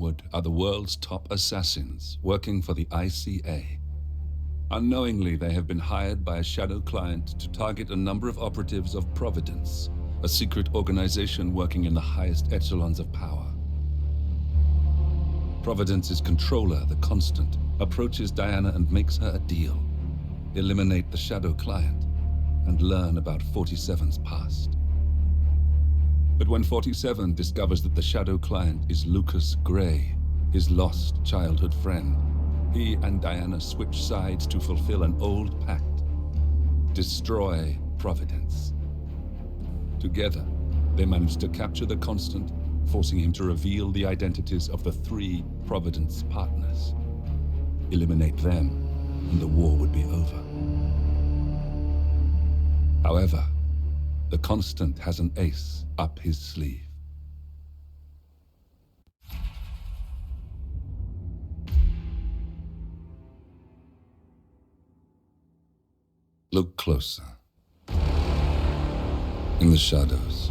Underwood are the world's top assassins working for the ICA. Unknowingly, they have been hired by a shadow client to target a number of operatives of Providence, a secret organization working in the highest echelons of power. Providence's controller, the Constant, approaches Diana and makes her a deal. Eliminate the shadow client and learn about 47's past. But when 47 discovers that the shadow client is Lucas Gray, his lost childhood friend, he and Diana switch sides to fulfill an old pact: destroy Providence. Together, they manage to capture the Constant, forcing him to reveal the identities of the 3 Providence partners. Eliminate them, and the war would be over. However, the Constant has an ace up his sleeve. Look closer. In the shadows.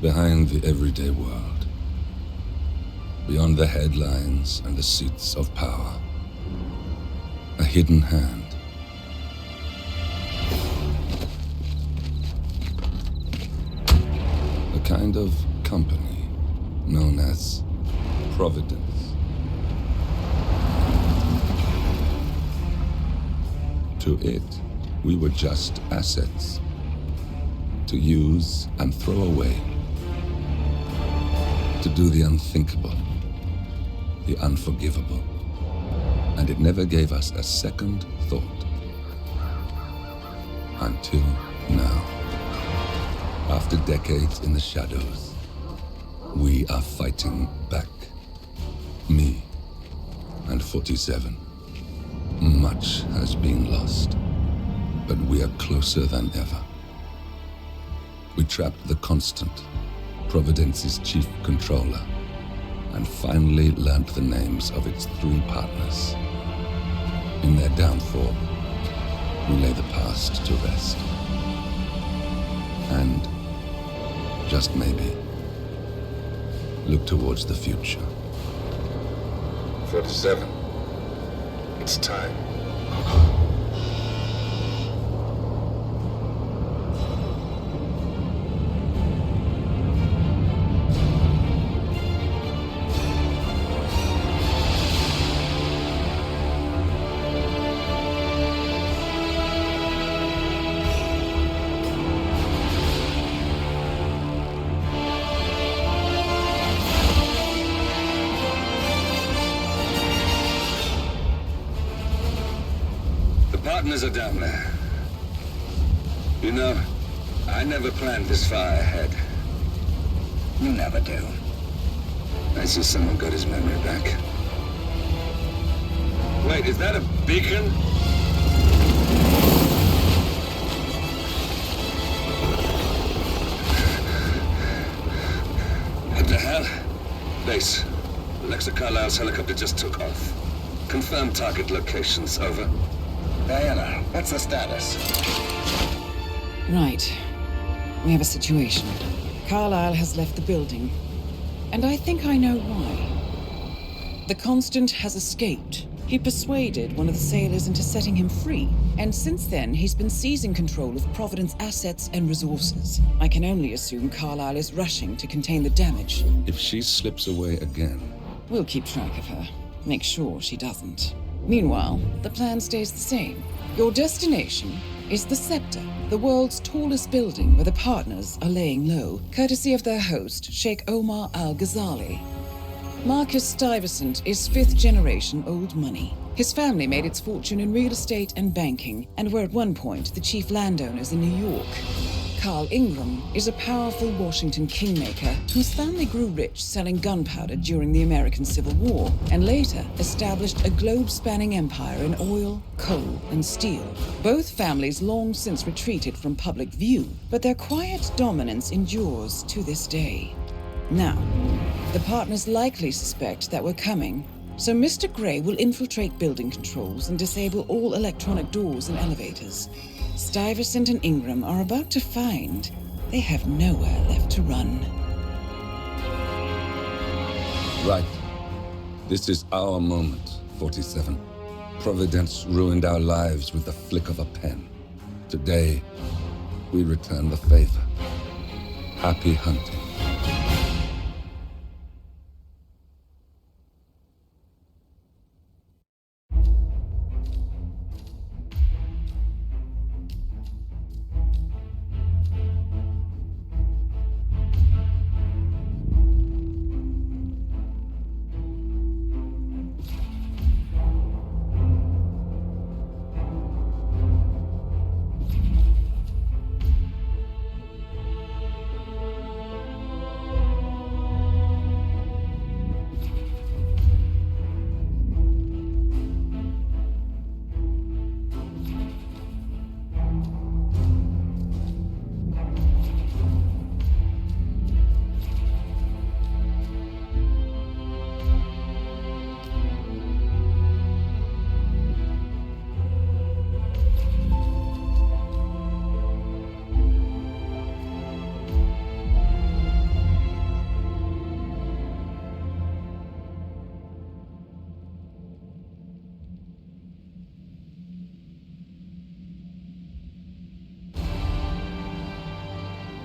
Behind the everyday world. Beyond the headlines and the seats of power. A hidden hand. A kind of company known as Providence. To it, we were just assets. To use and throw away. To do the unthinkable. The unforgivable. And it never gave us a second thought. Until now. After decades in the shadows, we are fighting back. Me and 47. Much has been lost, but we are closer than ever. We trapped the Constant, Providence's chief controller, and finally learnt the names of its 3 partners. In their downfall, we lay the past to rest. And, just maybe, look towards the future. 47. It's time. Partners are down there. You know, I never planned this far ahead. You never do. I see someone got his memory back. Wait, is that a beacon? What the hell? Base. Alexa Carlisle's helicopter just took off. Confirm target locations, over. Diana, what's the status? Right. We have a situation. Carlisle has left the building. And I think I know why. The Constant has escaped. He persuaded one of the sailors into setting him free. And since then, he's been seizing control of Providence assets and resources. I can only assume Carlisle is rushing to contain the damage. If she slips away again... We'll keep track of her. Make sure she doesn't. Meanwhile, the plan stays the same. Your destination is the Scepter, the world's tallest building where the partners are laying low, courtesy of their host, Sheikh Omar Al-Ghazali. Marcus Stuyvesant is 5th-generation old money. His family made its fortune in real estate and banking, and were at one point the chief landowners in New York. Carl Ingram is a powerful Washington kingmaker whose family grew rich selling gunpowder during the American Civil War, and later established a globe-spanning empire in oil, coal, and steel. Both families long since retreated from public view, but their quiet dominance endures to this day. Now, the partners likely suspect that we're coming, so Mr. Gray will infiltrate building controls and disable all electronic doors and elevators. Stuyvesant and Ingram are about to find they have nowhere left to run. Right. This is our moment, 47. Providence ruined our lives with the flick of a pen. Today, we return the favor. Happy hunting.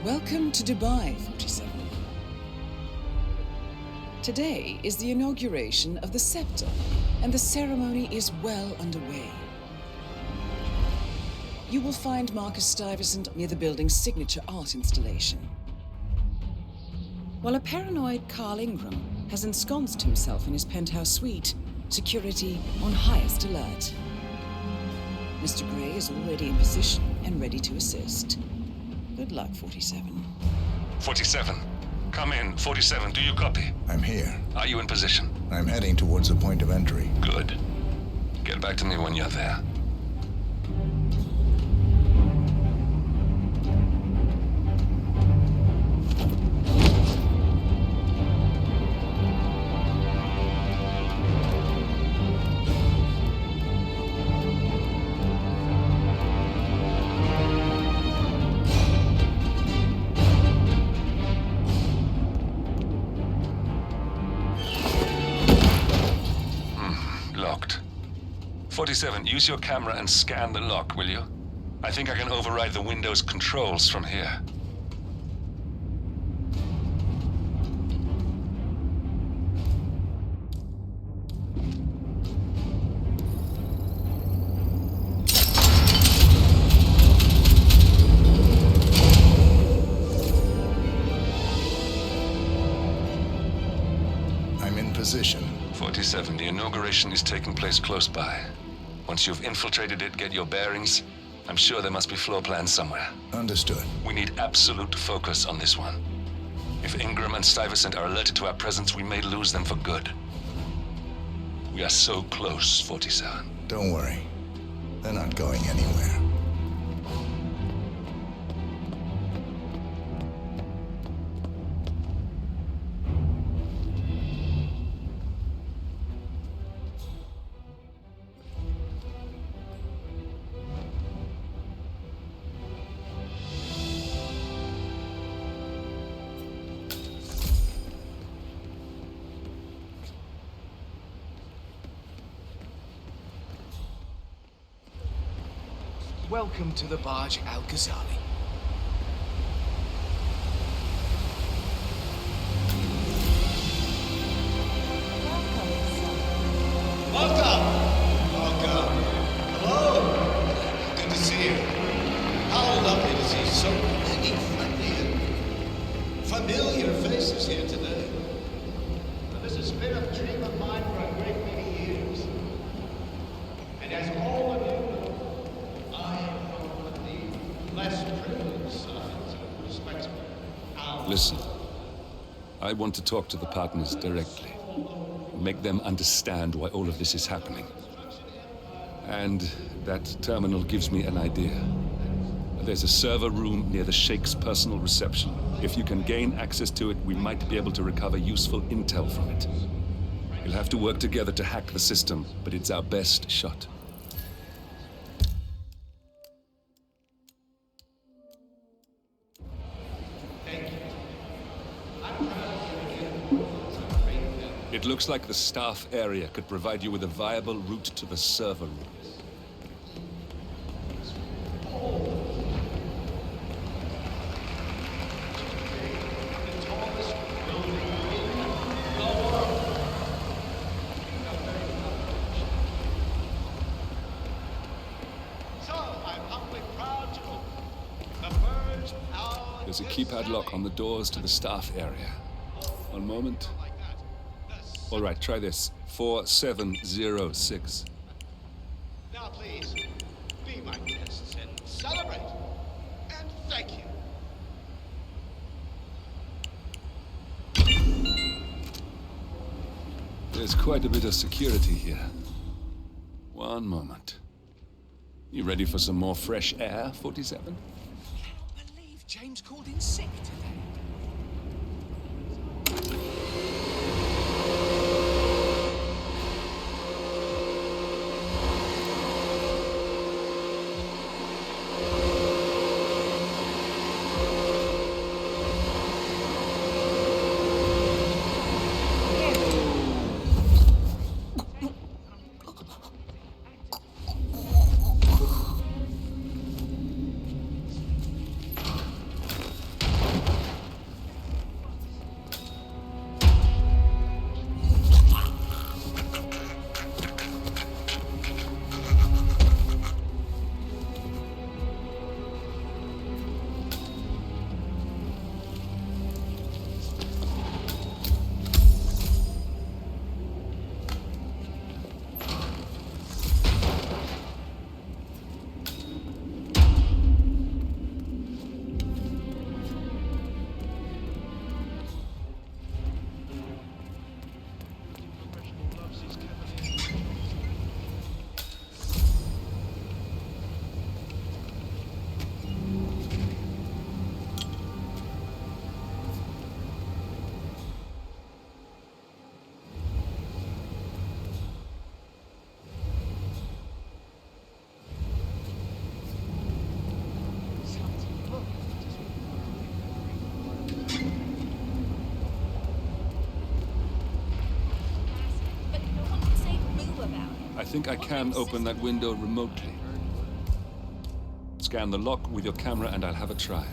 Welcome to Dubai, 47. Today is the inauguration of the scepter, and the ceremony is well underway. You will find Marcus Stuyvesant near the building's signature art installation, while a paranoid Carl Ingram has ensconced himself in his penthouse suite, security on highest alert. Mr. Gray is already in position and ready to assist. Good luck, 47. 47. Come in. 47, do you copy? I'm here. Are you in position? I'm heading towards the point of entry. Good. Get back to me when you're there. Locked. 47, use your camera and scan the lock, will you? I think I can override the Windows controls from here. I'm in position. 47, the inauguration is taking place close by. Once you've infiltrated it, get your bearings. I'm sure there must be floor plans somewhere. Understood. We need absolute focus on this one. If Ingram and Stuyvesant are alerted to our presence, we may lose them for good. We are so close, 47. Don't worry. They're not going anywhere. Welcome to the barge Al Ghazali. Welcome! Welcome. Hello! Good to see you. How lovely to see so many friendly and familiar faces here today. This has been a dream of mine for a great many years. And as all of you know, I am from the less privileged sides of the spectrum. Listen, I want to talk to the partners directly. Make them understand why all of this is happening. And that terminal gives me an idea. There's a server room near the Sheikh's personal reception. If you can gain access to it, we might be able to recover useful intel from it. We'll have to work together to hack the system, but it's our best shot. Thank you. I'm proud of you again. It's a great event. It looks like the staff area could provide you with a viable route to the server room. There's a keypad lock on the doors to the staff area. One moment. All right, try this. 4706. Now, please, be my guests and celebrate. And thank you. There's quite a bit of security here. One moment. You ready for some more fresh air, 47? Cannot believe James called in sick today. I think I can open that window remotely. Scan the lock with your camera and I'll have a try.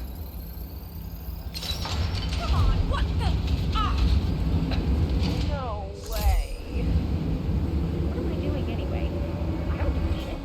Come on, what the? Ah! No way. What am I doing anyway? I don't give a shit.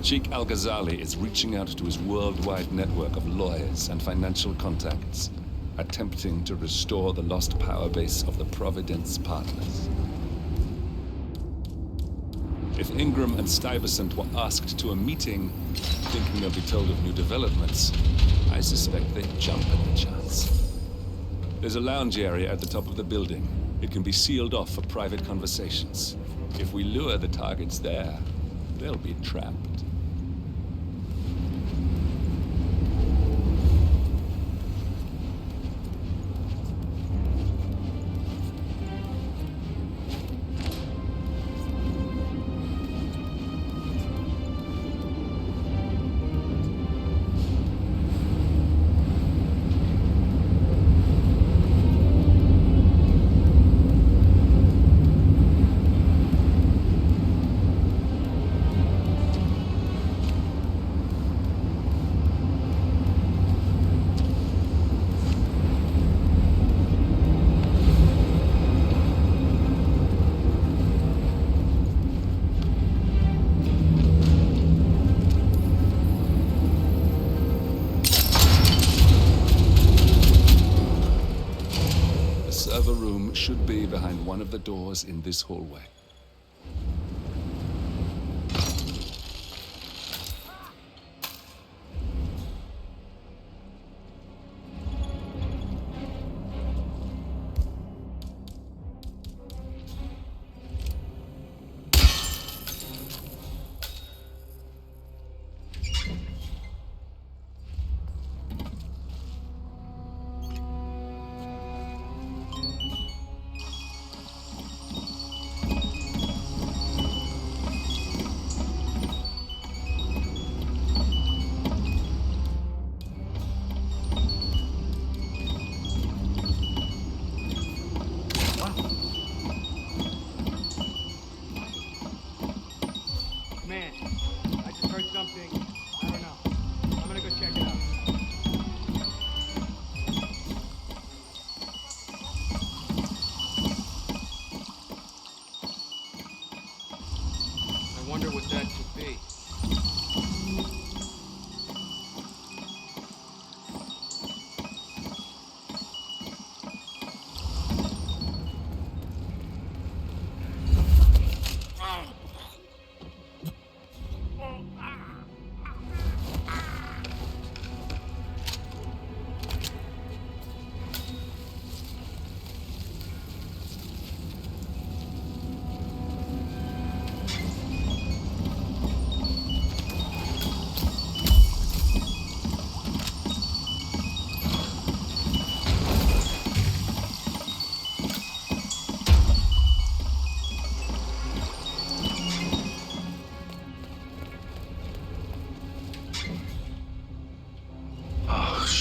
Sheikh Al-Ghazali is reaching out to his worldwide network of lawyers and financial contacts, attempting to restore the lost power base of the Providence partners. If Ingram and Stuyvesant were asked to a meeting, thinking they'll be told of new developments, I suspect they'd jump at the chance. There's a lounge area at the top of the building. It can be sealed off for private conversations. If we lure the targets there, they'll be trapped. Server room should be behind one of the doors in this hallway.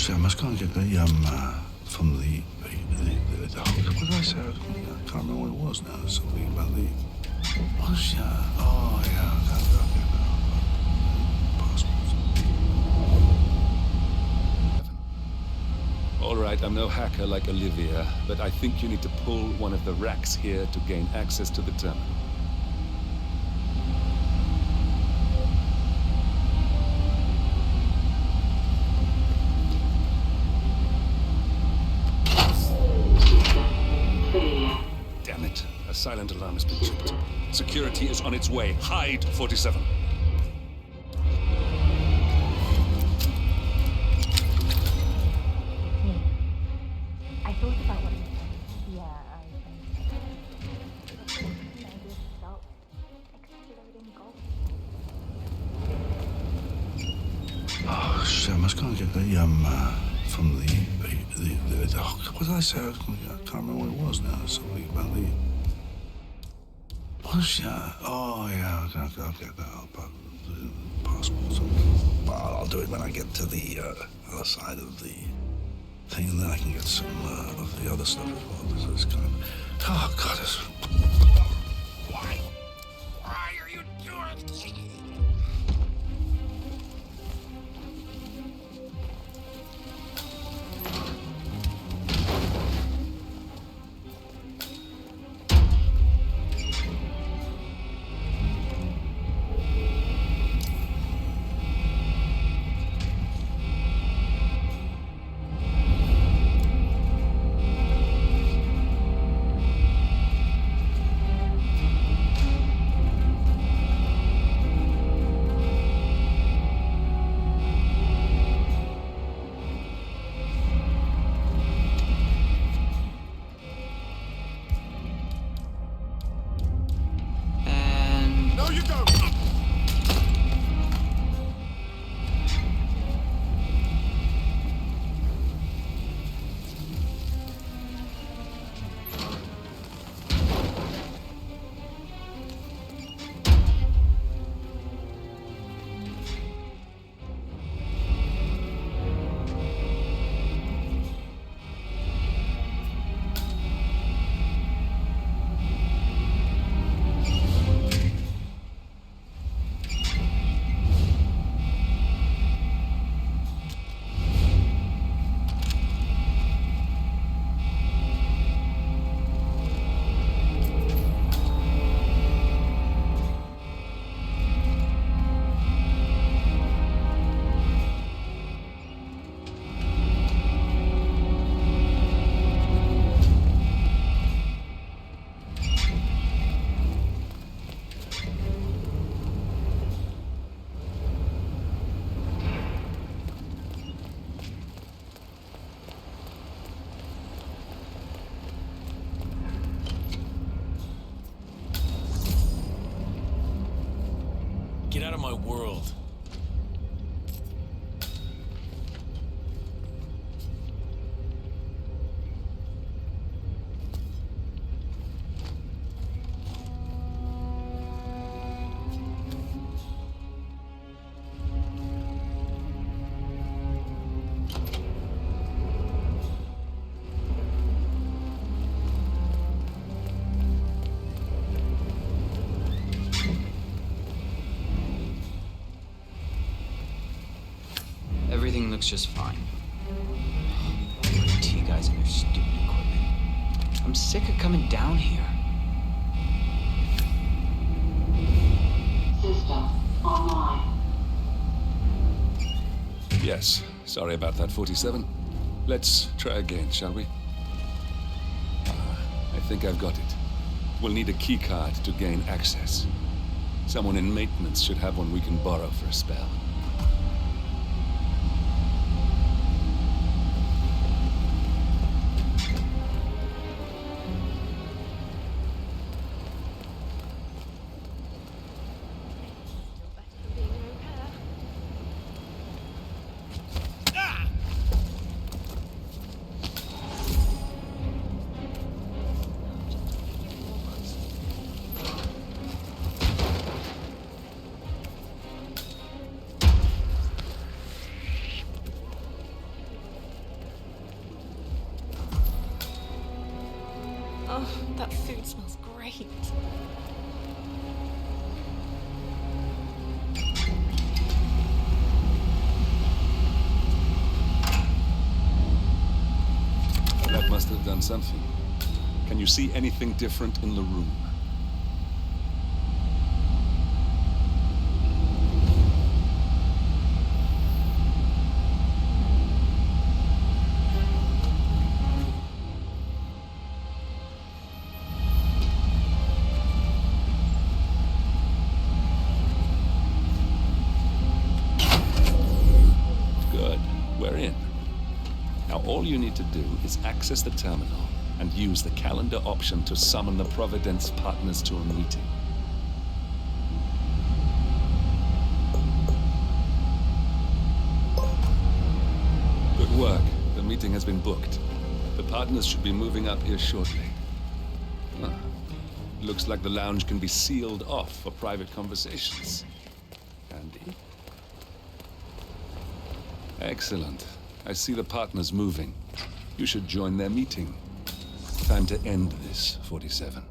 shit, I must go and get the, from the what did I say? I can't remember what it was now. Something about the, oh shit, oh yeah, All right, I'm no hacker like Olivia, but I think you need to pull one of the racks here to gain access to the terminal. Damn it. A silent alarm has been tripped. Security is on its way. Hide, 47. I thought about what you said. Yeah, I think. Maybe stop exploding gold. oh shit, I must go and get the, from the what did I say? I can't remember what it was now. Something about the, oh shit, oh yeah, I'll get that. I'll put the passport. Well, I'll do it when I get to the other side of the thing, and then I can get some of the other stuff as well. So it's kind of, oh god, it's, Why? Why are you doing this? And No, you don't! Get out of my world. everything looks just fine. T guys and their stupid equipment. I'm sick of coming down here. System online. Yes, sorry about that, 47. Let's try again, shall we? I think I've got it. We'll need a key card to gain access. Someone in maintenance should have one we can borrow for a spell. That food smells great. That must have done something. Can you see anything different in the room? Good. We're in. Now all you need to do is access the terminal and use the calendar option to summon the Providence partners to a meeting. Good work. The meeting has been booked. The partners should be moving up here shortly. Ah, looks like the lounge can be sealed off for private conversations. Handy. Excellent. I see the partners moving. You should join their meeting. Time to end this, 47.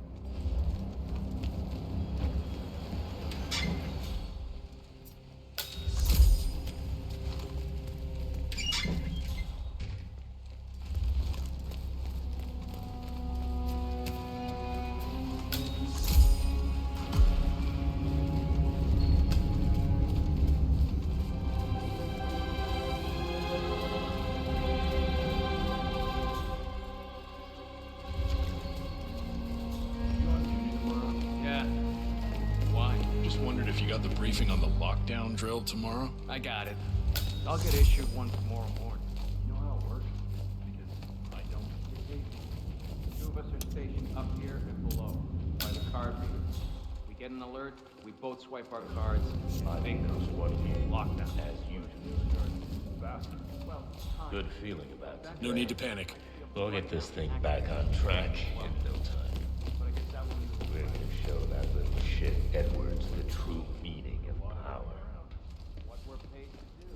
If you got the briefing on the lockdown drill tomorrow? I got it. I'll get issued one tomorrow morning. You know how it works? Because I don't get paid. Two of us are stationed up here and below by the card reader. We get an alert, we both swipe our cards. I think those one game lockdown as usual. Bastard. Well, Good feeling about it. No need to panic. We'll get this thing back on track in no time. We're gonna show that little shit Edwards the true meaning of power. What we're paid to do.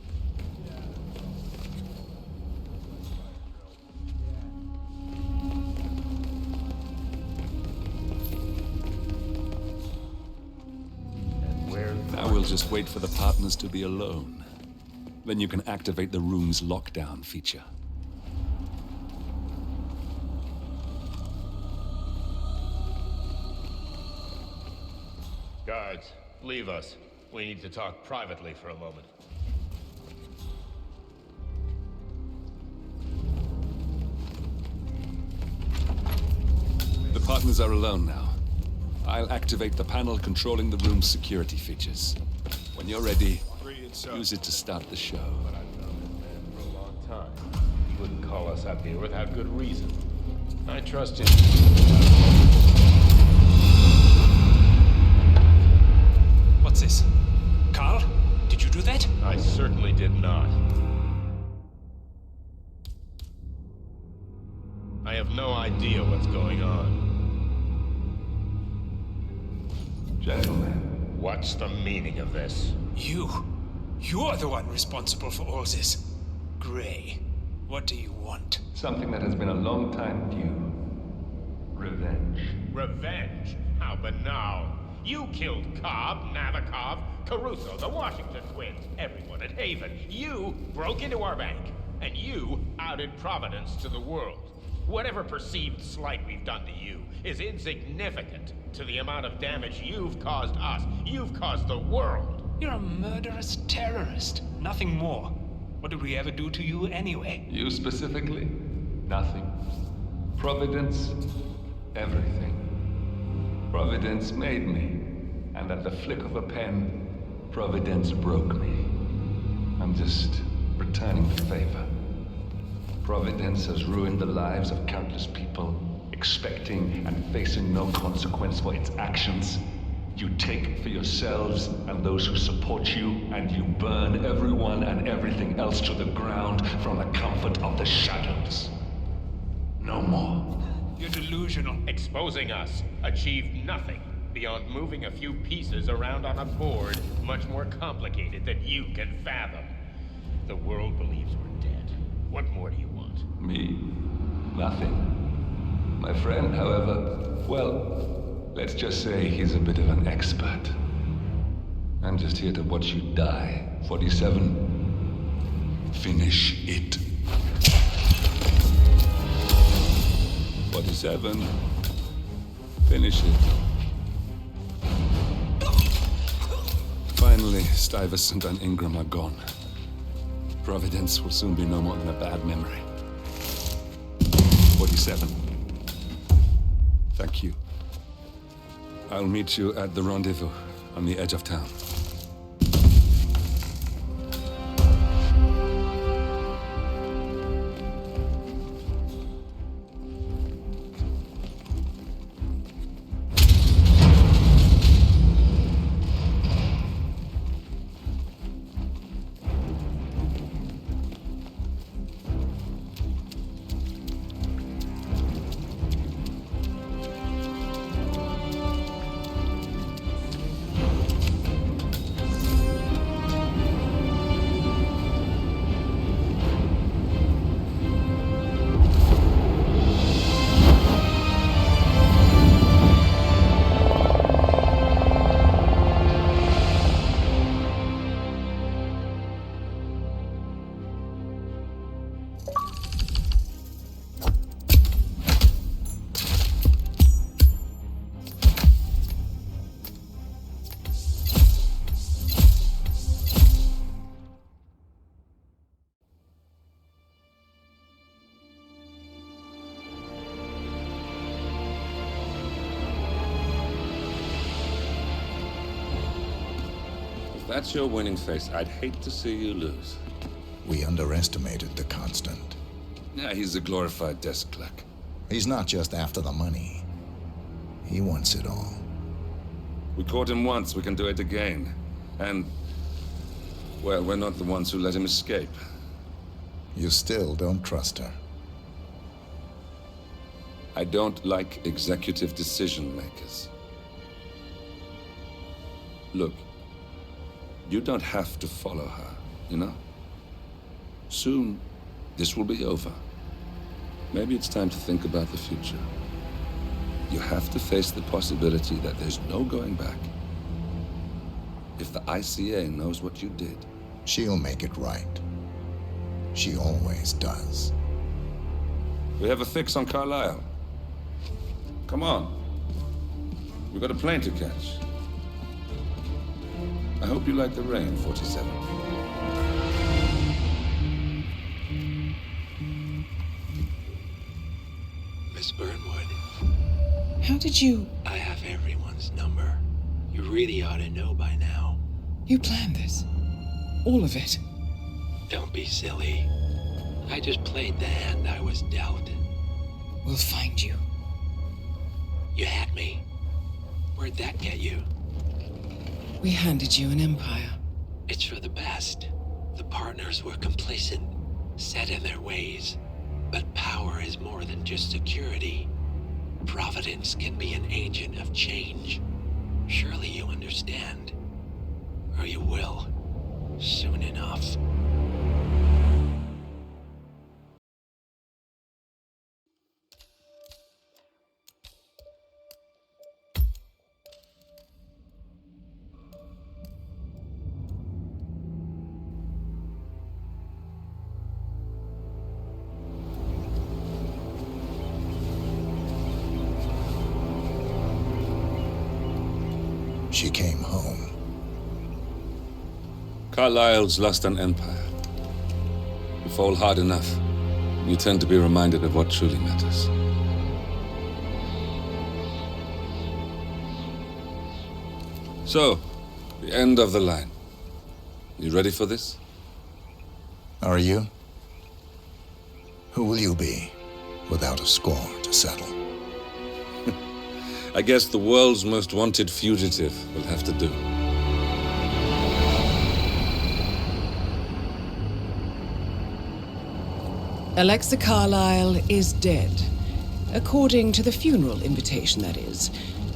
Now we'll just wait for the partners to be alone. Then you can activate the room's lockdown feature. Guards, leave us. We need to talk privately for a moment. The partners are alone now. I'll activate the panel controlling the room's security features. When you're ready, use it to start the show. But I've known this man for a long time. He wouldn't call us up here without good reason. I trust him. What's this? Carl? Did you do that? I certainly did not. I have no idea what's going on. Gentlemen. What's the meaning of this? You're the one responsible for all this. Gray, what do you want? Something that has been a long time due. Revenge. Revenge? How banal. You killed Cobb, Navikov, Caruso, the Washington twins, everyone at Haven. You broke into our bank, and you outed Providence to the world. Whatever perceived slight we've done to you is insignificant to the amount of damage you've caused us. You've caused the world. You're a murderous terrorist. Nothing more. What did we ever do to you anyway? You specifically? Nothing. Providence? Everything. Providence made me, and at the flick of a pen, Providence broke me. I'm just returning the favor. Providence has ruined the lives of countless people, expecting and facing no consequence for its actions. You take for yourselves and those who support you, and you burn everyone and everything else to the ground from the comfort of the shadows. No more. You're delusional. Exposing us achieved nothing beyond moving a few pieces around on a board much more complicated than you can fathom. The world believes we're dead. What more do you want? Me? Nothing. My friend, however, well, let's just say he's a bit of an expert. I'm just here to watch you die. 47. Finish it. 47. Finish it. Finally, Stuyvesant and Ingram are gone. Providence will soon be no more than a bad memory. 47. Thank you. I'll meet you at the rendezvous on the edge of town. That's your winning face. I'd hate to see you lose. We underestimated the Constant. Yeah, he's a glorified desk clerk. He's not just after the money. He wants it all. We caught him once, we can do it again. And, well, we're not the ones who let him escape. You still don't trust her. I don't like executive decision makers. Look, you don't have to follow her, you know? Soon, this will be over. Maybe it's time to think about the future. You have to face the possibility that there's no going back. If the ICA knows what you did, she'll make it right. She always does. We have a fix on Carlisle. Come on. We've got a plane to catch. I hope you like the rain, 47. Miss Burnwood. How did you... I have everyone's number. You really ought to know by now. You planned this? All of it? Don't be silly. I just played the hand I was dealt. We'll find you. You had me. Where'd that get you? We handed you an empire. It's for the best. The partners were complacent, set in their ways. But power is more than just security. Providence can be an agent of change. Surely you understand. Or you will. Soon enough. She came home. Carlisle's lost an empire. You fall hard enough, you tend to be reminded of what truly matters. So, the end of the line. You ready for this? Are you? Who will you be, without a score to settle? I guess the world's most wanted fugitive will have to do. Alexa Carlisle is dead. According to the funeral invitation, that is.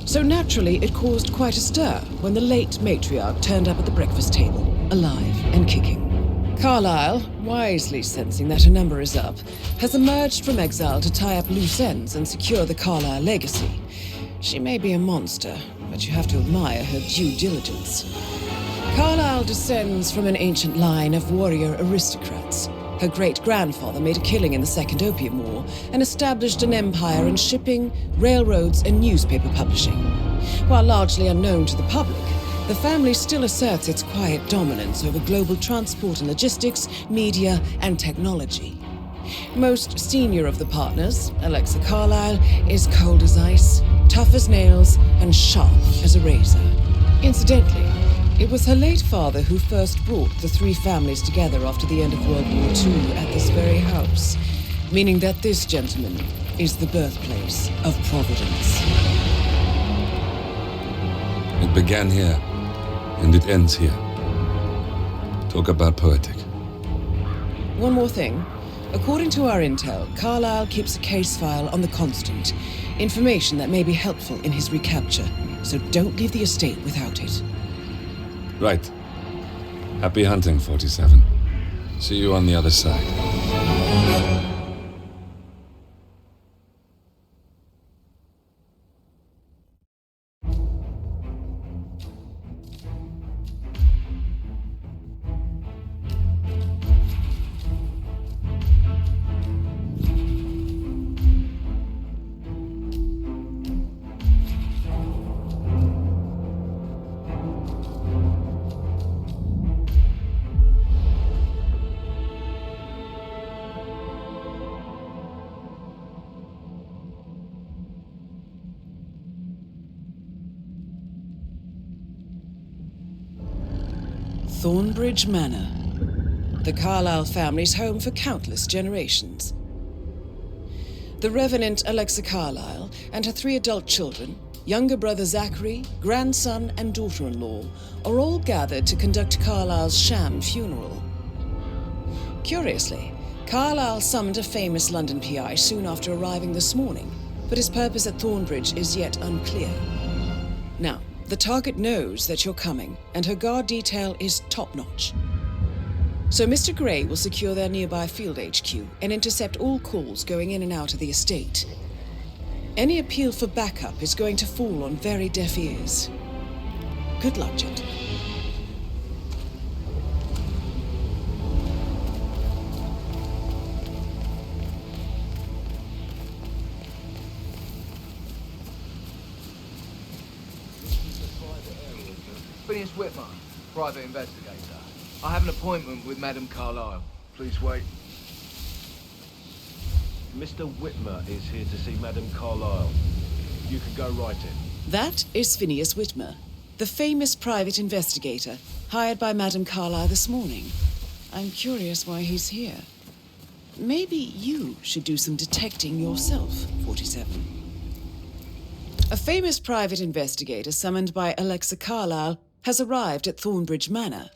So naturally, it caused quite a stir when the late matriarch turned up at the breakfast table, alive and kicking. Carlyle, wisely sensing that her number is up, has emerged from exile to tie up loose ends and secure the Carlyle legacy. She may be a monster, but you have to admire her due diligence. Carlyle descends from an ancient line of warrior aristocrats. Her great-grandfather made a killing in the Second Opium War and established an empire in shipping, railroads, and newspaper publishing. While largely unknown to the public, the family still asserts its quiet dominance over global transport and logistics, media, and technology. Most senior of the partners, Alexa Carlyle, is cold as ice, tough as nails, and sharp as a razor. Incidentally, it was her late father who first brought the three families together after the end of World War II at this very house, meaning that this gentleman is the birthplace of Providence. It began here, and it ends here. Talk about poetic. One more thing. According to our intel, Carlyle keeps a case file on the Constant, information that may be helpful in his recapture, so don't leave the estate without it. Right. Happy hunting, 47. See you on the other side. Thornbridge Manor, the Carlyle family's home for countless generations. The Revenant Alexa Carlyle and her 3 adult children, younger brother Zachary, grandson, and daughter-in-law, are all gathered to conduct Carlyle's sham funeral. Curiously, Carlyle summoned a famous London PI soon after arriving this morning, but his purpose at Thornbridge is yet unclear. Now, the target knows that you're coming, and her guard detail is top-notch. So Mr. Gray will secure their nearby field HQ and intercept all calls going in and out of the estate. Any appeal for backup is going to fall on very deaf ears. Good luck, gentlemen. Phineas Whitman, private investigator. I have an appointment with Madame Carlyle. Please wait. Mr. Whitmer is here to see Madame Carlyle. You can go right in. That is Phineas Whitmer, the famous private investigator hired by Madame Carlyle this morning. I'm curious why he's here. Maybe you should do some detecting yourself, 47. A famous private investigator summoned by Alexa Carlyle has arrived at Thornbridge Manor.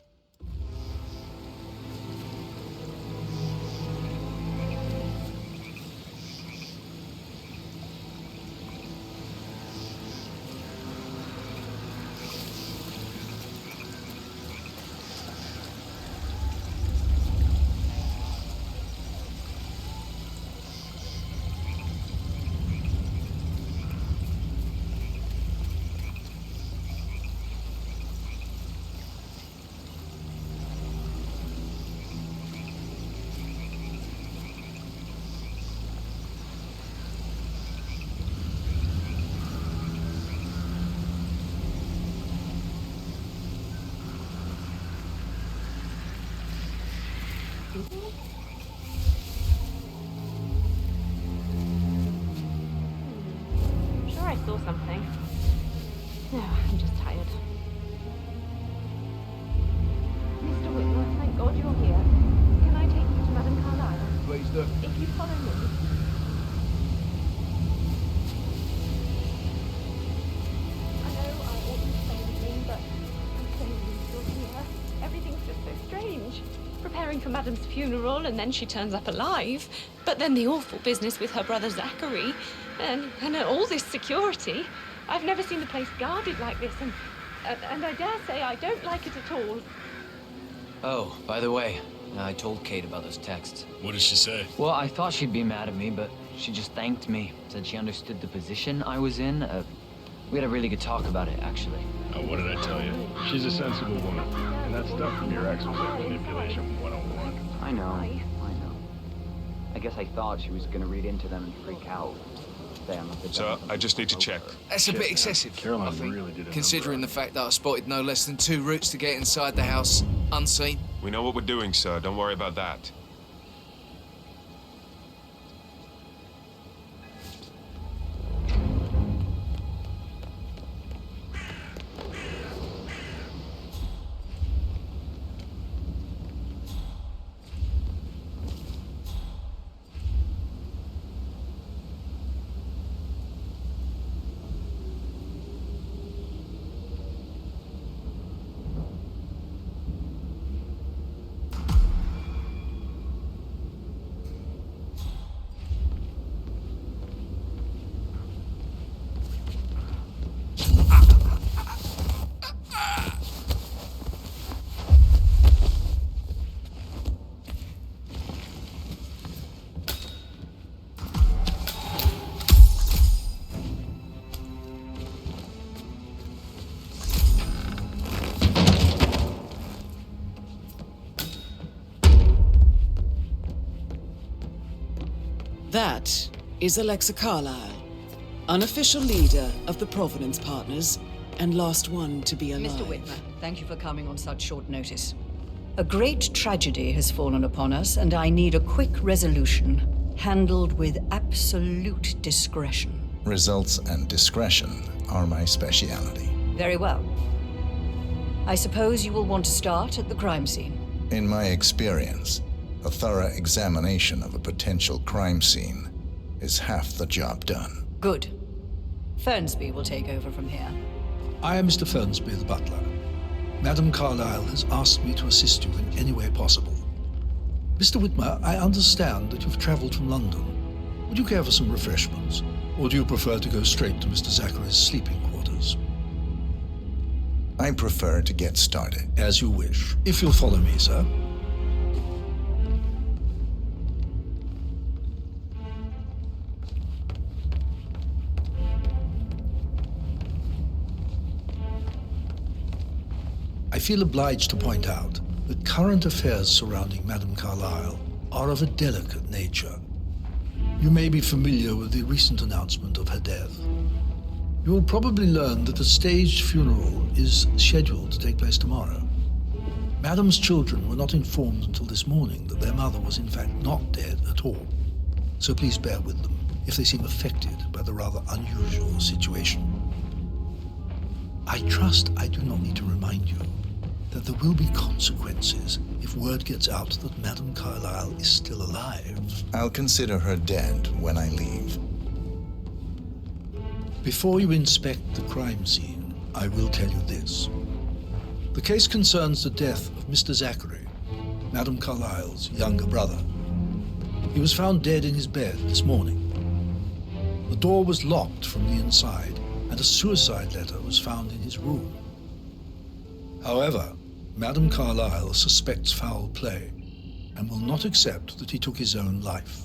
Sure, I saw something. No, I'm just tired. Mr. Whitworth, thank God you're here. Can I take you to Madame Carlyle? Please do. If you follow me. I know I oughtn't say anything, but I'm so relieved you're here. Everything's just so strange. Preparing for Madame's funeral, and then she turns up alive. But then the awful business with her brother Zachary, and all this security. I've never seen the place guarded like this, and I dare say I don't like it at all. Oh, by the way, I told Kate about those texts. What did she say? Well, I thought she'd be mad at me, but she just thanked me. Said she understood the position I was in. We had a really good talk about it, actually. Oh, what did I tell you? She's a sensible woman. And that stuff from your ex was like manipulation 101. I know. I guess I thought she was gonna read into them and freak out. Sir, I just need to check. That's a bit excessive, I think, considering the fact that I spotted no less than 2 routes to get inside the house unseen. We know what we're doing, sir. Don't worry about that. That is Alexa Carlyle, unofficial leader of the Providence Partners, and last one to be alive. Mr. Whitmer, thank you for coming on such short notice. A great tragedy has fallen upon us, and I need a quick resolution, handled with absolute discretion. Results and discretion are my speciality. Very well. I suppose you will want to start at the crime scene. In my experience, a thorough examination of a potential crime scene is half the job done. Good. Fernsby will take over from here. I am Mr. Fernsby, the butler. Madame Carlyle has asked me to assist you in any way possible. Mr. Whitmer, I understand that you've traveled from London. Would you care for some refreshments? Or do you prefer to go straight to Mr. Zachary's sleeping quarters? I prefer to get started. As you wish. If you'll follow me, sir. I feel obliged to point out that current affairs surrounding Madame Carlyle are of a delicate nature. You may be familiar with the recent announcement of her death. You will probably learn that a staged funeral is scheduled to take place tomorrow. Madame's children were not informed until this morning that their mother was in fact not dead at all. So please bear with them if they seem affected by the rather unusual situation. I trust I do not need to remind you that there will be consequences if word gets out that Madame Carlyle is still alive. I'll consider her dead when I leave. Before you inspect the crime scene, I will tell you this. The case concerns the death of Mr. Zachary, Madame Carlyle's younger brother. He was found dead in his bed this morning. The door was locked from the inside, and a suicide letter was found in his room. However, Madame Carlyle suspects foul play and will not accept that he took his own life.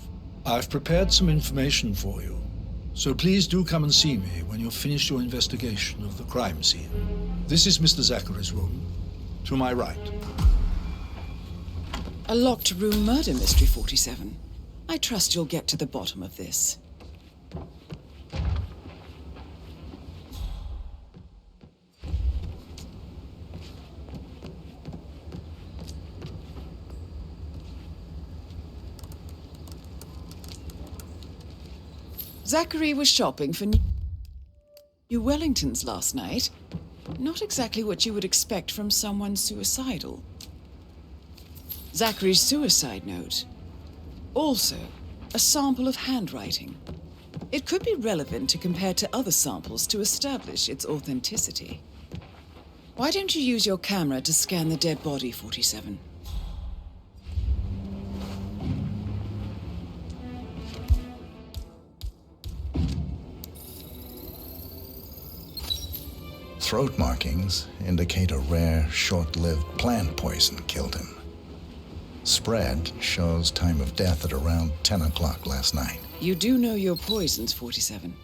I've prepared some information for you, so please do come and see me when you've finished your investigation of the crime scene. This is Mr. Zachary's room, to my right. A locked room murder mystery, 47. I trust you'll get to the bottom of this. Zachary was shopping for New Wellingtons last night. Not exactly what you would expect from someone suicidal. Zachary's suicide note. Also, a sample of handwriting. It could be relevant to compare to other samples to establish its authenticity. Why don't you use your camera to scan the dead body, 47? Throat markings indicate a rare, short-lived plant poison killed him. Spread shows time of death at around 10 o'clock last night. You do know your poisons, 47.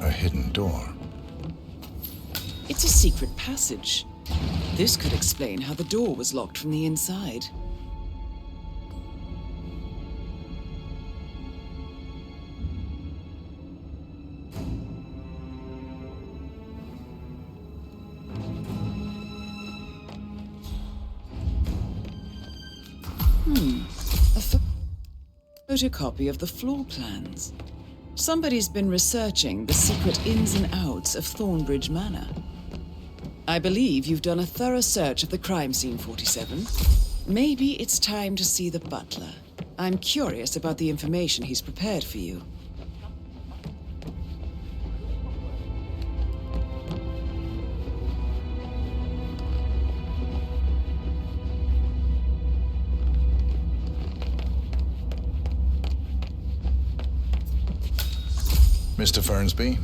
A hidden door. It's a secret passage. This could explain how the door was locked from the inside. A photocopy of the floor plans. Somebody's been researching the secret ins and outs of Thornbridge Manor. I believe you've done a thorough search of the crime scene, 47. Maybe it's time to see the butler. I'm curious about the information he's prepared for you. Mr. Fernsby,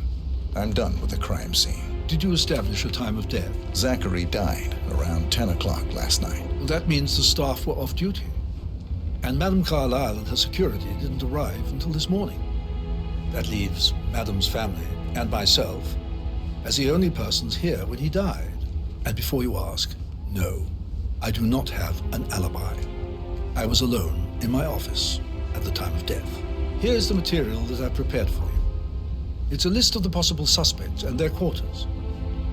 I'm done with the crime scene. Did you establish a time of death? Zachary died around 10 o'clock last night. Well, that means the staff were off duty. And Madame Carlyle and her security didn't arrive until this morning. That leaves Madame's family and myself as the only persons here when he died. And before you ask, no, I do not have an alibi. I was alone in my office at the time of death. Here's the material that I prepared for you. It's a list of the possible suspects and their quarters.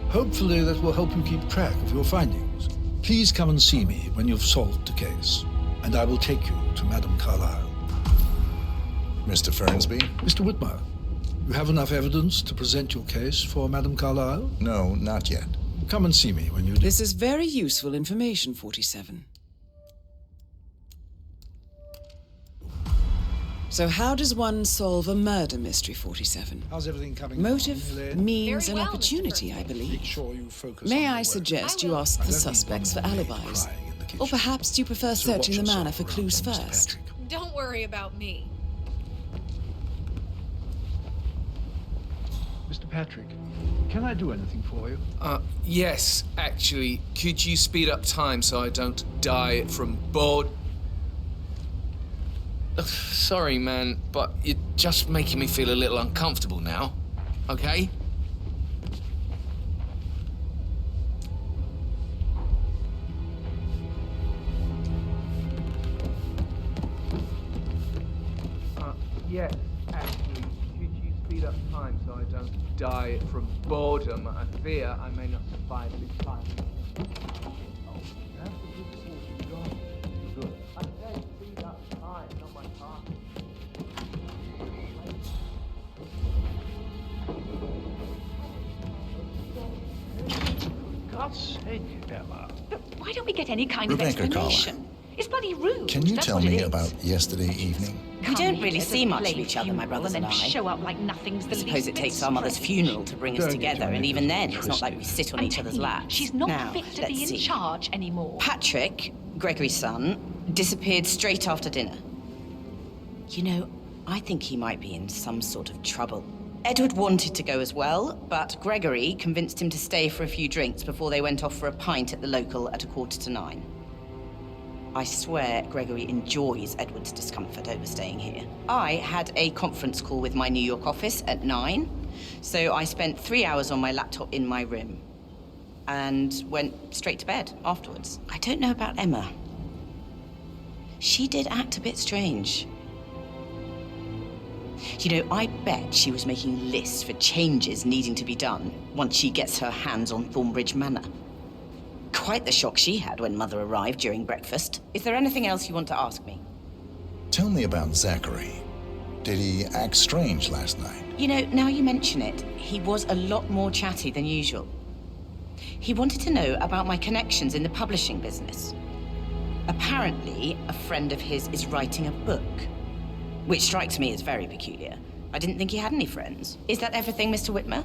Hopefully that will help you keep track of your findings. Please come and see me when you've solved the case, and I will take you to Madame Carlyle. Mr. Fernsby? Mr. Whitmer, you have enough evidence to present your case for Madame Carlyle? No, not yet. Come and see me when you do. This is very useful information, 47. So how does one solve a murder mystery, 47? How's everything coming? Motive, means, and opportunity, I believe. May I suggest you ask the suspects for alibis? Or perhaps you prefer searching the manor for clues first? Don't worry about me. Mr. Patrick, can I do anything for you? Yes, actually. Could you speed up time so I don't die from bored? Sorry, man, but you're just making me feel a little uncomfortable now, okay? Yes, actually, could you speed up time so I don't die from boredom? I fear I may not survive this time. Oh, that's a good thought. Good. I said speed up time, not my time. God's sake, Emma. But why don't we get any kind Rebecca of explanation? It's bloody rude. Can you That's tell what it me is. about yesterday evening? We don't really see much of each other, my brothers and and then I. show up like nothing's the I suppose least it bit takes our mother's strange. funeral to bring us together, and even then, it's not like we sit on I'm each other's telling you, laps. She's not Now, fit to let's be in see. charge anymore. Patrick, Gregory's son, disappeared straight after dinner. You know, I think he might be in some sort of trouble. Edward wanted to go as well, but Gregory convinced him to stay for a few drinks before they went off for a pint at the local at 9:15. I swear Gregory enjoys Edward's discomfort over staying here. I had a conference call with my New York office at 9, so I spent 3 hours on my laptop in my room and went straight to bed afterwards. I don't know about Emma. She did act a bit strange. You know, I bet she was making lists for changes needing to be done once she gets her hands on Thornbridge Manor. Quite the shock she had when Mother arrived during breakfast. Is there anything else you want to ask me? Tell me about Zachary. Did he act strange last night? You know, now you mention it, he was a lot more chatty than usual. He wanted to know about my connections in the publishing business. Apparently, a friend of his is writing a book, which strikes me as very peculiar. I didn't think he had any friends. Is that everything, Mr. Whitmer?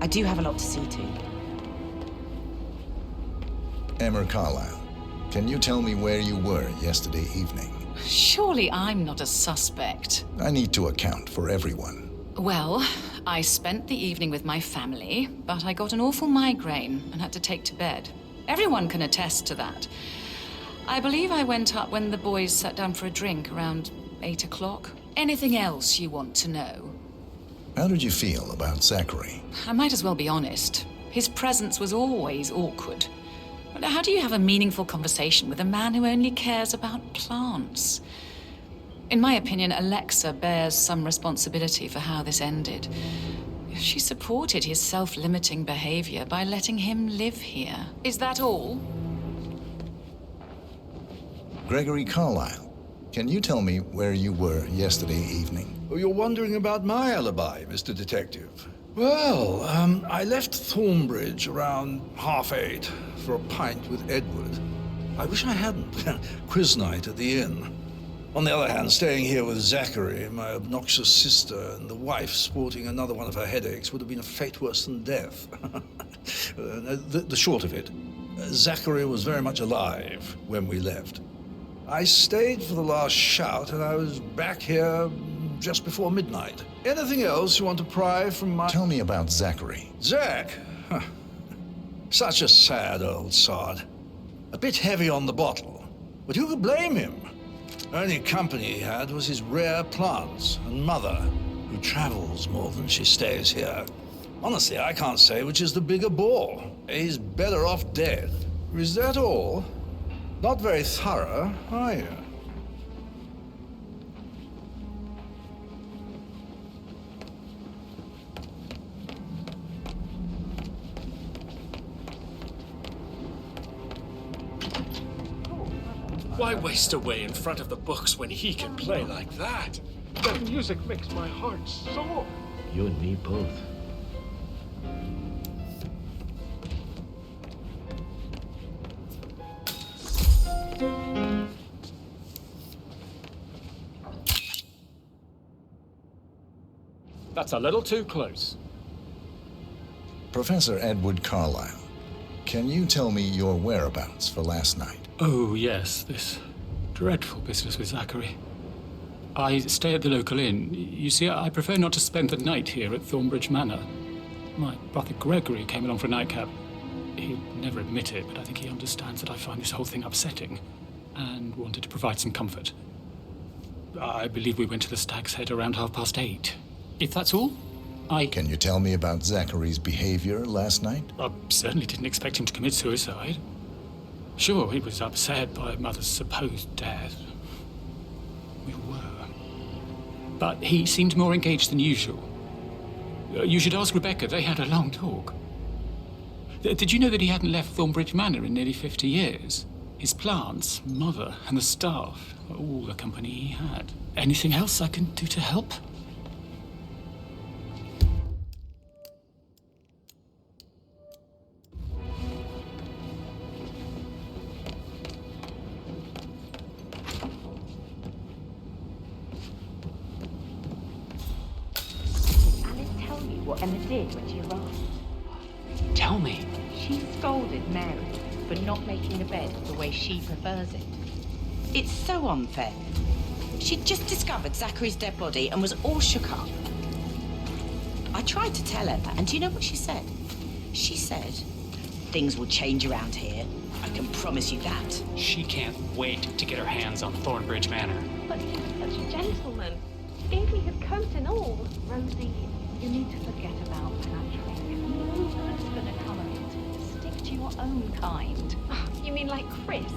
I do have a lot to see to. Emma Carlyle, can you tell me where you were yesterday evening? Surely I'm not a suspect. I need to account for everyone. Well, I spent the evening with my family, but I got an awful migraine and had to take to bed. Everyone can attest to that. I believe I went up when the boys sat down for a drink around 8 o'clock. Anything else you want to know? How did you feel about Zachary? I might as well be honest. His presence was always awkward. But how do you have a meaningful conversation with a man who only cares about plants? In my opinion, Alexa bears some responsibility for how this ended. She supported his self-limiting behavior by letting him live here. Is that all? Gregory Carlyle, can you tell me where you were yesterday evening? Oh, you're wondering about my alibi, Mr. Detective. Well, I left Thornbridge around 8:30 for a pint with Edward. I wish I hadn't. Quiz night at the inn. On the other hand, staying here with Zachary, my obnoxious sister, and the wife sporting another one of her headaches would have been a fate worse than death. The short of it, Zachary was very much alive when we left. I stayed for the last shout, and I was back here just before midnight. Anything else you want to pry from my... Tell me about Zachary. Zach? Huh. Such a sad old sod. A bit heavy on the bottle, but who could blame him? Only company he had was his rare plants and mother, who travels more than she stays here. Honestly, I can't say which is the bigger bore. He's better off dead. Is that all? Not very thorough, are you? Why waste away in front of the books when he can play like that? That music makes my heart soar. You and me both. That's a little too close. Professor Edward Carlyle, can you tell me your whereabouts for last night? Oh, yes, this dreadful business with Zachary. I stay at the local inn. You see, I prefer not to spend the night here at Thornbridge Manor. My brother Gregory came along for a nightcap. He'd never admit it, but I think he understands that I find this whole thing upsetting and wanted to provide some comfort. I believe we went to the Stag's Head around 8:30. If that's all, Can you tell me about Zachary's behavior last night? I certainly didn't expect him to commit suicide. Sure, he was upset by Mother's supposed death. We were. But he seemed more engaged than usual. You should ask Rebecca. They had a long talk. Did you know that he hadn't left Thornbridge Manor in nearly 50 years? His plants, Mother, and the staff were all the company he had. Anything else I can do to help? What Emma did when she arrived. Tell me. She scolded Mary for not making the bed the way she prefers it. It's so unfair. She'd just discovered Zachary's dead body and was all shook up. I tried to tell Emma, and do you know what she said? She said, things will change around here. I can promise you that. She can't wait to get her hands on Thornbridge Manor. But he was such a gentleman. Gave me his coat and all. Rosie, you need to forget about Patrick. No good's gonna come of it. Stick to your own kind. You mean like Chris?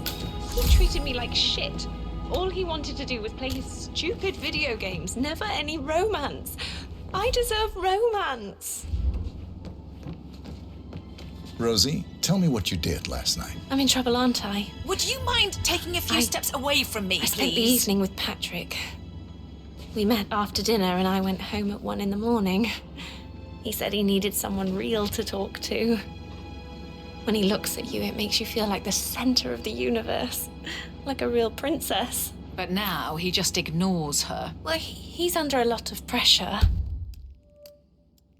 He treated me like shit. All he wanted to do was play his stupid video games, never any romance. I deserve romance. Rosie, tell me what you did last night. I'm in trouble, aren't I? Would you mind taking a few steps away from me, I spent the please? evening with Patrick. We met after dinner and I went home at 1 in the morning. He said he needed someone real to talk to. When he looks at you, it makes you feel like the center of the universe. Like a real princess. But now he just ignores her. Well, he's under a lot of pressure.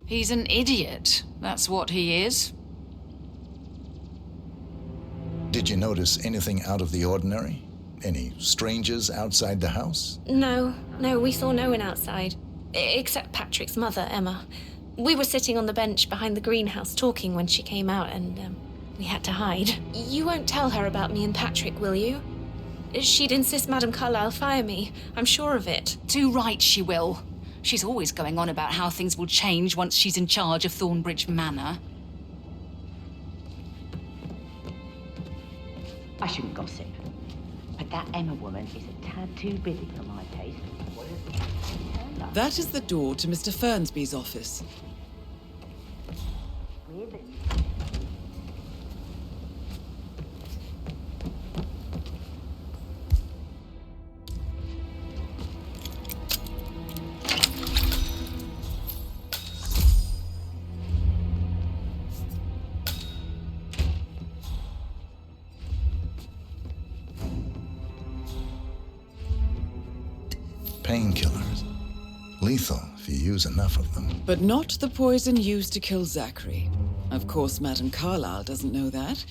He's an idiot. That's what he is. Did you notice anything out of the ordinary? Any strangers outside the house? No, we saw no one outside. Except Patrick's mother, Emma. We were sitting on the bench behind the greenhouse talking when she came out and we had to hide. You won't tell her about me and Patrick, will you? She'd insist Madame Carlyle fire me. I'm sure of it. Too right she will. She's always going on about how things will change once she's in charge of Thornbridge Manor. I shouldn't gossip, but that Emma woman is a tad too busy for my taste. That is the door to Mr. Fernsby's office. Painkillers. Lethal if you use enough of them. But not the poison used to kill Zachary. Of course, Madame Carlyle doesn't know that.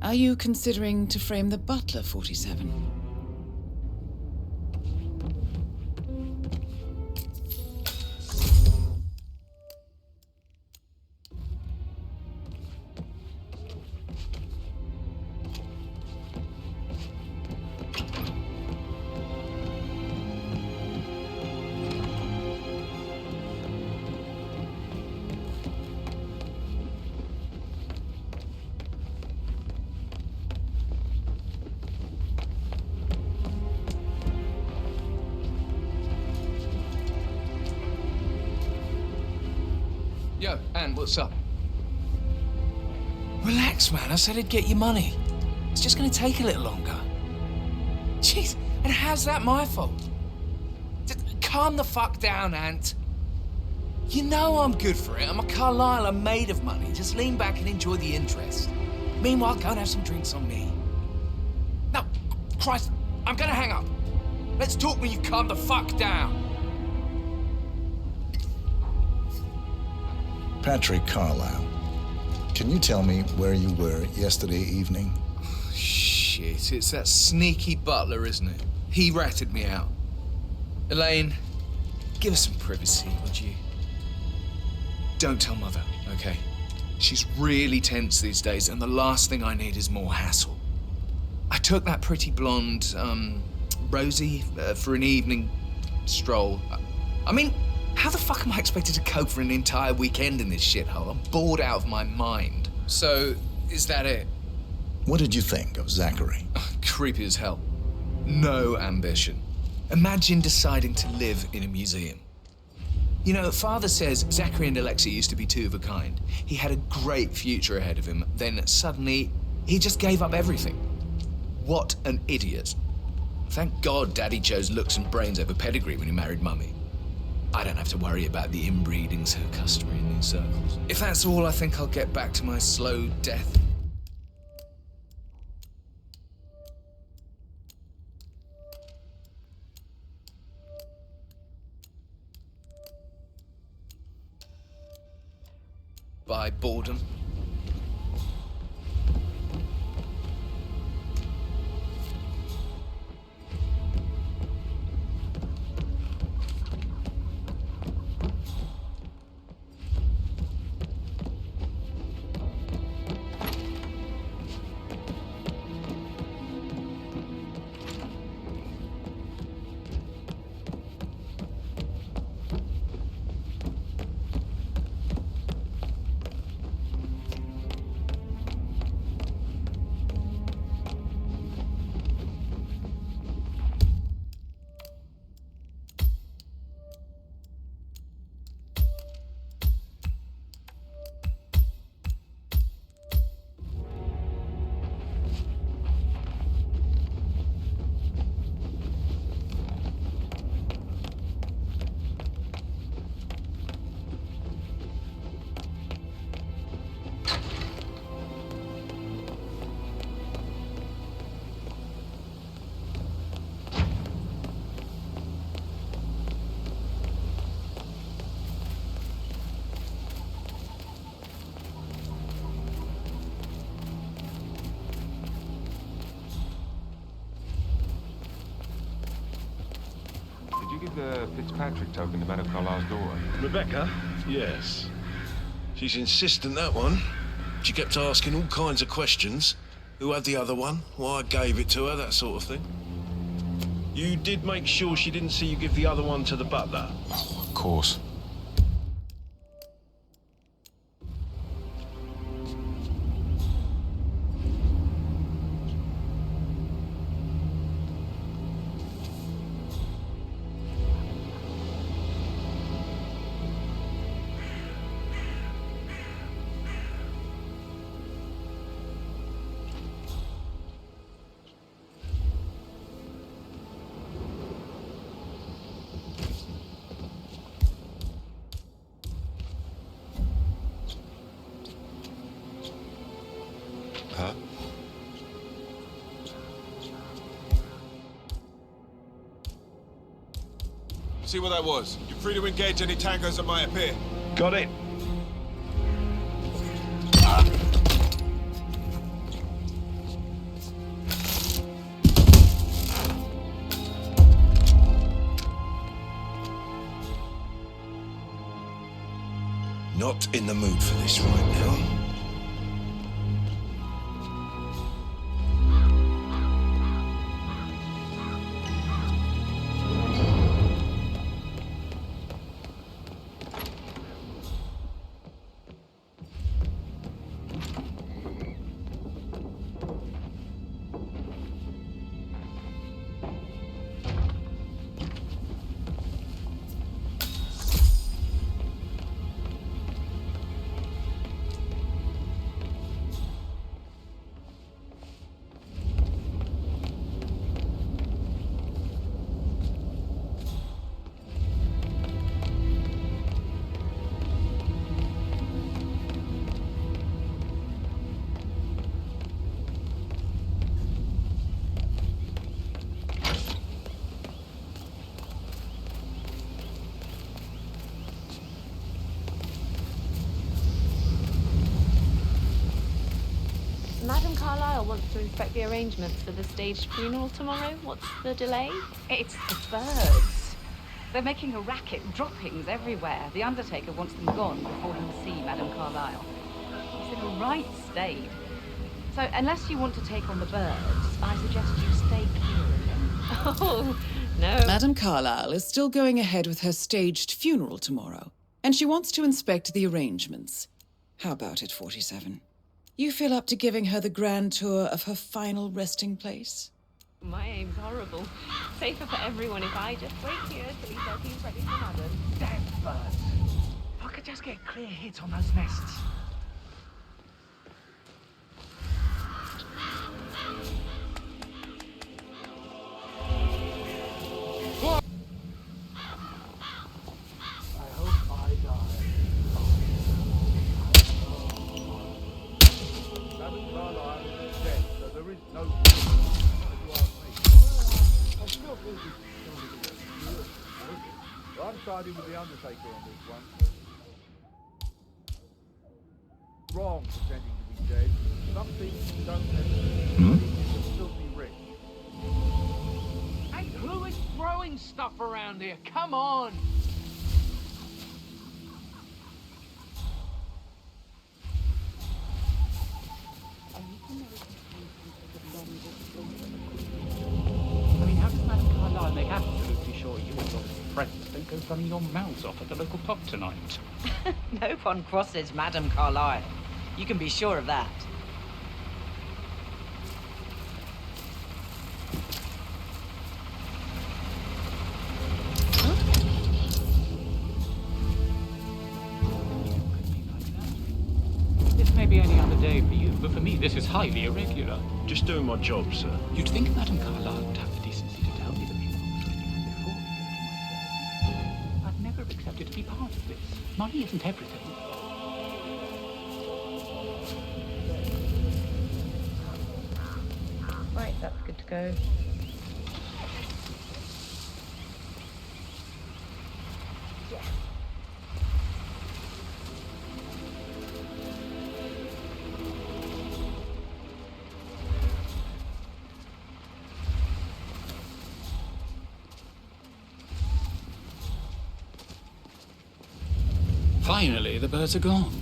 Are you considering to frame the butler, 47? Yo, Anne, what's up? Relax, man. I said I'd get you money. It's just gonna take a little longer. Jeez, and how's that my fault? Calm the fuck down, Ant. You know I'm good for it. I'm a Carlyle. I'm made of money. Just lean back and enjoy the interest. Meanwhile, go and have some drinks on me. No, Christ, I'm gonna hang up. Let's talk when you've calmed the fuck down. Patrick Carlyle, can you tell me where you were yesterday evening? Shit, it's that sneaky butler, isn't it? He ratted me out. Elaine, give us some privacy, would you? Don't tell Mother, okay? She's really tense these days, and the last thing I need is more hassle. I took that pretty blonde, Rosie, for an evening stroll. I mean, how the fuck am I expected to cope for an entire weekend in this shithole? I'm bored out of my mind. So, is that it? What did you think of Zachary? Creepy as hell. No ambition. Imagine deciding to live in a museum. You know, Father says Zachary and Alexa used to be two of a kind. He had a great future ahead of him, then suddenly, he just gave up everything. What an idiot. Thank God Daddy chose looks and brains over pedigree when he married Mummy. I don't have to worry about the inbreeding so customary in these circles. If that's all, I think I'll get back to my slow death. By boredom. give the Fitzpatrick token to Madame Carlyle's daughter? Rebecca? Yes. She's insistent, that one. She kept asking all kinds of questions. Who had the other one? Why I gave it to her, that sort of thing. You did make sure she didn't see you give the other one to the butler? Oh, of course. Huh? See what that was. You're free to engage any tankers that might appear. Got it. Not in the mood for this right now. Madame Carlyle wants to inspect the arrangements for the staged funeral tomorrow. What's the delay? It's the birds. They're making a racket, droppings everywhere. The Undertaker wants them gone before he'll see Madame Carlyle. He's in a right state. So, unless you want to take on the birds, I suggest you stay clear of them. Oh, no. Madame Carlyle is still going ahead with her staged funeral tomorrow, and she wants to inspect the arrangements. How about it, 47? You feel up to giving her the grand tour of her final resting place? My aim's horrible. Safer for everyone if I just wait here till he says he's ready for Madame. Damn birds. If I could just get a clear hit on those nests. I'm siding with the Undertaker on this one. Wrong pretending to be dead. Some things don't necessarily filthy rich. Hey, who is throwing stuff around here? Come on! I mean, how does Madame Carlyle make absolutely sure you and your friends don't go running your mouths off at the local pub tonight? No one crosses Madame Carlyle. You can be sure of that. This may be any other day for you, but for me this is highly irregular. Just doing my job, sir. You'd think Madame Carlyle would have the decency to tell me the people before we go to my service. I've never accepted to be part of this. Money isn't everything. Right, that's good to go. Finally, the birds are gone.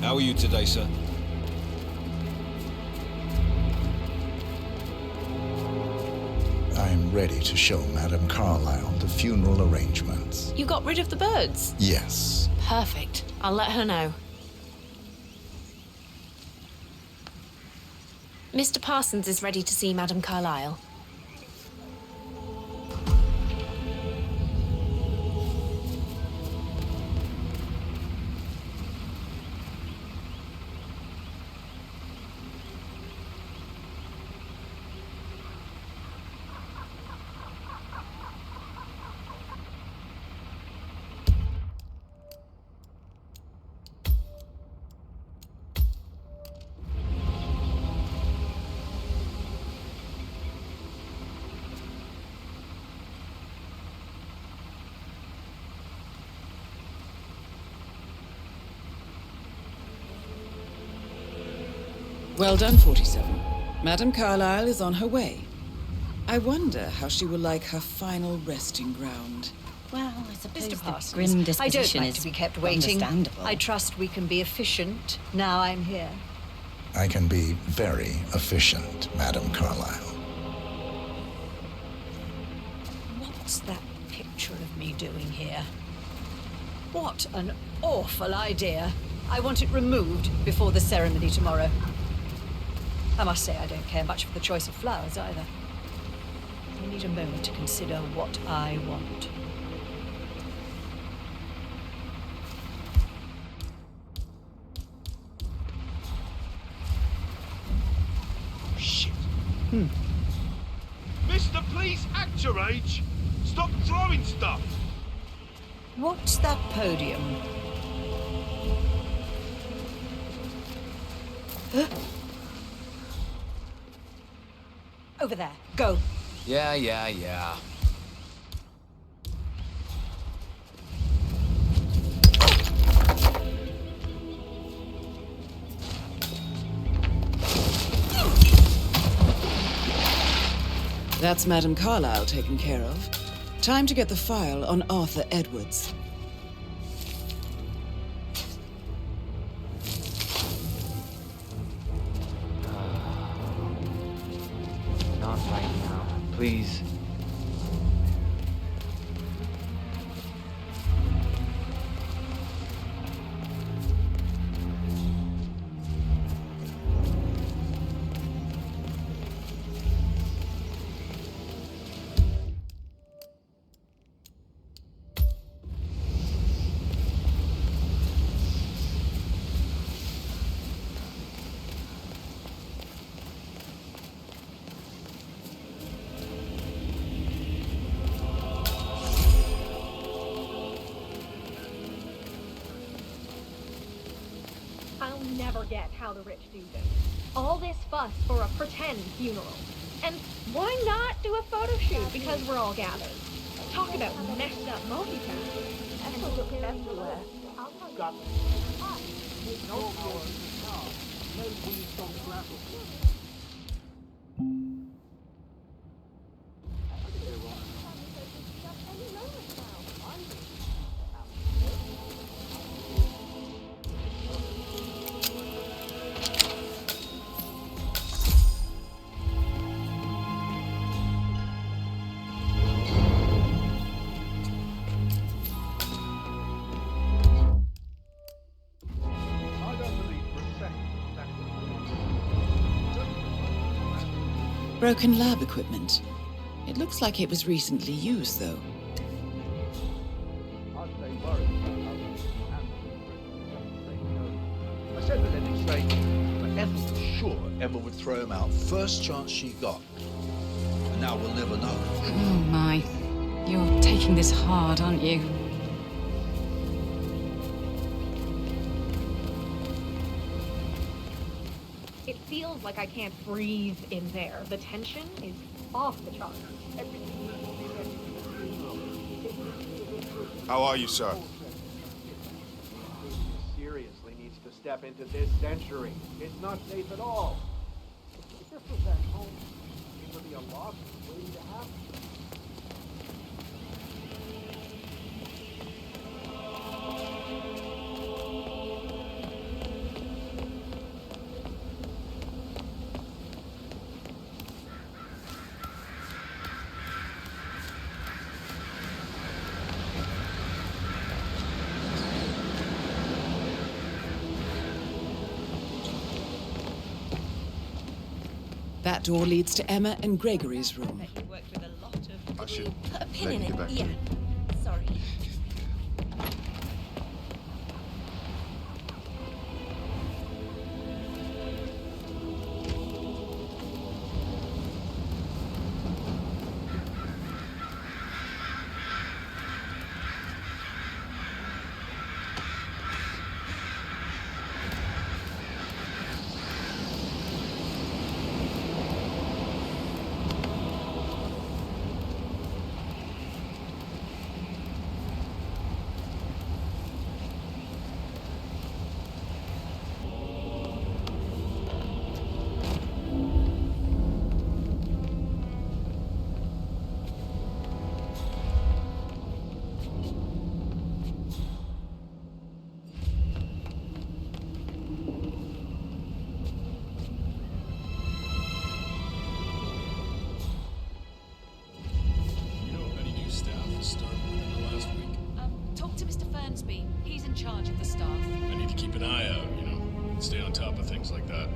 How are you today, sir? I'm ready to show Madame Carlyle the funeral arrangements. You got rid of the birds? Yes. Perfect. I'll let her know. Mr. Parsons is ready to see Madame Carlyle. Well done, 47. Madame Carlyle is on her way. I wonder how she will like her final resting ground. Well, I suppose Mr. the Parsons, grim I don't disposition like is to be kept waiting. understandable. I trust we can be efficient now I'm here. I can be very efficient, Madame Carlyle. What's that picture of me doing here? What an awful idea. I want it removed before the ceremony tomorrow. I must say I don't care much for the choice of flowers either. I need a moment to consider what I want. Shit. Mister, please act your age. Stop throwing stuff. What's that podium? Huh? Over there. Go. Yeah. That's Madame Carlyle taken care of. Time to get the file on Arthur Edwards. Not right now. Please. I'll never get how the rich do this. All this fuss for a pretend funeral. And why not do a photo shoot because we're all gathered? Talk about messed up multitasking. And look everywhere. Got no power. No weeds on gravel. Broken lab equipment. It looks like it was recently used, though. I said to Lenny straight, but Ethel was sure Emma would throw him out first chance she got. And now we'll never know. Oh my. You're taking taking this hard, aren't you? It feels like I can't breathe in there. The tension is off the charts. How are you, sir? Seriously needs to step into this century. It's not safe at all. If this was at home, it would be a loss waiting to happen. That door leads to Emma and Gregory's room. I should Put a pin let in you it. get back to Yeah. it. Sorry. Talk to Mr. Fernsby. He's in charge of the staff. I need to keep an eye out, you know, stay on top of things like that.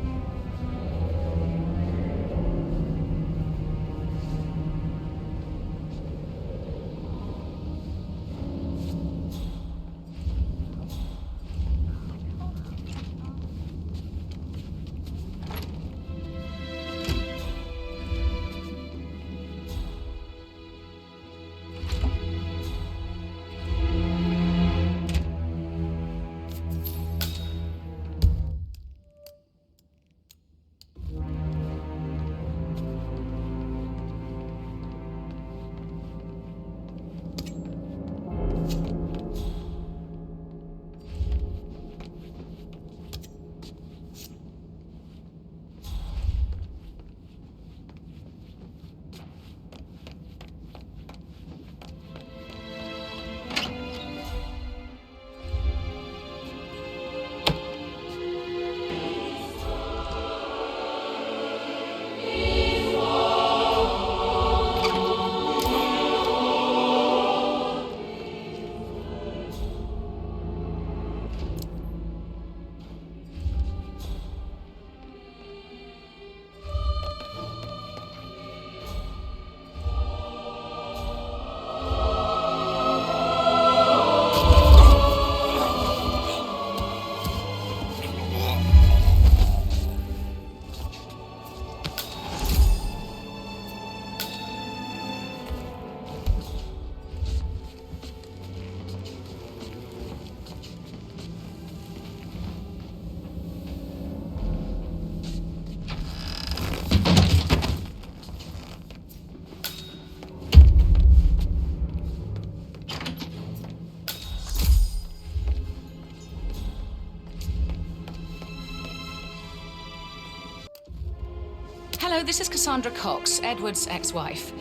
Hello, this is Cassandra Cox, Edward's ex-wife.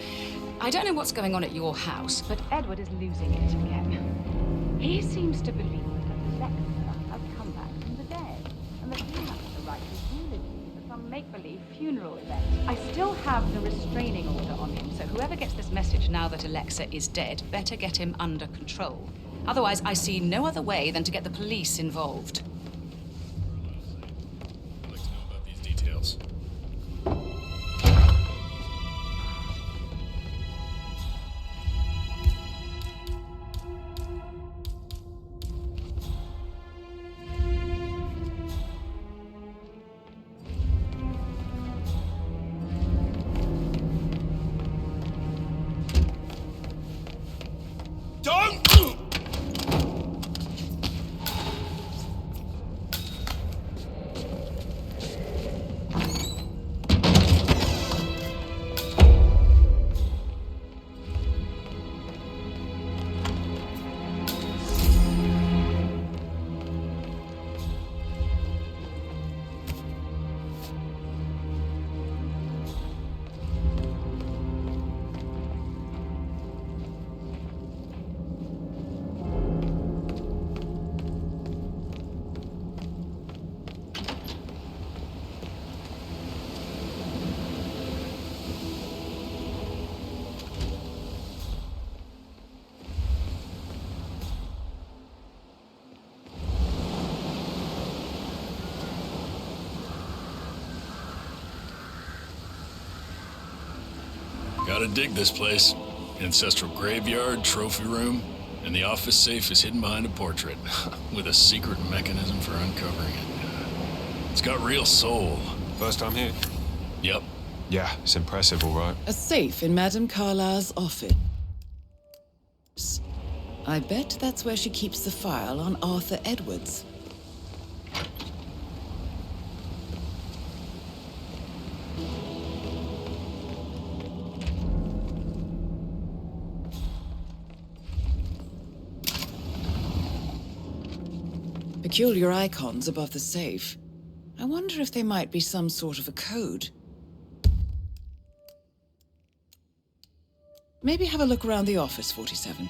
I don't know what's going on at your house, but Edward is losing it again. He seems to believe that Alexa has come back from the dead, and that he has the right to eulogy for some make-believe funeral event. I still have the restraining order on him, so whoever gets this message now that Alexa is dead better get him under control. Otherwise, I see no other way than to get the police involved. I'd like to know about these details. Don't! Gotta dig this place. Ancestral graveyard, trophy room, and the office safe is hidden behind a portrait, with a secret mechanism for uncovering it. It's got real soul. First time here? Yep. Yeah, it's impressive, all right. A safe in Madame Carlyle's office. I bet that's where she keeps the file on Arthur Edwards. Peculiar icons above the safe. I wonder if they might be some sort of a code. Maybe have a look around the office, 47.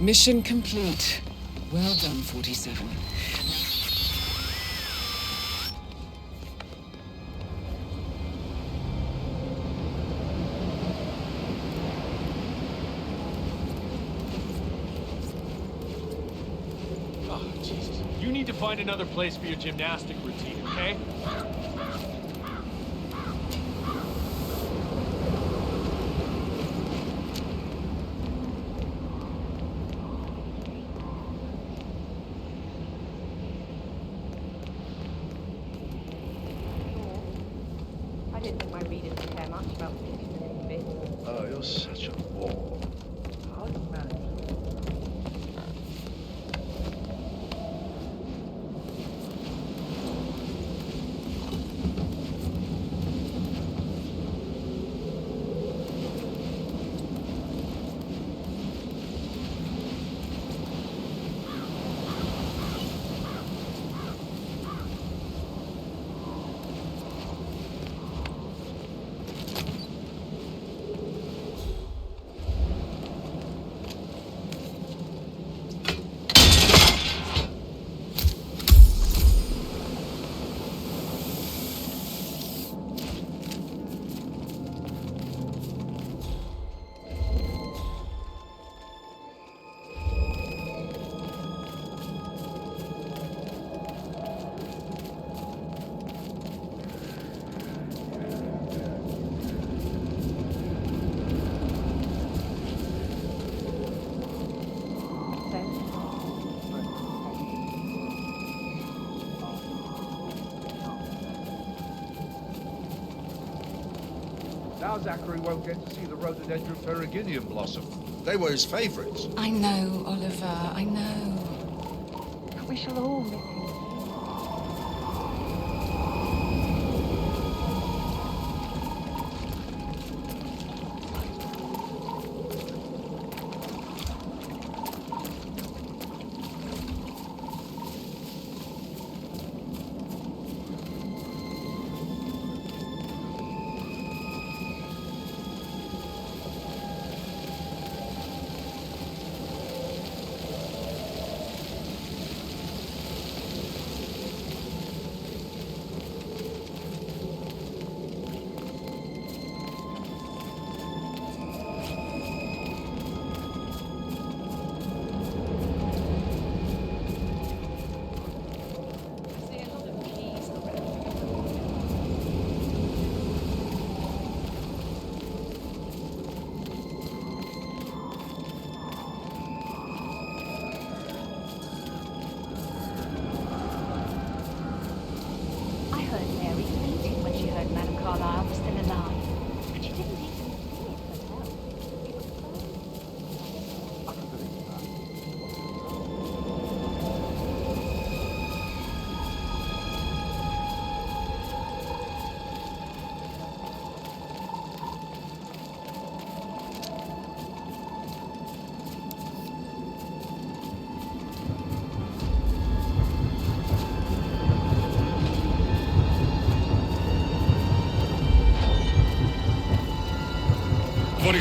Mission complete. Well done, 47. Oh, Jesus. You need to find another place for your gymnastic routine, okay? I didn't think my readers would care much about the 50 bits. Oh, you're such a bore. How do you manage? Now Zachary won't get to see the rhododendron ferruginum blossom. They were his favourites. I know, Oliver, I know. We shall all miss him. Carlyle was still alive, but she didn't even see it herself. It was I can believe that.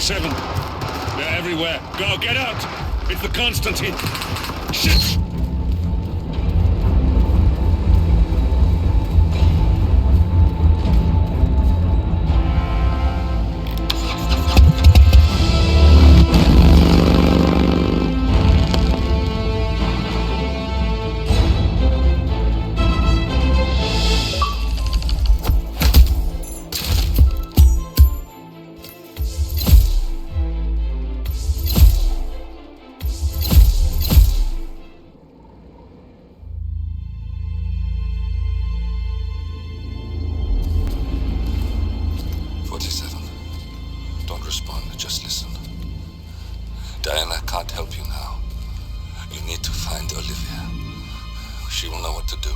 They're everywhere. Go, get out! It's the Constantine. Shit! Diana can't help you now. You need to find Olivia. She will know what to do.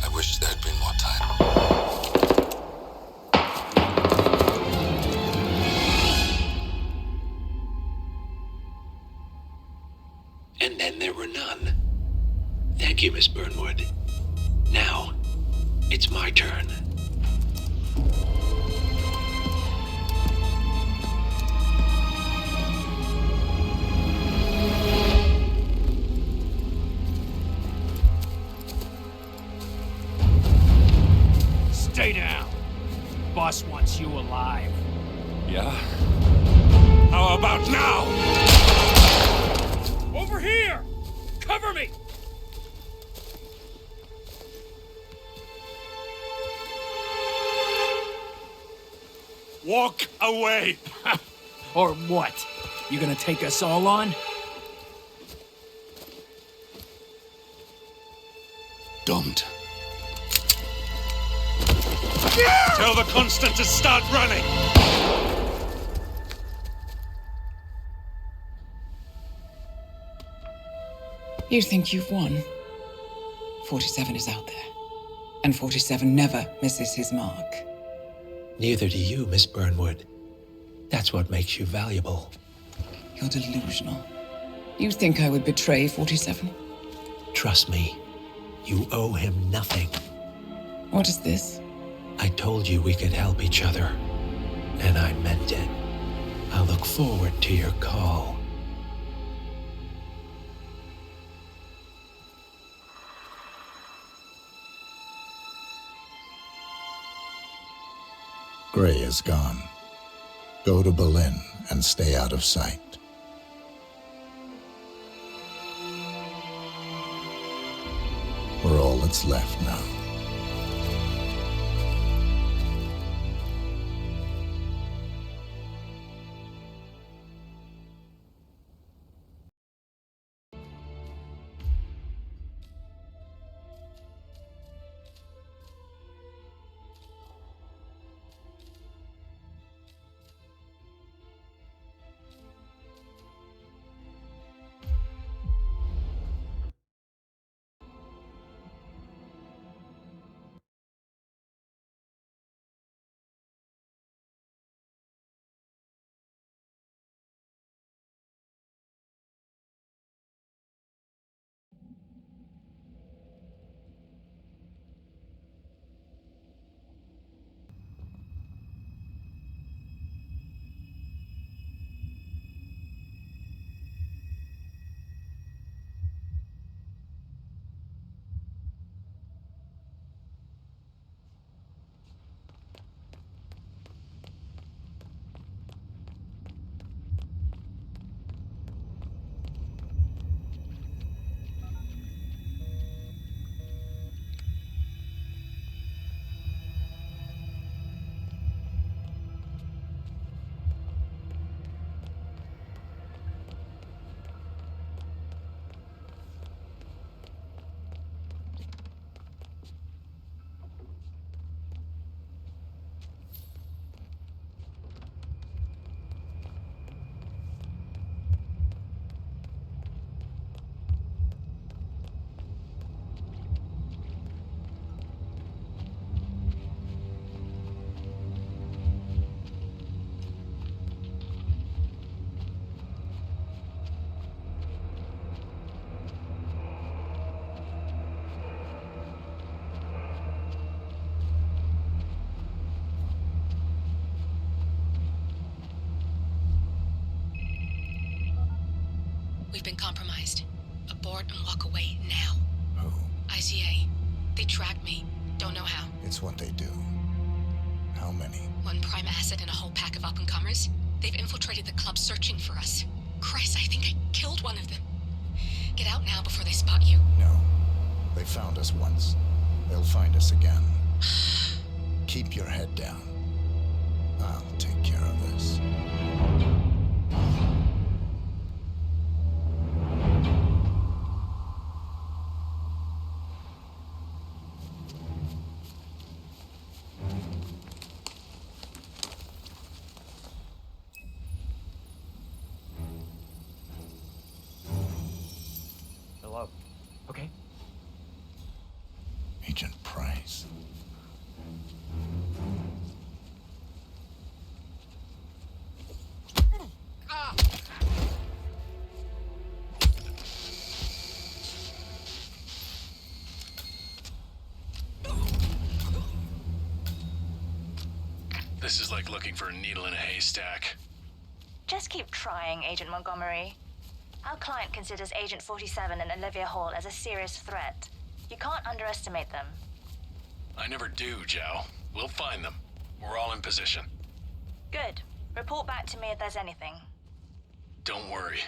I wish there had been more time. And then there were none. Thank you, Miss Burnwood. Now, it's my turn. alive. Yeah? How about now? Over here! Cover me! Walk away! Or what? You gonna take us all on? Don't. Tell the Constant to start running! You think you've won? 47 is out there. And 47 never misses his mark. Neither do you, Miss Burnwood. That's what makes you valuable. You're delusional. You think I would betray 47? Trust me, you owe him nothing. What is this? I told you we could help each other, and I meant it. I look forward to your call. Gray is gone. Go to Berlin and stay out of sight. We're all that's left now. We've been compromised. Abort and walk away now. Who? ICA. They tracked me. Don't know how. It's what they do. How many? One prime asset and a whole pack of up-and-comers. They've infiltrated the club searching for us. Christ, I think I killed one of them. Get out now before they spot you. No. They found us once. They'll find us again. Keep your head down. I'll take care of this. Hello. Okay. Agent Price. This is like looking for a needle in a haystack. Just keep trying, Agent Montgomery. Our client considers Agent 47 and Olivia Hall as a serious threat. You can't underestimate them. I never do, Joe. We'll find them. We're all in position. Good. Report back to me if there's anything. Don't worry.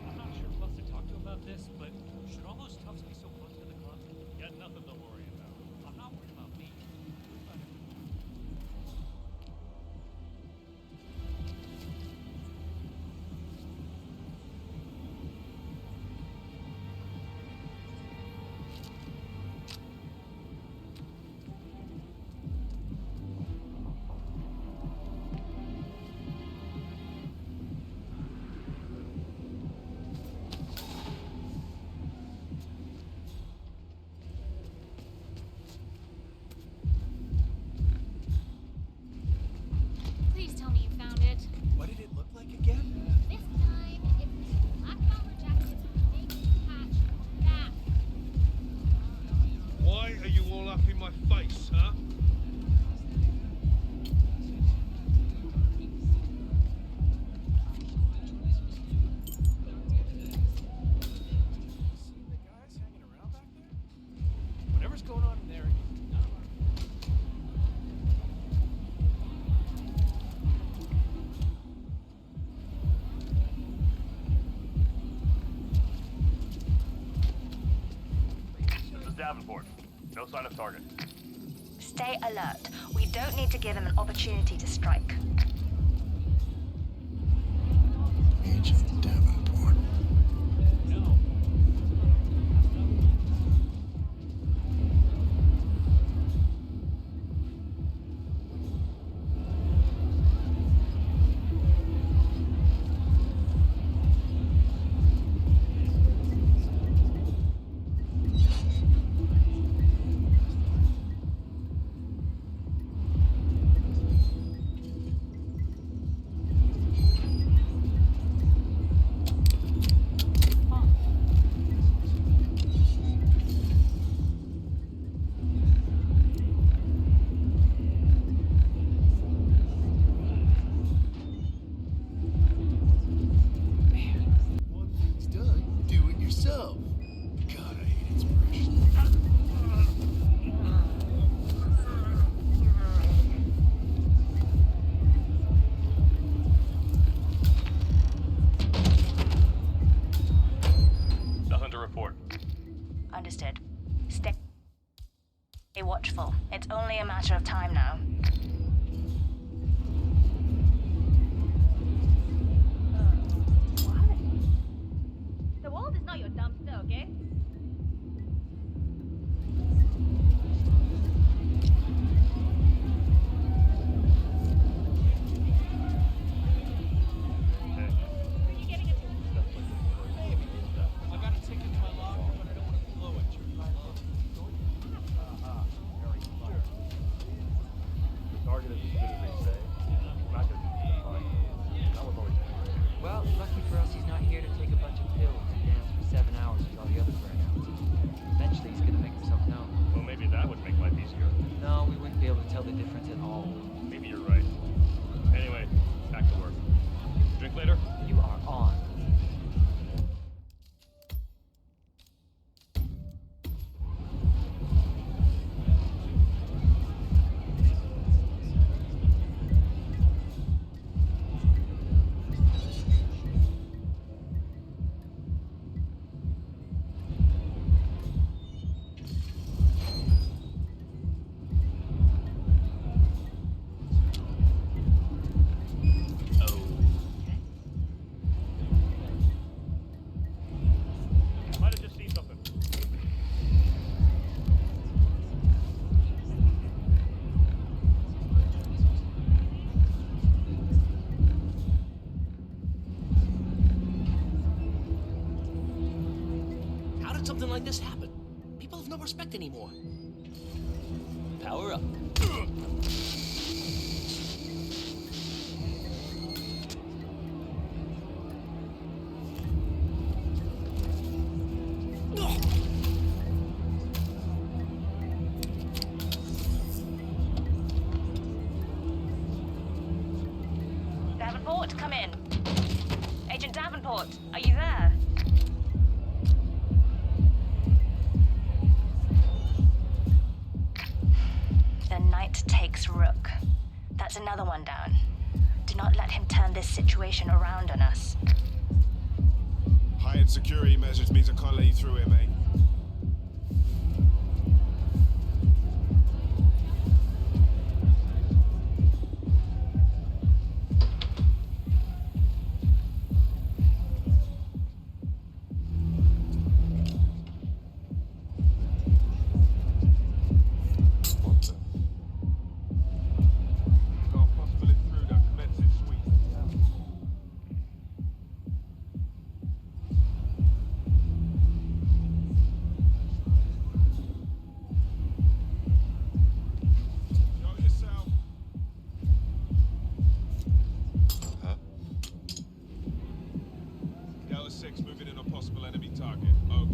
I'm not sure Plus to talk to about this, but should all those toughs be so close to the club? You got nothing to worry about. I'm not worried about me. Please tell me you found it. What did it look like again? This time, it's black collar jacket with a big patch on the back. Why are you all up in my face, huh? Whatever's going on in there, This is Davenport. No sign of target. Stay alert. We don't need to give him an opportunity to strike. Agent Davenport. It's done. Do it yourself. God, I hate inspiration. Nothing to report. Understood. Stay watchful. It's only a matter of time now. The world is not your dumpster, okay? I got a ticket to my locker, but I don't want to blow it. The target is as good as they say. I'm not gonna be fine. That was always Well, lucky for us, he's not here to take a bunch of pills and dance for 7 hours with all the other like this happen? People have no respect anymore. Power up. Davenport, come in. Agent Davenport, are you there? The Knight takes Rook. That's another one down. Do not let him turn this situation around on us. Heightened security measures means I can't let you through here, mate. Moving in on possible enemy target. Over.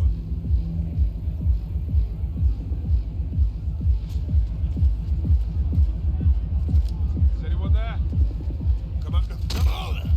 Is anyone there? Come on. Come on!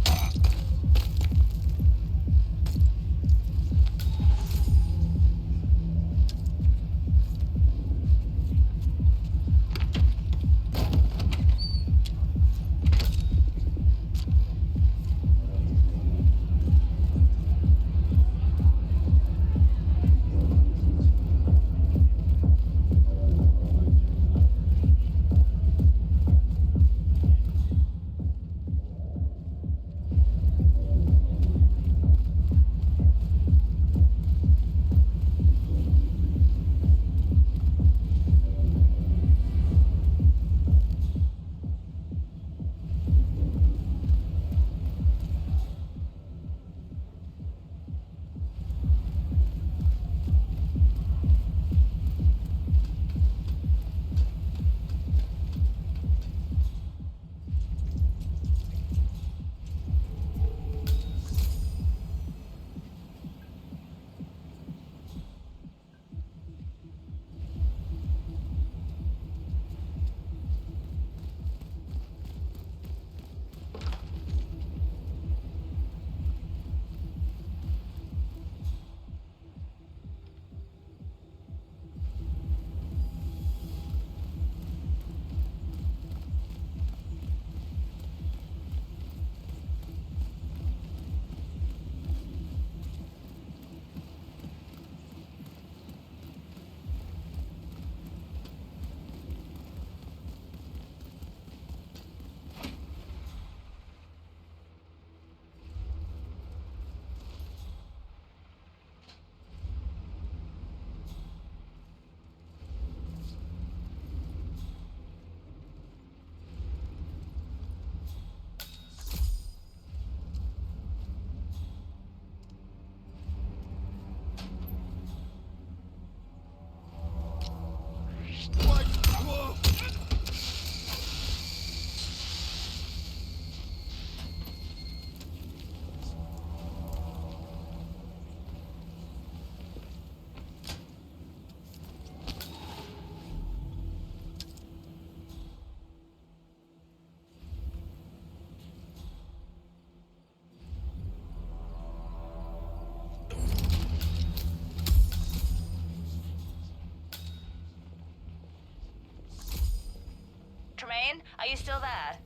Tremaine, are you still there?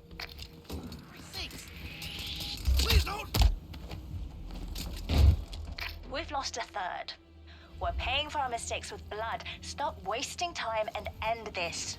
Please don't! We've lost a third. We're paying for our mistakes with blood. Stop wasting time and end this.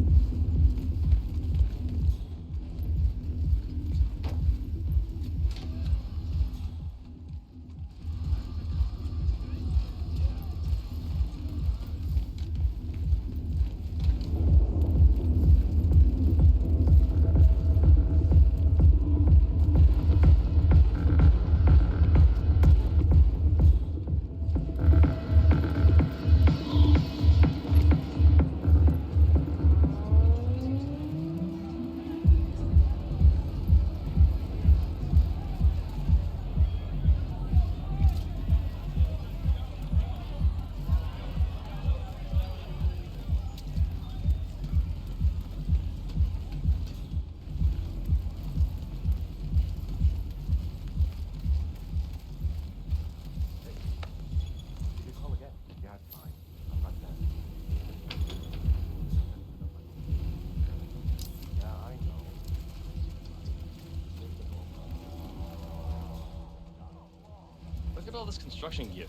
Look at all this construction gear.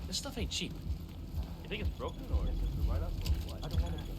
This stuff ain't cheap. You think it's broken or is it right up or what? I don't want to.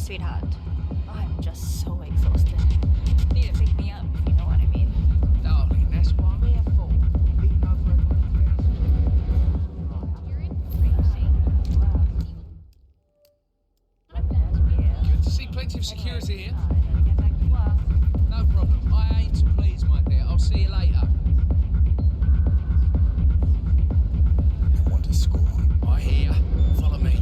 sweetheart. I'm just so exhausted. Need to pick me up, if you know what I mean. Darling, that's what I'm here for. Lean over and Good to see plenty of security here. No problem. I ain't to please, my dear. I'll see you later. I want to score. I hear. Follow me.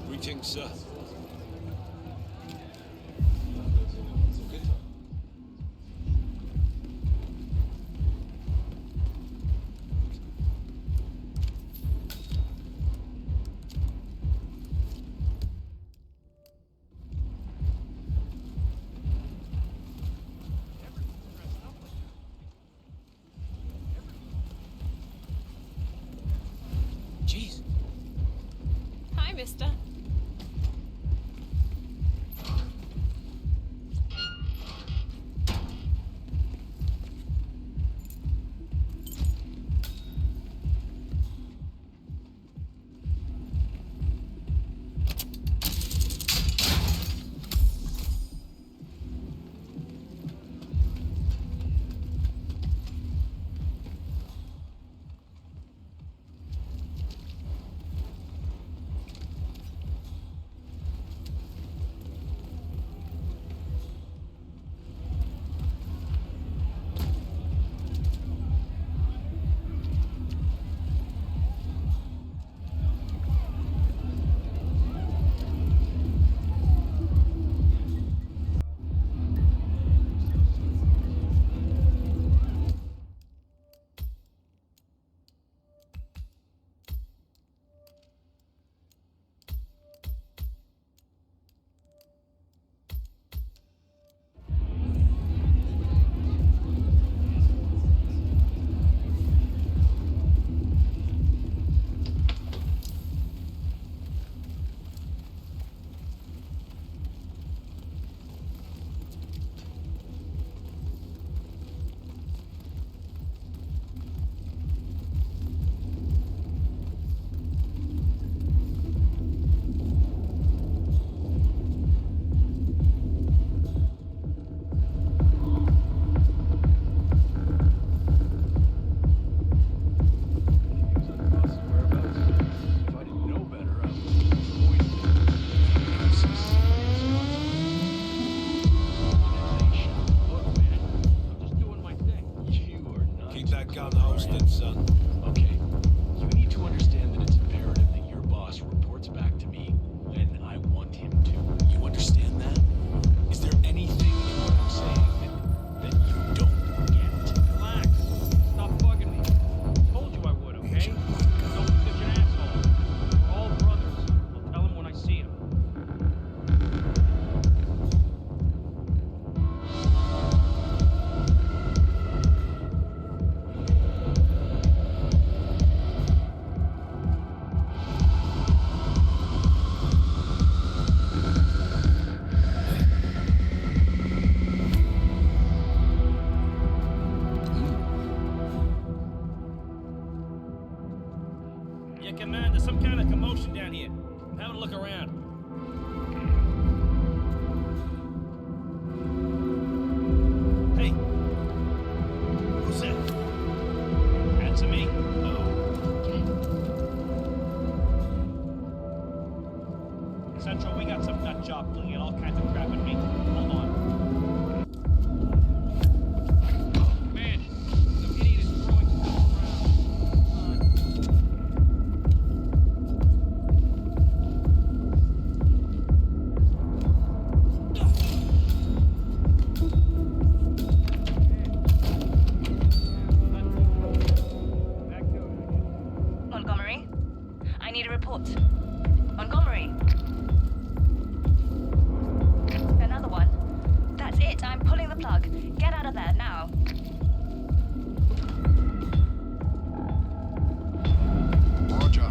Greetings, sir. Jeez. Hi, mister. Yeah, Command, there's some kind of commotion down here. I'm having a look around. Hey! Who's that? Answer me. Central, we got some nut job flinging all kinds of crap at me. Hold on. Man, some idiot is throwing stuff Montgomery? I need a report. Montgomery? Another one? That's it. I'm pulling the plug. Get out of there now. Roger.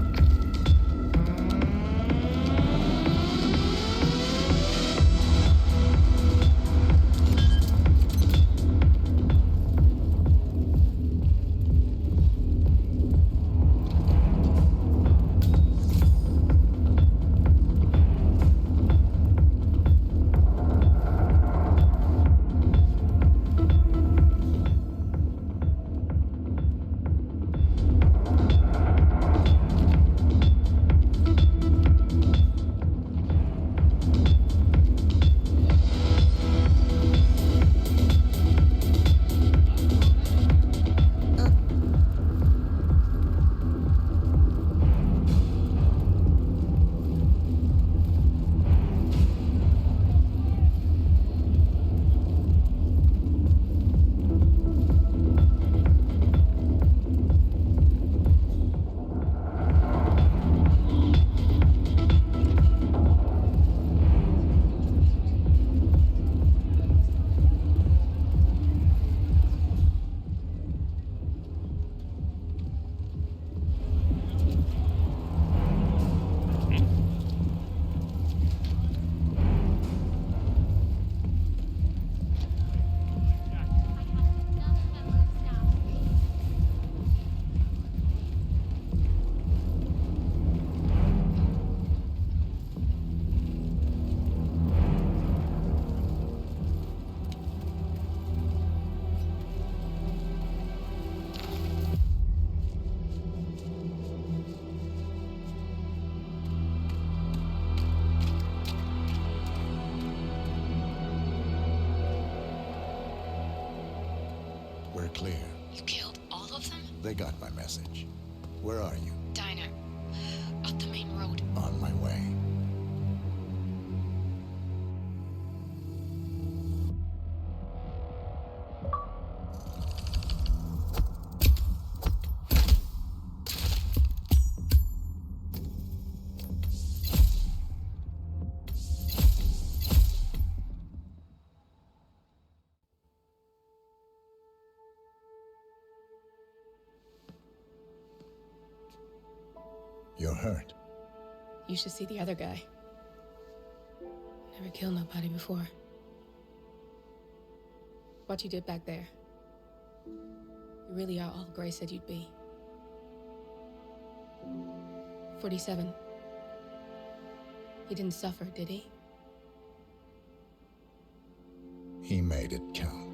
We're clear. You killed all of them? They got my message. Where are you? Diner. Up the main road. On my way. You're hurt. You should see the other guy. Never killed nobody before. What you did back there. You really are all Gray said you'd be. 47. He didn't suffer, did he? He made it count.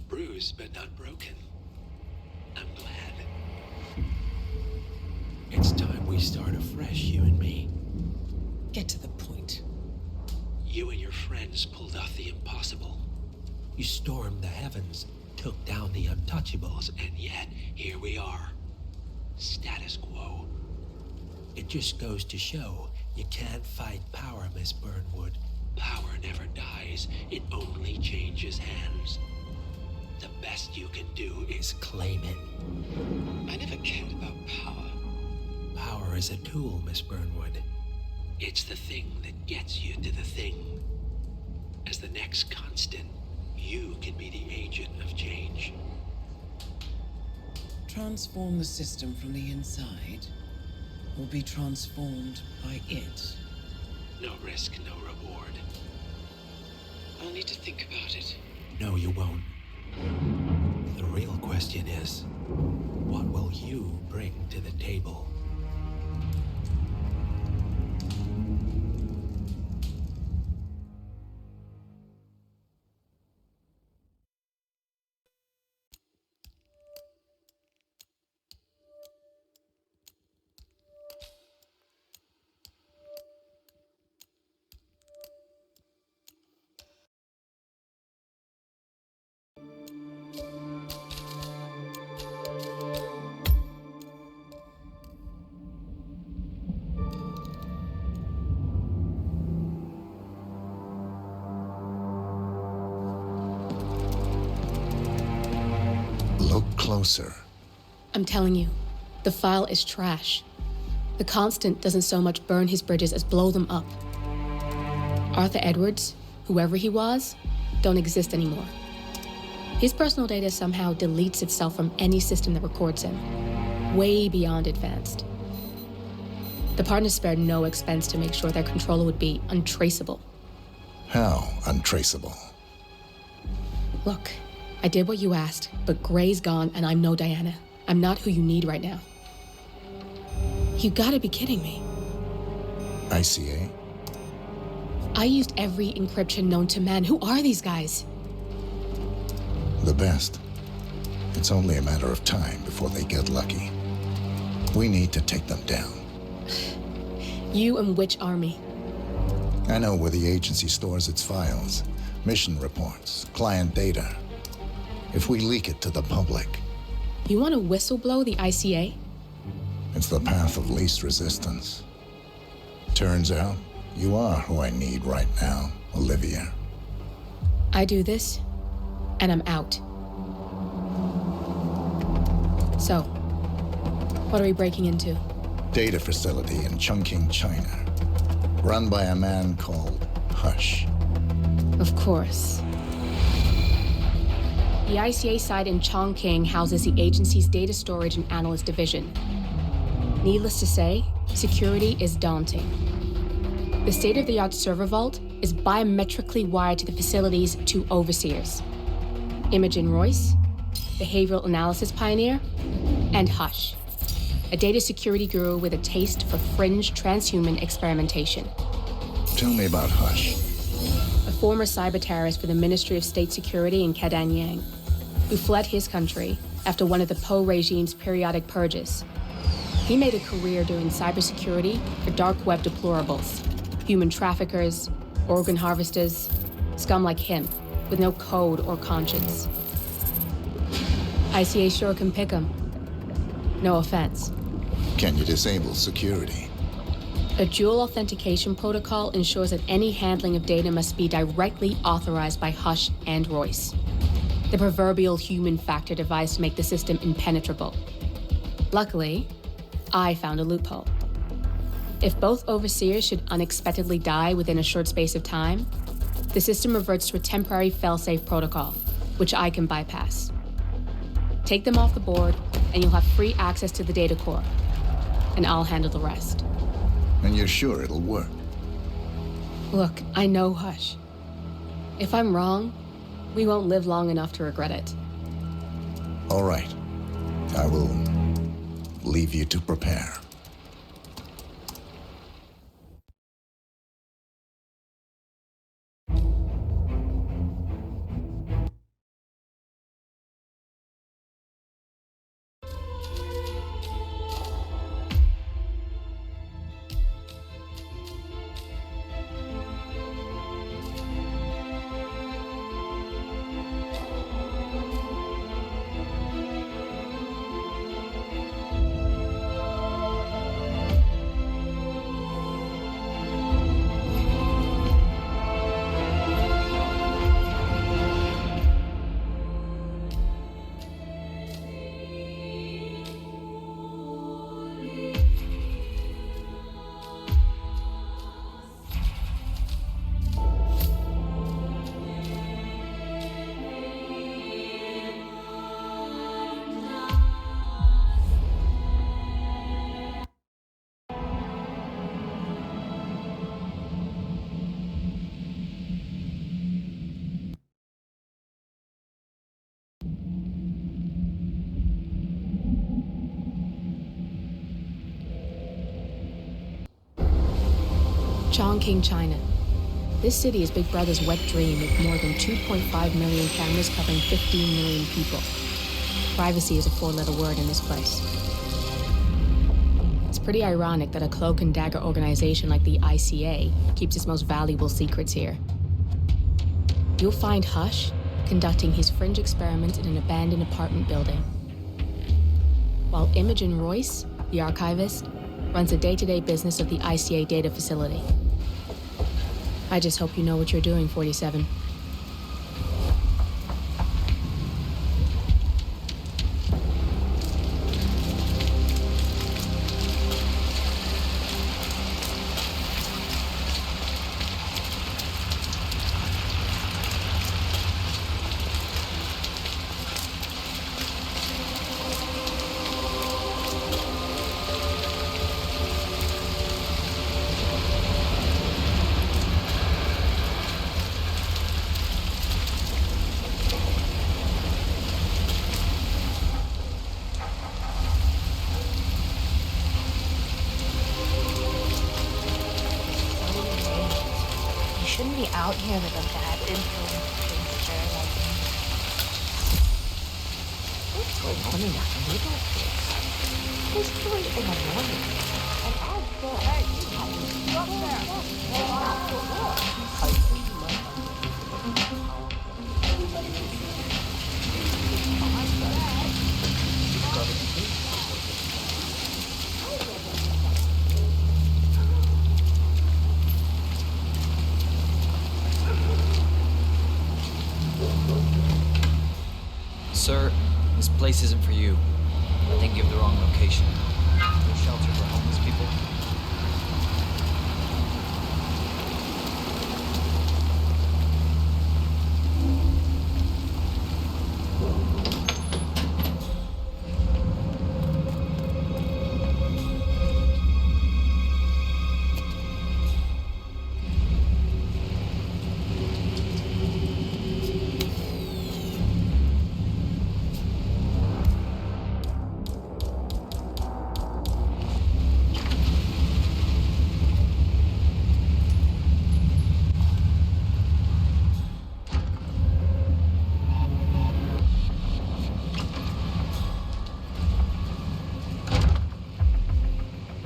Bruised but not broken. I'm glad. It's time we start afresh, you and me. Get to the point. You and your friends pulled off the impossible. You stormed the heavens, took down the untouchables, and yet here we are. Status quo. It just goes to show you can't fight power, Miss Burnwood. Power never dies, it only changes hands. The best you can do is claim it. I never cared about power. Power is a tool, Miss Burnwood. It's the thing that gets you to the thing. As the next constant, you can be the agent of change. transform the system from the inside, or be transformed by it? No risk, no reward. I'll need to think about it. No, you won't. The real question is, what will you bring to the table? Look closer. I'm telling you, the file is trash. The Constant doesn't so much burn his bridges as blow them up. Arthur Edwards, whoever he was, don't exist anymore. His personal data somehow deletes itself from any system that records him, way beyond advanced. The partners spared no expense to make sure their controller would be untraceable. How untraceable? Look, I did what you asked, but Gray's gone and I'm no Diana. I'm not who you need right now. You gotta be kidding me. ICA? I used every encryption known to man. Who are these guys? The best. It's only a matter of time before they get lucky. We need to take them down. You and which army? I know where the agency stores its files, mission reports, client data. If we leak it to the public... You want to whistleblow the ICA? It's the path of least resistance. Turns out, you are who I need right now, Olivia. I do this, and I'm out. So, what are we breaking into? Data facility in Chongqing, China. Run by a man called Hush. Of course. The ICA site in Chongqing houses the agency's data storage and analyst division. Needless to say, security is daunting. The state-of-the-art server vault is biometrically wired to the facility's two overseers: Imogen Royce, behavioral analysis pioneer, and Hush, a data security guru with a taste for fringe transhuman experimentation. Tell me about Hush. A former cyber terrorist for the Ministry of State Security in Kadanyang, who fled his country after one of the Po regime's periodic purges. He made a career doing cybersecurity for dark web deplorables, human traffickers, organ harvesters, scum like him, with no code or conscience. ICA sure can pick him. No offense. Can you disable security? A dual authentication protocol ensures that any handling of data must be directly authorized by Hush and Royce, the proverbial human factor device to make the system impenetrable. Luckily, I found a loophole. If both overseers should unexpectedly die within a short space of time, the system reverts to a temporary fail-safe protocol, which I can bypass. Take them off the board, and you'll have free access to the data core, and I'll handle the rest. And you're sure it'll work? Look, I know Hush. If I'm wrong, we won't live long enough to regret it. All right. I will leave you to prepare. Chongqing, China. This city is Big Brother's wet dream with more than 2.5 million cameras covering 15 million people. Privacy is a four-letter word in this place. It's pretty ironic that a cloak and dagger organization like the ICA keeps its most valuable secrets here. You'll find Hush conducting his fringe experiments in an abandoned apartment building, while Imogen Royce, the archivist, runs the day-to-day business of the ICA data facility. I just hope you know what you're doing, 47. Shouldn't be out here with a bad influence gangster like me. What's going on in that little place? It's 3 in the morning, and I thought, hey, you up Sir, this place isn't for you. I think you have the wrong location. No shelter for homeless people.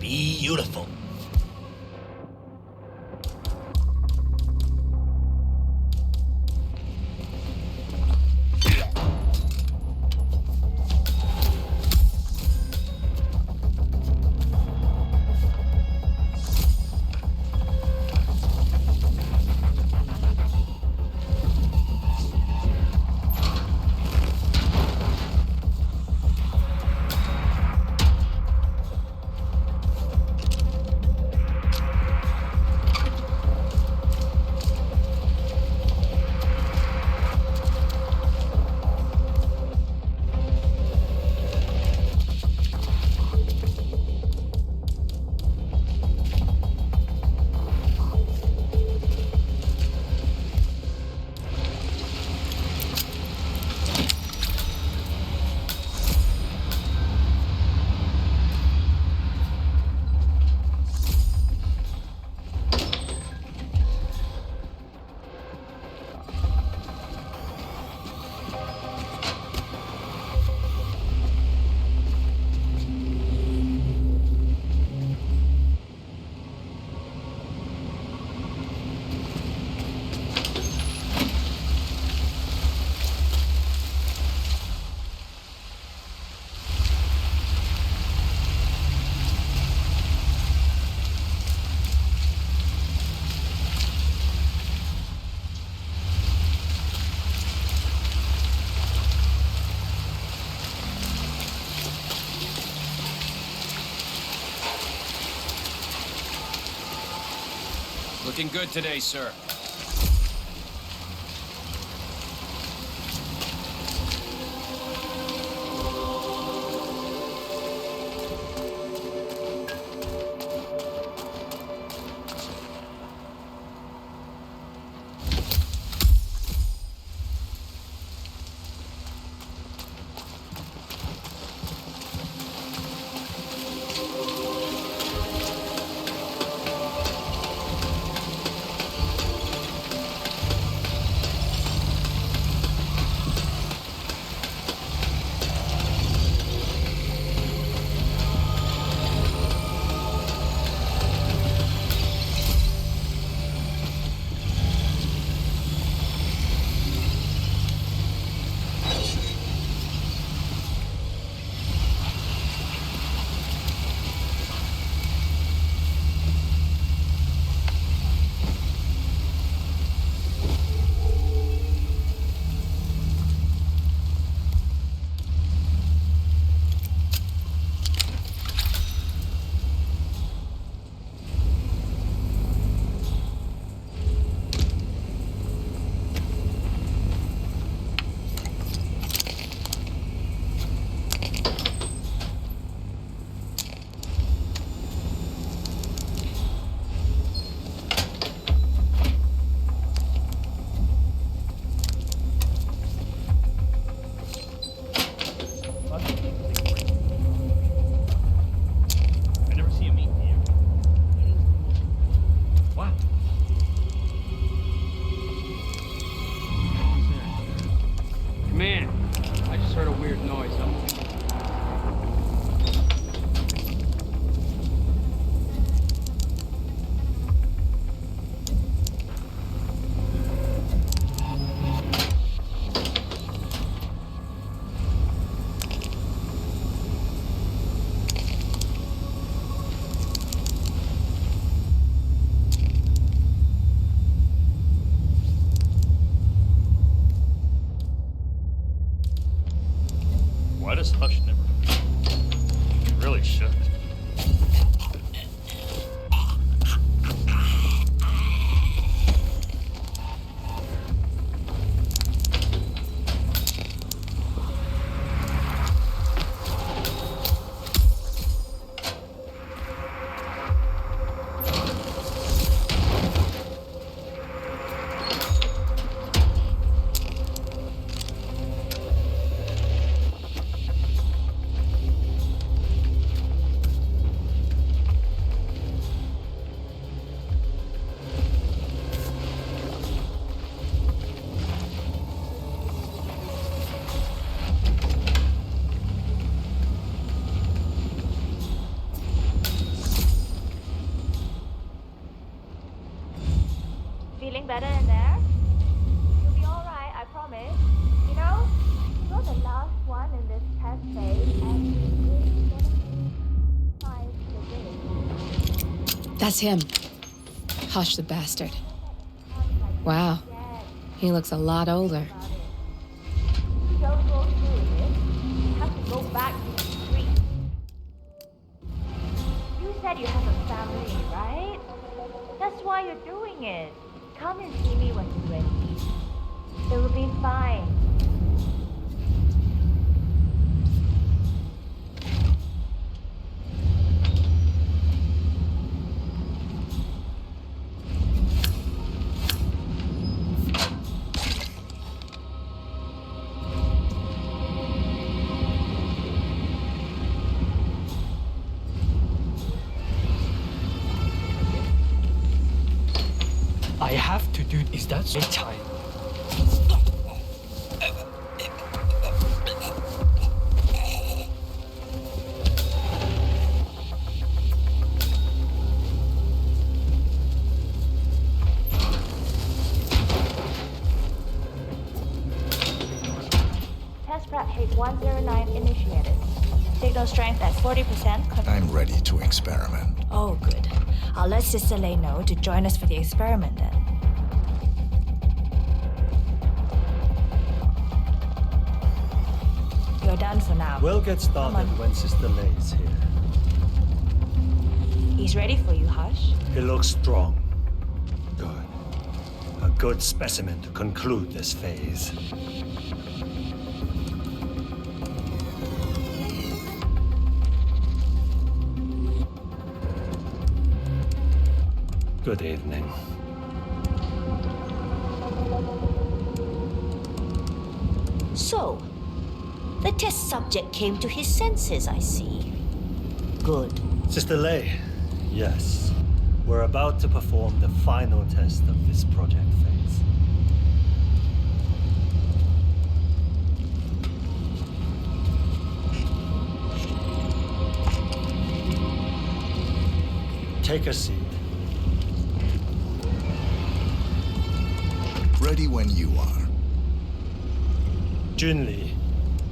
Beautiful. Looking good today, sir. does Hush never? You really should. Feeling better in there? You'll be alright, I promise. You know, you're the last one in this test phase, and you really That's him. Hush the bastard. Wow. He looks a lot older. you don't go through this, you have to go back to the street. You said you have a family, right? That's why you're doing it. Come and see me when you're ready. It will be fine. I have to do. Is that so time? Test prep H109 initiated. Signal strength at 40%. I'm ready to experiment. Oh, good. I'll let Sister Lei know to join us for the experiment then. You're done for now. We'll get started when Sister Lei is here. He's ready for you, Hush. He looks strong. Good. A good specimen to conclude this phase. Good evening. So, the test subject came to his senses, I see. Good. Sister Lei, yes. We're about to perform the final test of this project phase. Take a seat. Ready when you are. Junli,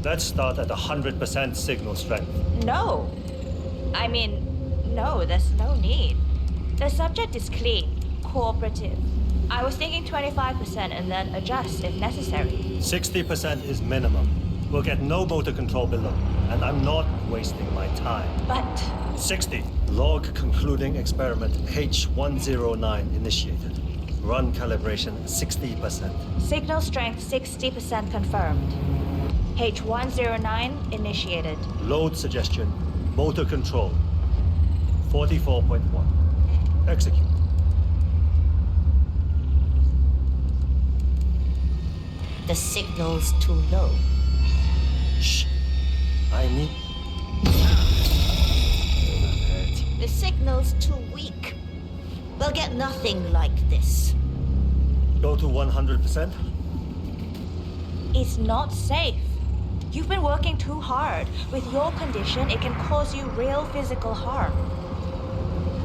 let's start at 100% signal strength. No. I mean, no, there's no need. The subject is clean, cooperative. I was thinking 25% and then adjust if necessary. 60% is minimum. We'll get no motor control below, and I'm not wasting my time. But... 60. Log concluding experiment H109 initiated. Run calibration 60%. Signal strength 60% confirmed. H109 initiated. Load suggestion, motor control 44.1. Execute. The signal's too low. Shh. I need... The signal's too weak. We'll get nothing like this. Go to 100%? It's not safe. You've been working too hard. With your condition, it can cause you real physical harm.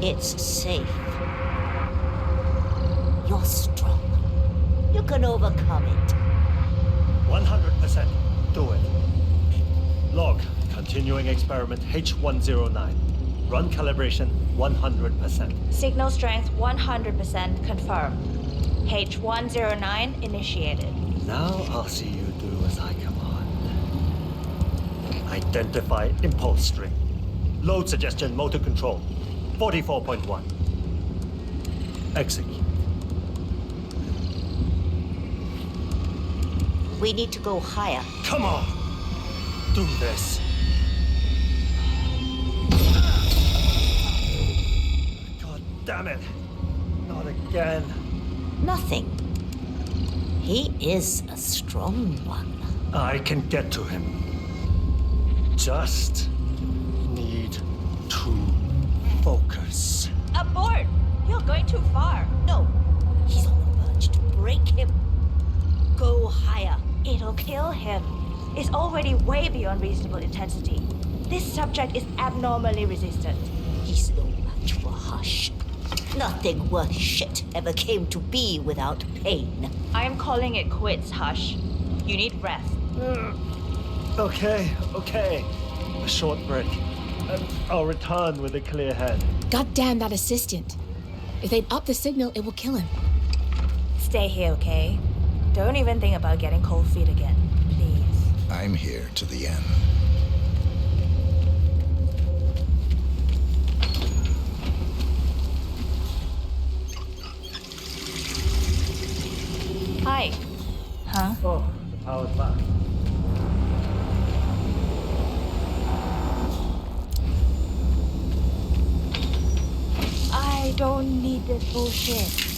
It's safe. You're strong. You can overcome it. 100%. Do it. Log continuing experiment H109. Run calibration 100%. Signal strength 100% confirmed. H109 initiated. Now I'll see you do as I command. I Identify impulse string. Load suggestion motor control. 44.1. Execute. We need to go higher. Come on! Do this. God damn it. Not again. Nothing. He is a strong one. I can get to him. Just need to focus. Abort! You're going too far. No, he's on the verge to break him. Go higher. It'll kill him. It's already way beyond reasonable intensity. This subject is abnormally resistant. He's no match for Hush. Nothing worth shit ever came to be without pain. I am calling it quits, Hush. You need rest. Okay. A short break. I'll return with a clear head. God damn that assistant. If they'd up the signal, it will kill him. Stay here, okay? Don't even think about getting cold feet again, please. I'm here to the end. Hi. Huh? Oh, the power's back. I don't need this bullshit.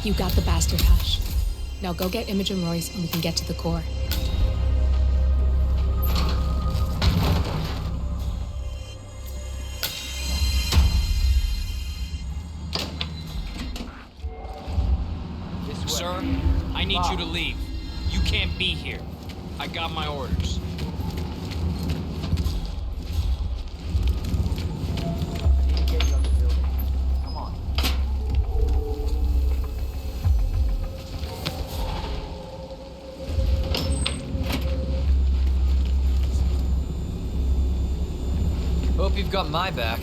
You got the bastard, Hush. Now go get Imogen Royce and we can get to the core. Sir, I need you to leave. You can't be here. I got my orders. Hope you've got my back.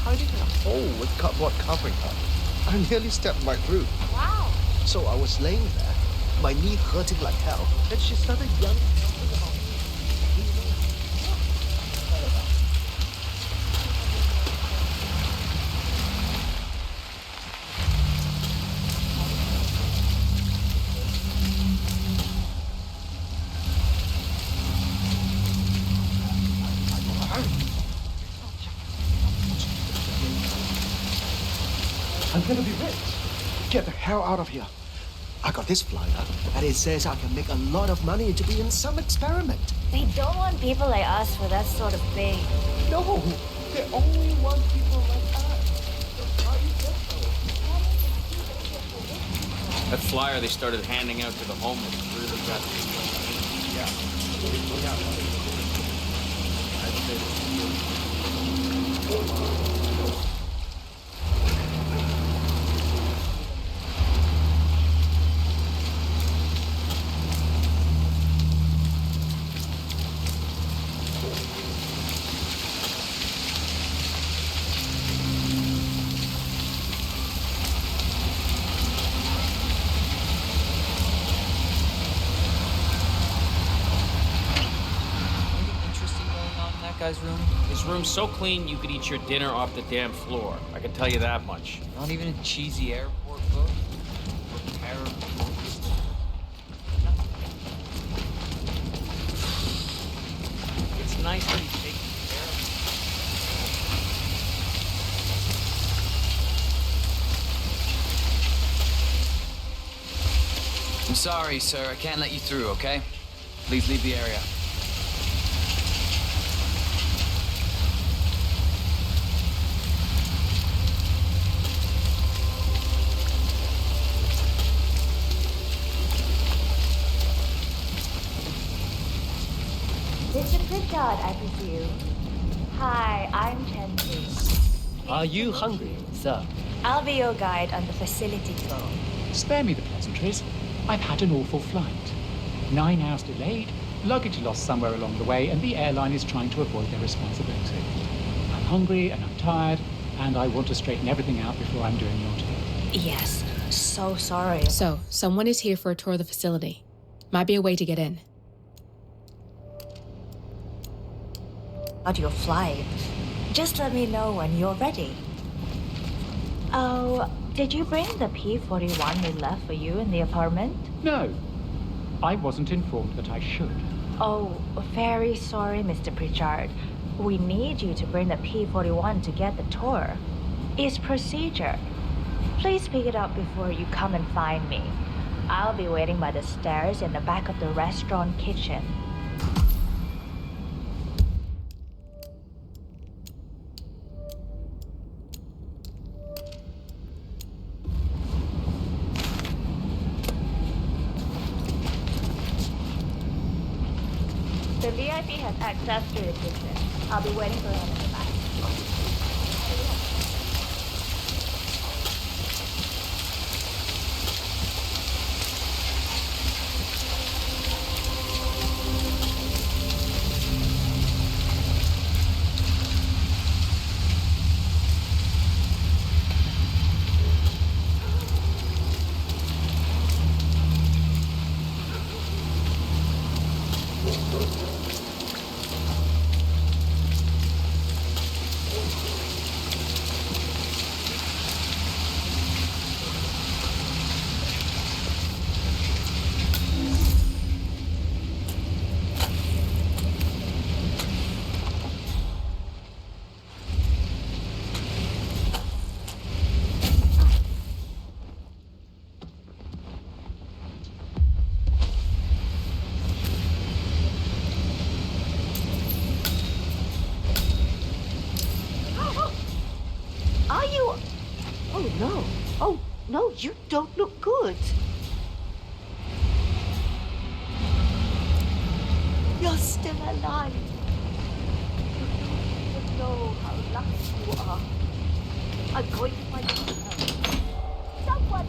hiding in a hole with cardboard covering her. I nearly stepped right through. Wow. So I was laying there, my knee hurting like hell, and she started yelling something about me. I'm gonna be rich. Get the hell out of here. I got this flyer, and it says I can make a lot of money to be in some experiment. They don't want people like us for that sort of thing. No, they only want people like us. How you get those? That flyer they started handing out to the homeless really got me. Yeah. I'd say guy's room? His room's so clean you could eat your dinner off the damn floor. I can tell you that much. Not even a cheesy airport book? Terrible. It's nice that he's taking care of I'm sorry, sir. I can't let you through, okay? Please leave the area. Mr. Pritchard, I presume. Hi, I'm Chancy. Are you hungry, sir? I'll be your guide on the facility tour. Spare me the pleasantries. I've had an awful flight. 9 hours delayed, luggage lost somewhere along the way, and the airline is trying to avoid their responsibility. I'm hungry and I'm tired, and I want to straighten everything out before I'm doing your tour. Yes, so sorry. So, someone is here for a tour of the facility. Might be a way to get in. About your flight. Just let me know when you're ready. Oh, did you bring the P-41 we left for you in the apartment? No, I wasn't informed that I should. Oh, very sorry, Mr. Pritchard. We need you to bring the P-41 to get the tour. It's procedure. Please pick it up before you come and find me. I'll be waiting by the stairs in the back of the restaurant kitchen. The VIP has access to the kitchen. I'll be waiting for him in the back. Are you... Oh, no. Oh, no, you don't look good. You're still alive. You don't even know how lucky you are. I'm going to find you. Someone...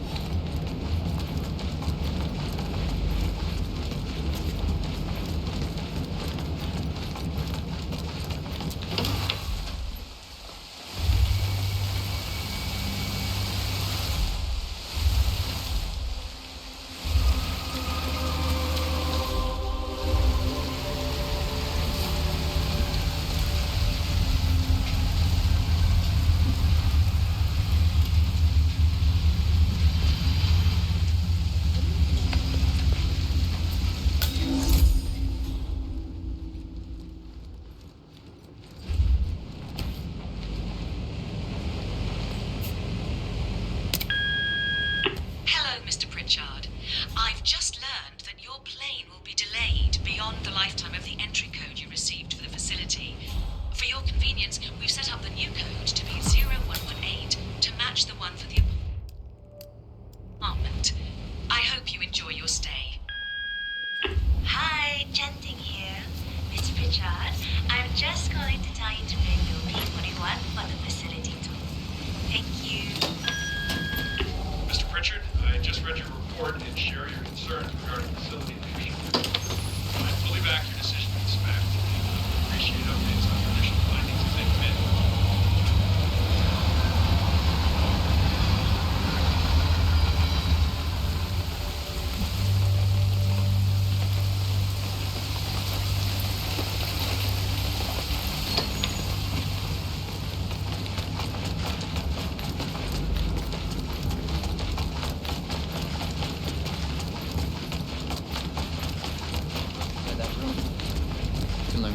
Pritchard. I've just learned that your plane will be delayed beyond the lifetime of the entry code you received for the facility. For your convenience, we've set up the new code to be 0118 to match the one for the apartment. I hope you enjoy your stay. Hi, Chanting here. Miss Pritchard, I'm just calling to tell you to bring your P41 for the facility tour. Thank you. Mr. Pritchard, I just read your report and share your concerns regarding facility leadership. I fully back your decision to inspect. Appreciate updates on your initial findings as they come in.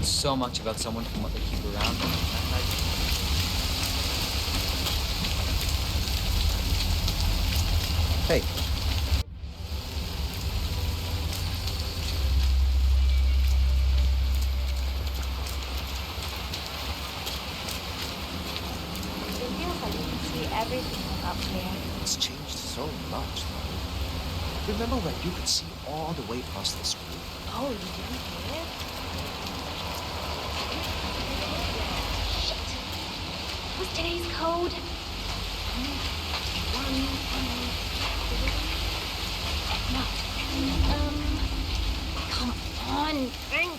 So much about someone from what they keep around them. Hey. It feels like you can see everything from up here. It's changed so much, though. Remember when you could see all the way past the screen? Oh, you didn't hear? What's today's code? No. Come on, think.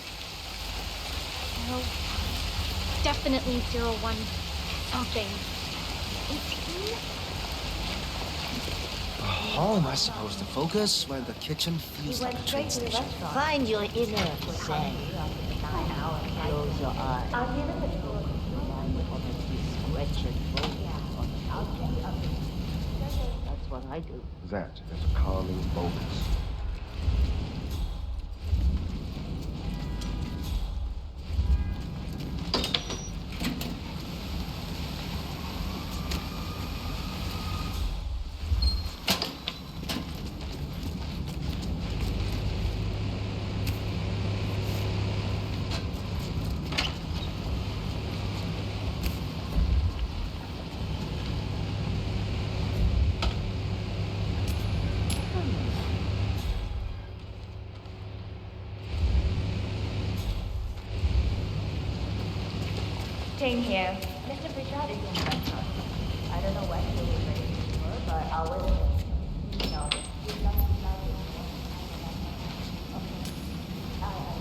No. Definitely 01 something. 18? How am I supposed to focus when the kitchen feels like a train station? Find your inner zen. Close your eyes. I'll give it the tour. Stretch and focus on the outcome of it. That's what I do. That is a calming focus. Jane here. Mr. Pritchard is in restaurant. I don't know when he will be ready to tour, but I'll wait. No, he's not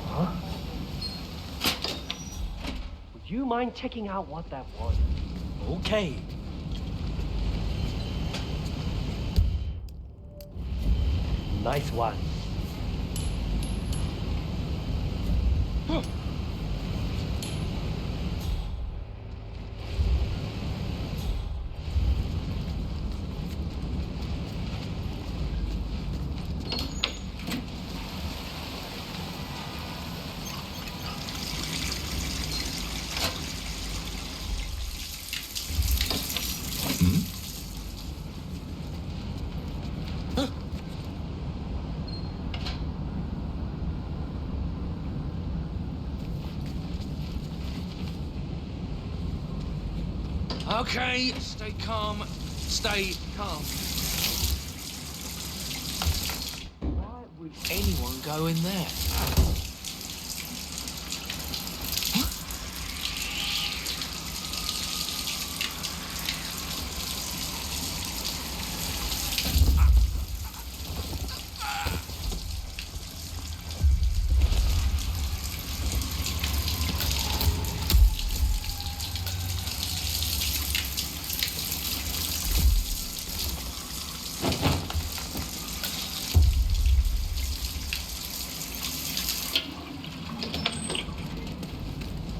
Huh? Would you mind checking out what that was? Okay. Nice one. Okay, stay calm. Stay calm. Why would anyone go in there?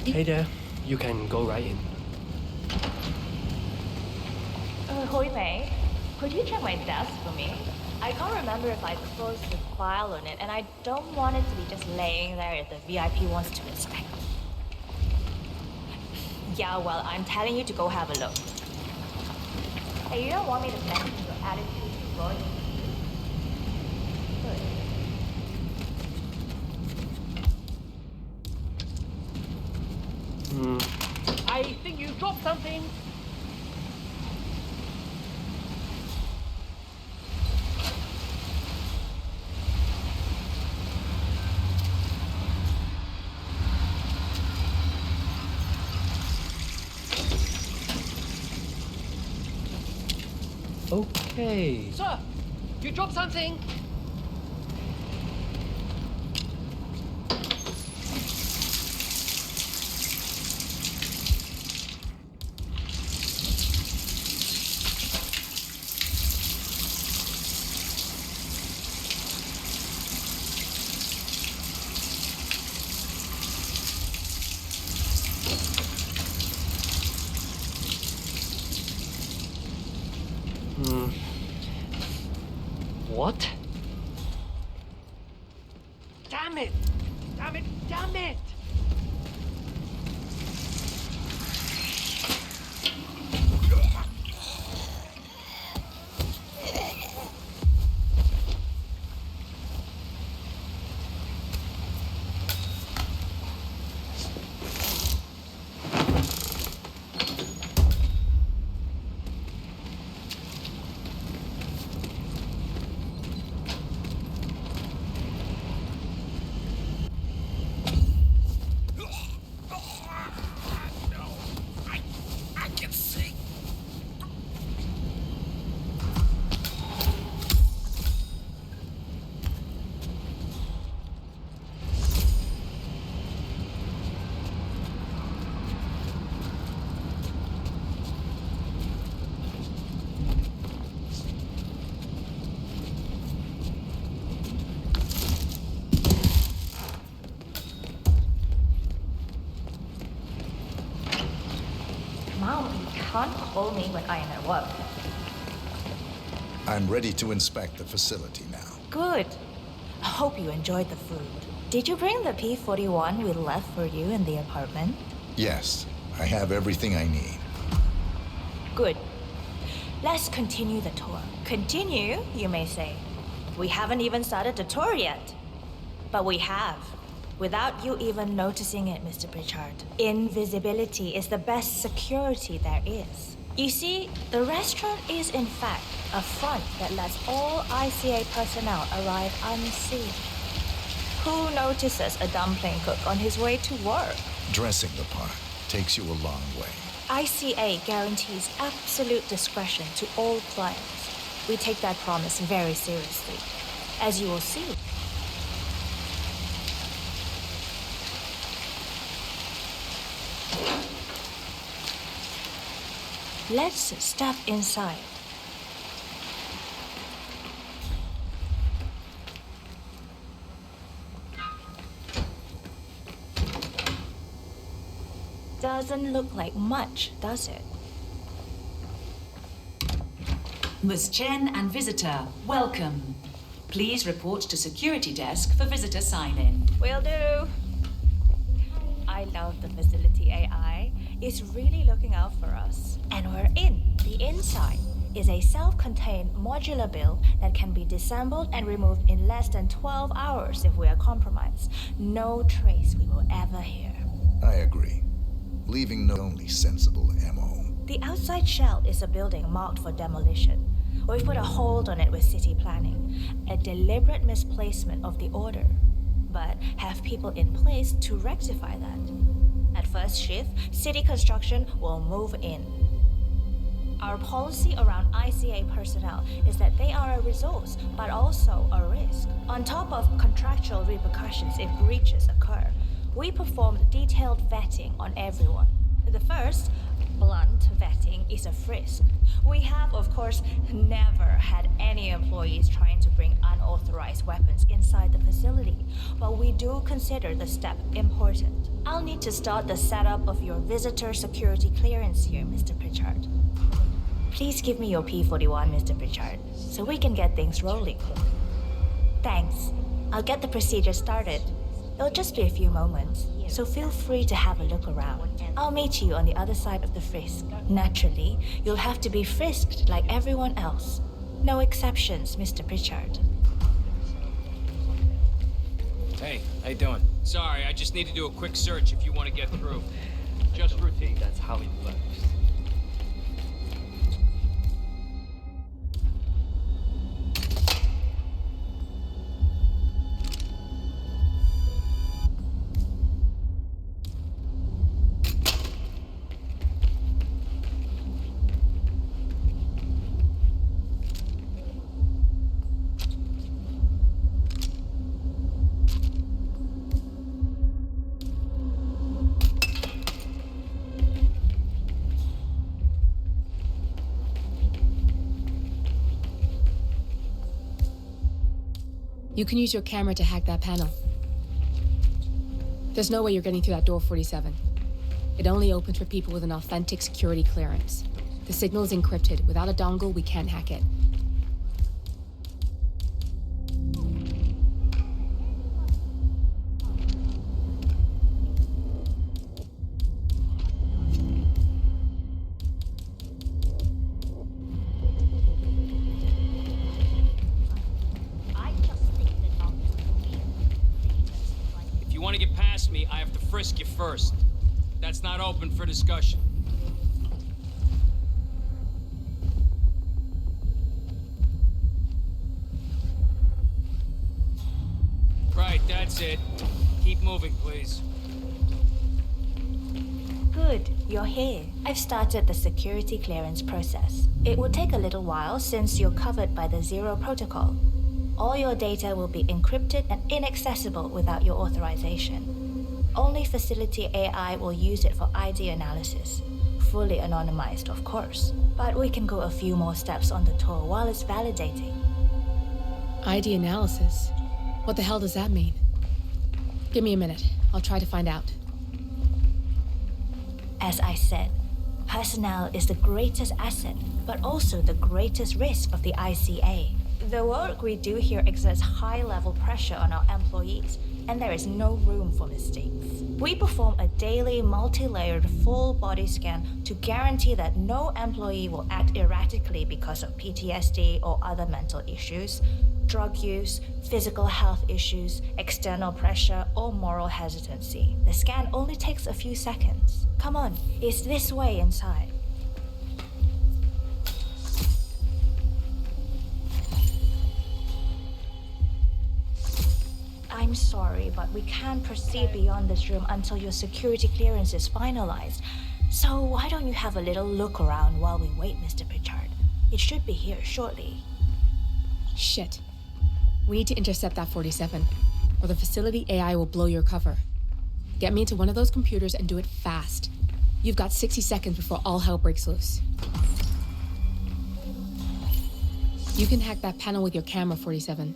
Hey there, you can go right in. Hui Mei, could you check my desk for me? I can't remember if I closed the file on it, and I don't want it to be just laying there if the VIP wants to inspect. Yeah, well, I'm telling you to go have a look. Hey, you don't want me to mention your attitude to Roy? something? Okay. Sir, you dropped something. What? Damn it! Damn it! Damn it! Mom, you can't call me when I am at work. I'm ready to inspect the facility now. Good. I hope you enjoyed the food. Did you bring the P-41 we left for you in the apartment? Yes, I have everything I need. Good. Let's continue the tour. Continue, you may say. We haven't even started the tour yet. But we have. Without you even noticing it, Mr. Pritchard. Invisibility is the best security there is. You see, the restaurant is in fact a front that lets all ICA personnel arrive unseen. Who notices a dumpling cook on his way to work? Dressing the part takes you a long way. ICA guarantees absolute discretion to all clients. We take that promise very seriously, as you will see. Let's step inside. Doesn't look like much, does it? Ms. Chen and visitor, welcome. Please report to security desk for visitor sign-in. Will do. I love the facility AI. It's really looking out for us. And we're in. The inside is a self-contained modular build that can be disassembled and removed in less than 12 hours if we are compromised. No trace we will ever hear. I agree. Leaving no only sensible MO. The outside shell is a building marked for demolition. We've put a hold on it with city planning. A deliberate misplacement of the order. But have people in place to rectify that. At first shift, city construction will move in. Our policy around ICA personnel is that they are a resource, but also a risk. On top of contractual repercussions if breaches occur, we performed detailed vetting on everyone. The first, blunt vetting, is a frisk. We have, of course, never had any employees trying to bring unauthorized weapons inside the facility, but we do consider the step important. I'll need to start the setup of your visitor security clearance here, Mr. Pritchard. Please give me your P-41, Mr. Pritchard, so we can get things rolling. Thanks. I'll get the procedure started. It'll just be a few moments, so feel free to have a look around. I'll meet you on the other side of the frisk. Naturally, you'll have to be frisked like everyone else. No exceptions, Mr. Pritchard. Hey, how you doing? Sorry, I just need to do a quick search if you want to get through. Just routine. That's how it works. You can use your camera to hack that panel. There's no way you're getting through that door, 47. It only opens for people with an authentic security clearance. The signal is encrypted. Without a dongle, we can't hack it. If you want to get past me, I have to frisk you first. That's not open for discussion. Right, that's it. Keep moving, please. Good, you're here. I've started the security clearance process. It will take a little while since you're covered by the Zero Protocol. All your data will be encrypted and inaccessible without your authorization. Only facility AI will use it for ID analysis. Fully anonymized, of course. But we can go a few more steps on the tour while it's validating. ID analysis? What the hell does that mean? Give me a minute. I'll try to find out. As I said, personnel is the greatest asset, but also the greatest risk of the ICA. The work we do here exerts high-level pressure on our employees, and there is no room for mistakes. We perform a daily, multi-layered, full-body scan to guarantee that no employee will act erratically because of PTSD or other mental issues, drug use, physical health issues, external pressure, or moral hesitancy. The scan only takes a few seconds. Come on, it's this way inside. I'm sorry, but we can't proceed beyond this room until your security clearance is finalized. So why don't you have a little look around while we wait, Mr. Pritchard? It should be here shortly. Shit. We need to intercept that 47, or the facility AI will blow your cover. Get me into one of those computers and do it fast. You've got 60 seconds before all hell breaks loose. You can hack that panel with your camera, 47.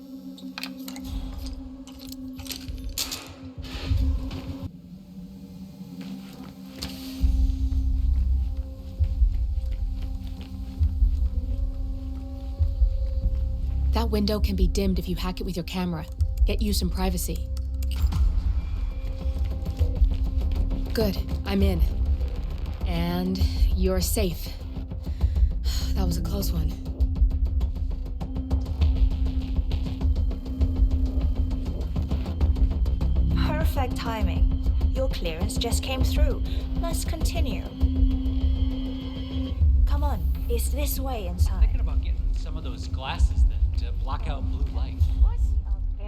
That window can be dimmed if you hack it with your camera. Get you some privacy. Good, I'm in. And you're safe. That was a close one. Perfect timing. Your clearance just came through. Let's continue. Come on, it's this way inside. Thinking about getting some of those glasses that block out blue light.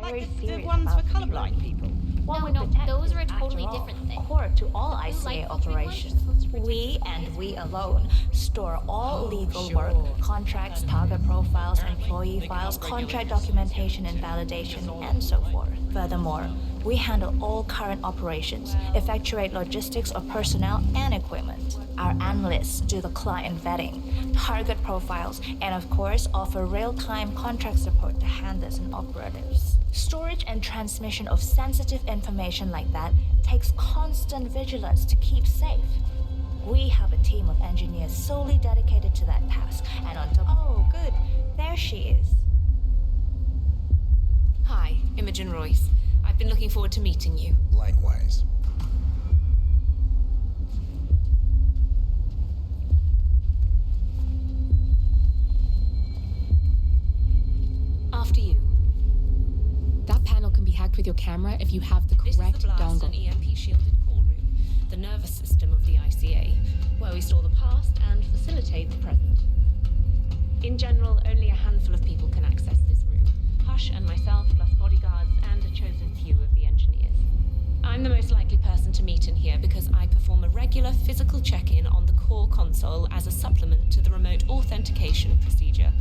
Very Like the serious ones about for colorblind people. Well, No, but those are a totally after all, different thing. Core to all ICA Like operations. We and we alone store all legal work, contracts, target profiles, employee files, contract documentation and validation, and so forth. Furthermore, we handle all current operations, effectuate logistics of personnel and equipment. Our analysts do the client vetting, target profiles, and of course offer real-time contract support to handlers and operatives. Storage and transmission of sensitive information like that takes constant vigilance to keep safe. We have a team of engineers solely dedicated to that task, and on top— Oh, good. There she is. Hi, Imogen Royce. I've been looking forward to meeting you. Likewise. After you. That panel can be hacked with your camera if you have the correct This is the blast dongle. and EMP-shielded call room, the nervous system of the ICA, where we store the past and facilitate the present. In general, only a handful of people can access this room. Hush and myself, plus bodyguards and a chosen few of the engineers. I'm the most likely person to meet in here because I perform a regular physical check-in on the core console as a supplement to the remote authentication procedure.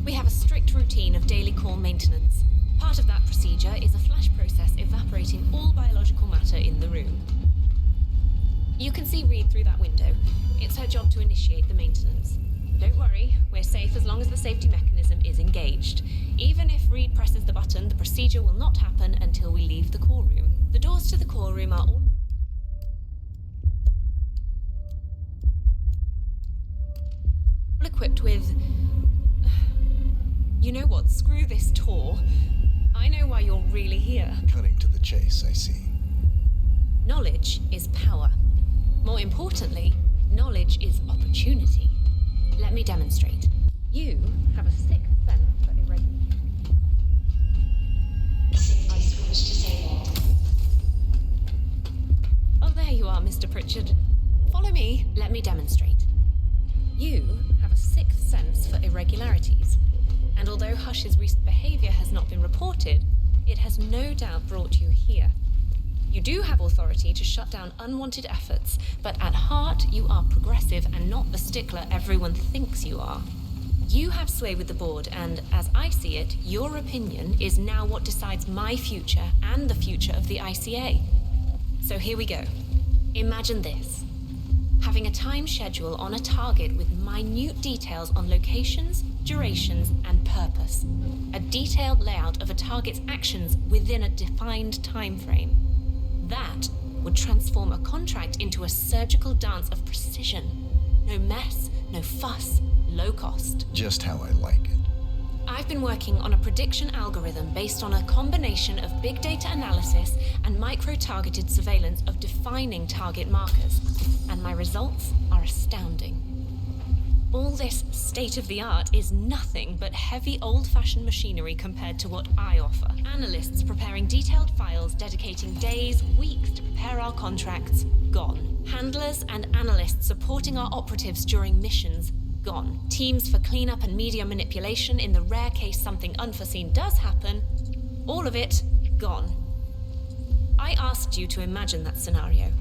We have a strict routine of daily core maintenance. Part of that procedure is a flash process evaporating all biological matter in the room. You can see Reed through that window. It's her job to initiate the maintenance. Don't worry, we're safe as long long as the safety mechanism is engaged. Even if Reed presses the button, the procedure will not happen until we leave the core room. The doors to the core room are all equipped with... You know what? Screw this tour. I know why you're really here. Cutting to the chase, I see. Knowledge is power. More importantly, knowledge is opportunity. Let me demonstrate. You have a sixth sense for irregularity. Oh, there you are, Mr. Pritchard. Follow me. Let me demonstrate. You have a sixth sense for irregularities. And although Hush's recent behavior has not been reported, it has no doubt brought you here. You do have authority to shut down unwanted efforts, but at heart, you are progressive and not the stickler everyone thinks you are. You have sway with the board, and as I see it, your opinion is now what decides my future and the future of the ICA. So here we go. Imagine this. Having a time schedule on a target with minute details on locations, durations, and purpose. A detailed layout of a target's actions within a defined time frame. That would transform a contract into a surgical dance of precision. No mess, no fuss, low cost. Just how I like it. I've been working on a prediction algorithm based on a combination of big data analysis and micro-targeted surveillance of defining target markers, and my results are astounding. All this state-of-the-art is nothing but heavy old-fashioned machinery compared to what I offer. Analysts preparing detailed files, dedicating days, weeks to prepare our contracts, gone. Handlers and analysts supporting our operatives during missions, gone. Teams for cleanup and media manipulation in the rare case something unforeseen does happen, all of it, gone. I asked you to imagine that scenario,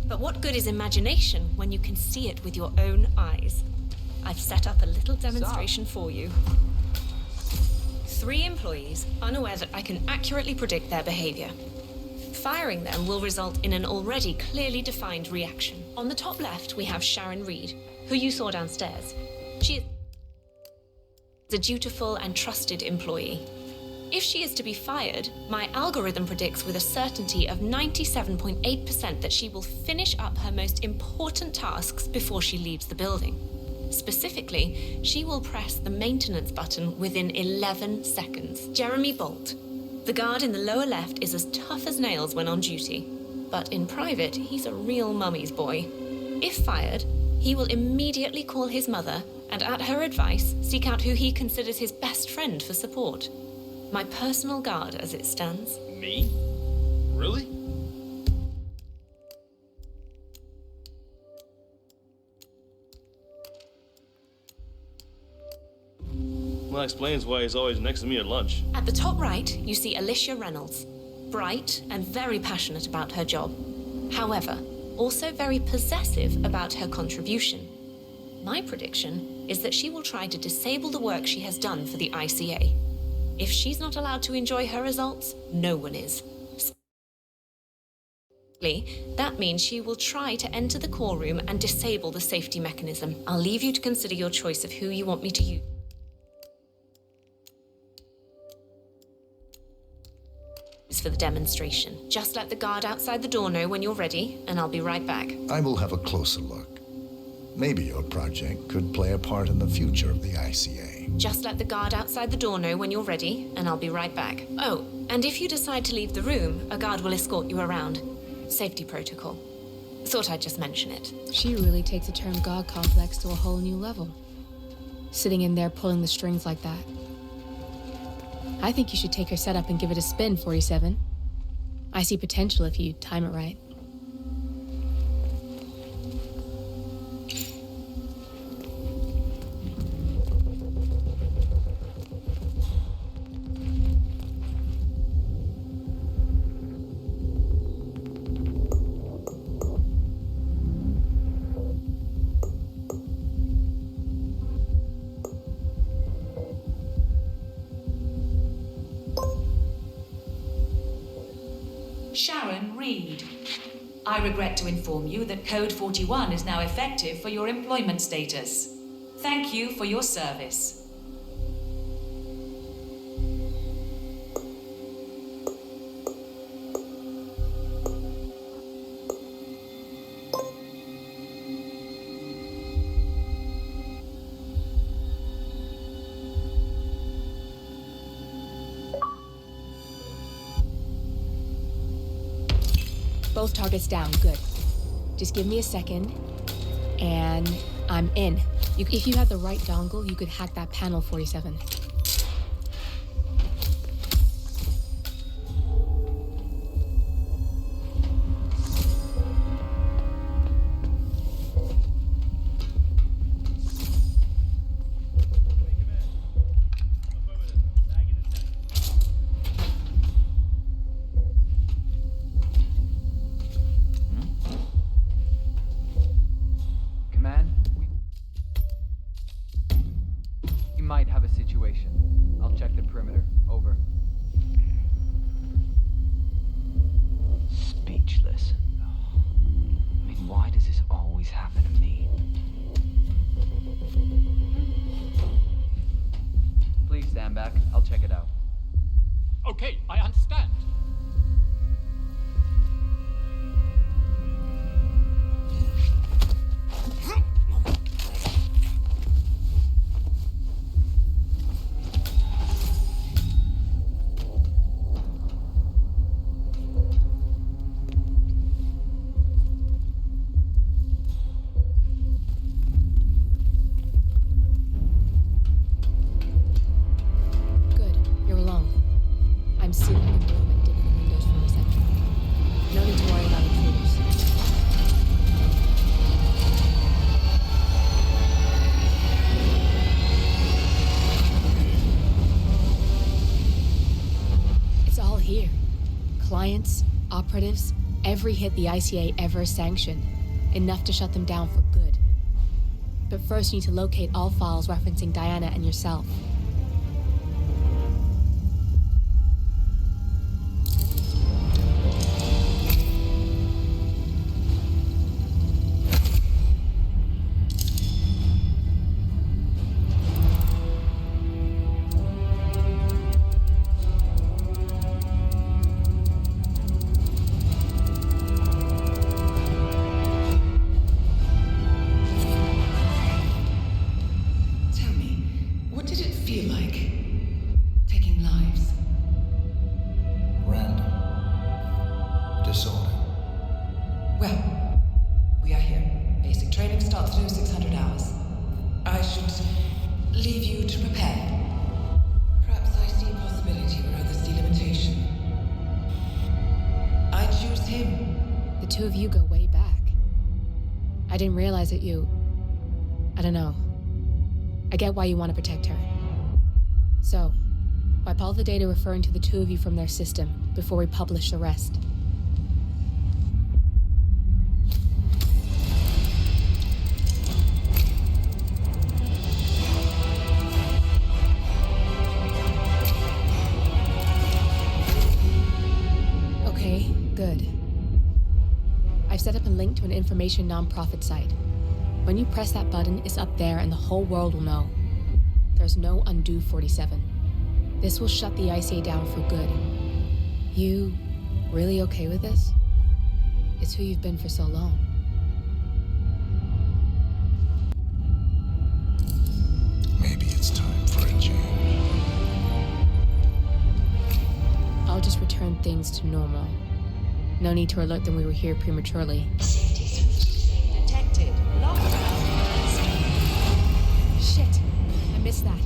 but what good is imagination when you can see it with your own eyes? I've set up a little demonstration for you. 3 employees, unaware that I can accurately predict their behavior. Firing them will result in an already clearly defined reaction. On the top left, we have Sharon Reed, who you saw downstairs. She is a dutiful and trusted employee. If she is to be fired, my algorithm predicts with a certainty of 97.8% that she will finish up her most important tasks before she leaves the building. Specifically, she will press the maintenance button within 11 seconds. Jeremy Bolt. The guard in the lower left is as tough as nails when on duty, but in private, he's a real mummy's boy. If fired, he will immediately call his mother and, at her advice, seek out who he considers his best friend for support. My personal guard, as it stands. Me? Really? Well, that explains why he's always next to me at lunch. At the top right, you see Alicia Reynolds. Bright and very passionate about her job. However, also very possessive about her contribution. My prediction is that she will try to disable the work she has done for the ICA. If she's not allowed to enjoy her results, no one is. That means she will try to enter the core room and disable the safety mechanism. I'll leave you to consider your choice of who you want me to use. For the demonstration. Just let the guard outside the door know when you're ready, and I'll be right back. I will have a closer look. Maybe your project could play a part in the future of the ICA. Just let the guard outside the door know when you're ready, and I'll be right back. Oh, and if you decide to leave the room, a guard will escort you around. Safety protocol. Thought I'd just mention it. She really takes the term God complex to a whole new level. Sitting in there pulling the strings like that. I think you should take her setup and give it a spin, 47. I see potential if you time it right. Sharon Reed. I regret to inform you that Code 41 is now effective for your employment status. Thank you for your service. Both targets down, good. Just give me a second, and I'm in. If you had the right dongle, you could hack that panel 47. Command, we might have a situation. I'll check the perimeter. Over. Speechless. I mean, why does this always happen to me? Please stand back. I'll check it out. Okay, I understand. Good, you're alone. I'm sealing the room and digging the windows for reception. No need to worry about intruders. It's all here. Clients, operatives, every hit the ICA ever sanctioned. Enough to shut them down for good. But first you need to locate all files referencing Diana and yourself. Tell me, what did it feel like? Taking lives? Random. Disorder. Well, we are here. Basic training starts through 600 hours. I should leave you to prepare. Perhaps I see a possibility where others see limitation. I choose him. The two of you go way back. I didn't realize that you... I don't know. I get why you want to protect her. So, wipe all the data referring to the two of you from their system before we publish the rest. Okay, good. I've set up a link to an information nonprofit site. When you press that button, it's up there and the whole world will know. There's no undo 47. This will shut the ICA down for good. You really okay with this? It's who you've been for so long. Maybe it's time for a change. I'll just return things to normal. No need to alert them we were here prematurely. Detected. Lockdown. Shit! I missed that.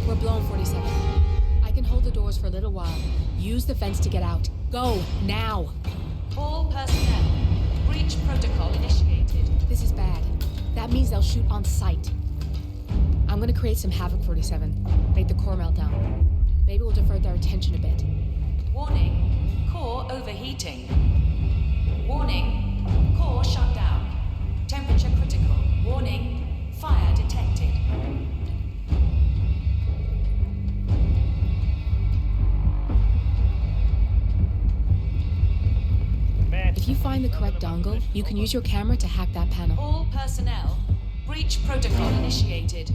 We're blown 47. I can hold the doors for a little while. Use the fence to get out. Go, now! All personnel. Breach protocol initiated. This is bad. That means they'll shoot on sight. I'm gonna create some havoc 47. Make the core melt down. Maybe we'll divert their attention a bit. Warning. Core overheating. Warning. Core shut down. Temperature critical. Warning. Fire detected. If you find the correct dongle, you can use your camera to hack that panel. All personnel. Breach protocol initiated.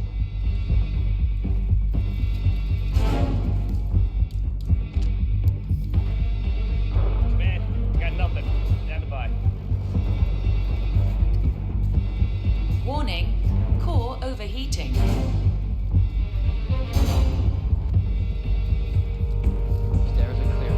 Man, got nothing. Stand by. Warning. Core overheating. Stairs are clear.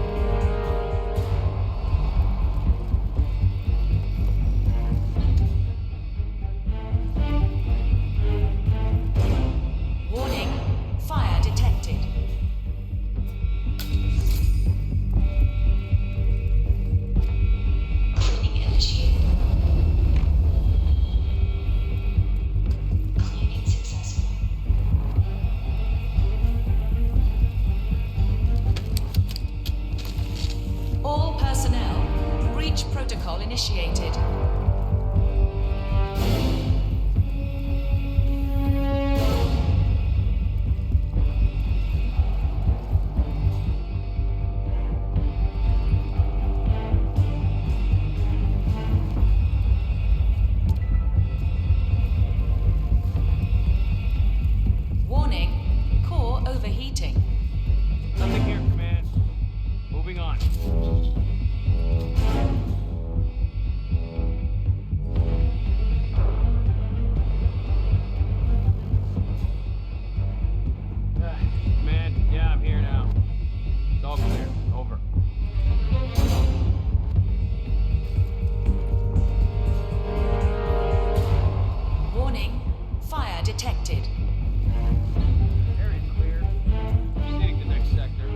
overheating. Nothing here, Command. Moving on. Command, yeah, I'm here now. It's all clear. Over. Warning, fire detected. Area clear. Proceeding to next sector.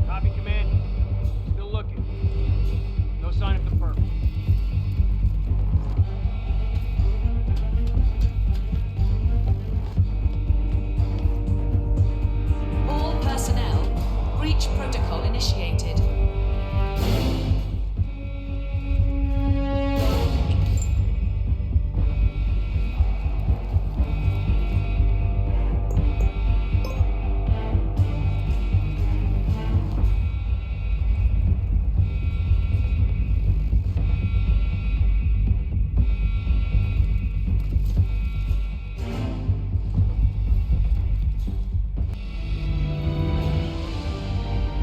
Copy, Command. Still looking. No sign of the perp. All personnel, breach protocol initiated.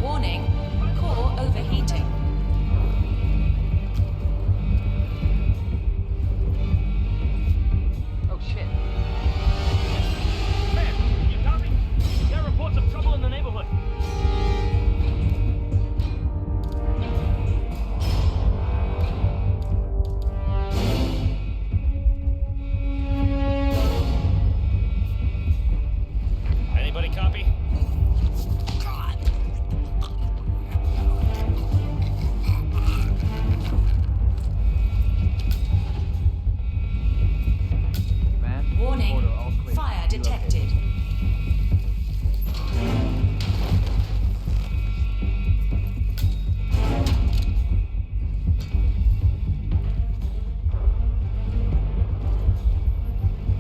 Warning, core overheating. Oh, shit. Man, you copy? Got reports of trouble in the neighborhood. Anybody copy? Command? Warning, Order, all clear. fire detected.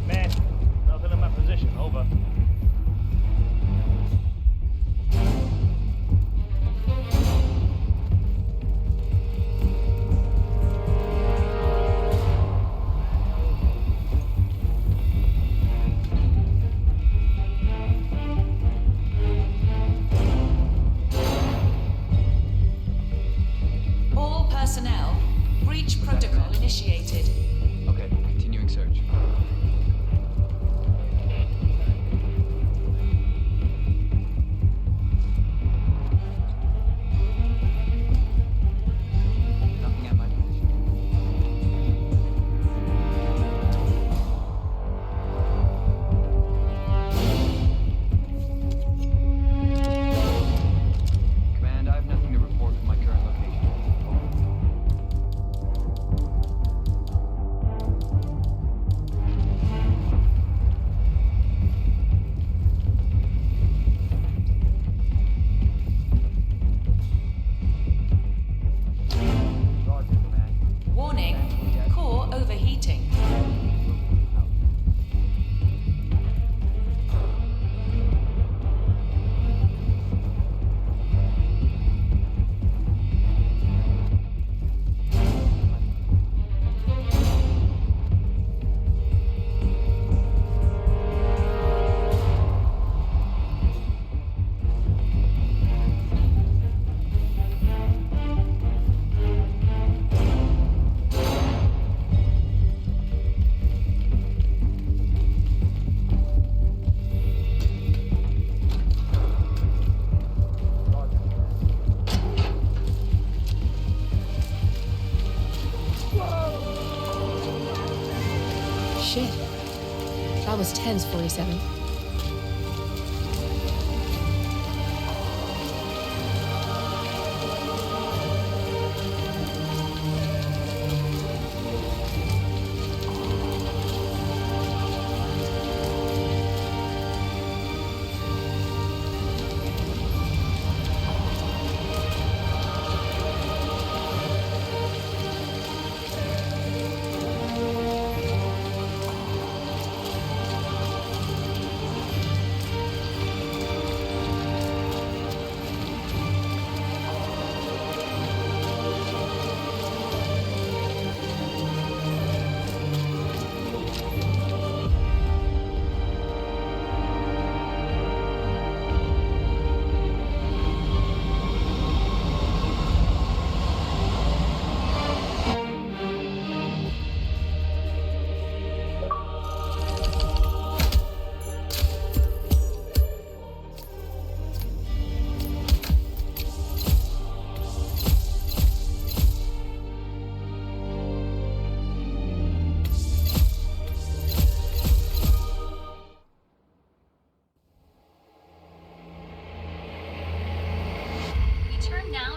Man, nothing in my position. Over. All personnel, breach protocol initiated. Okay, continuing search. Nothing at my position. Command, I have nothing to report from my current location. Over. Roger, Command. Warning, core overheating. Shit. That was tense, 47.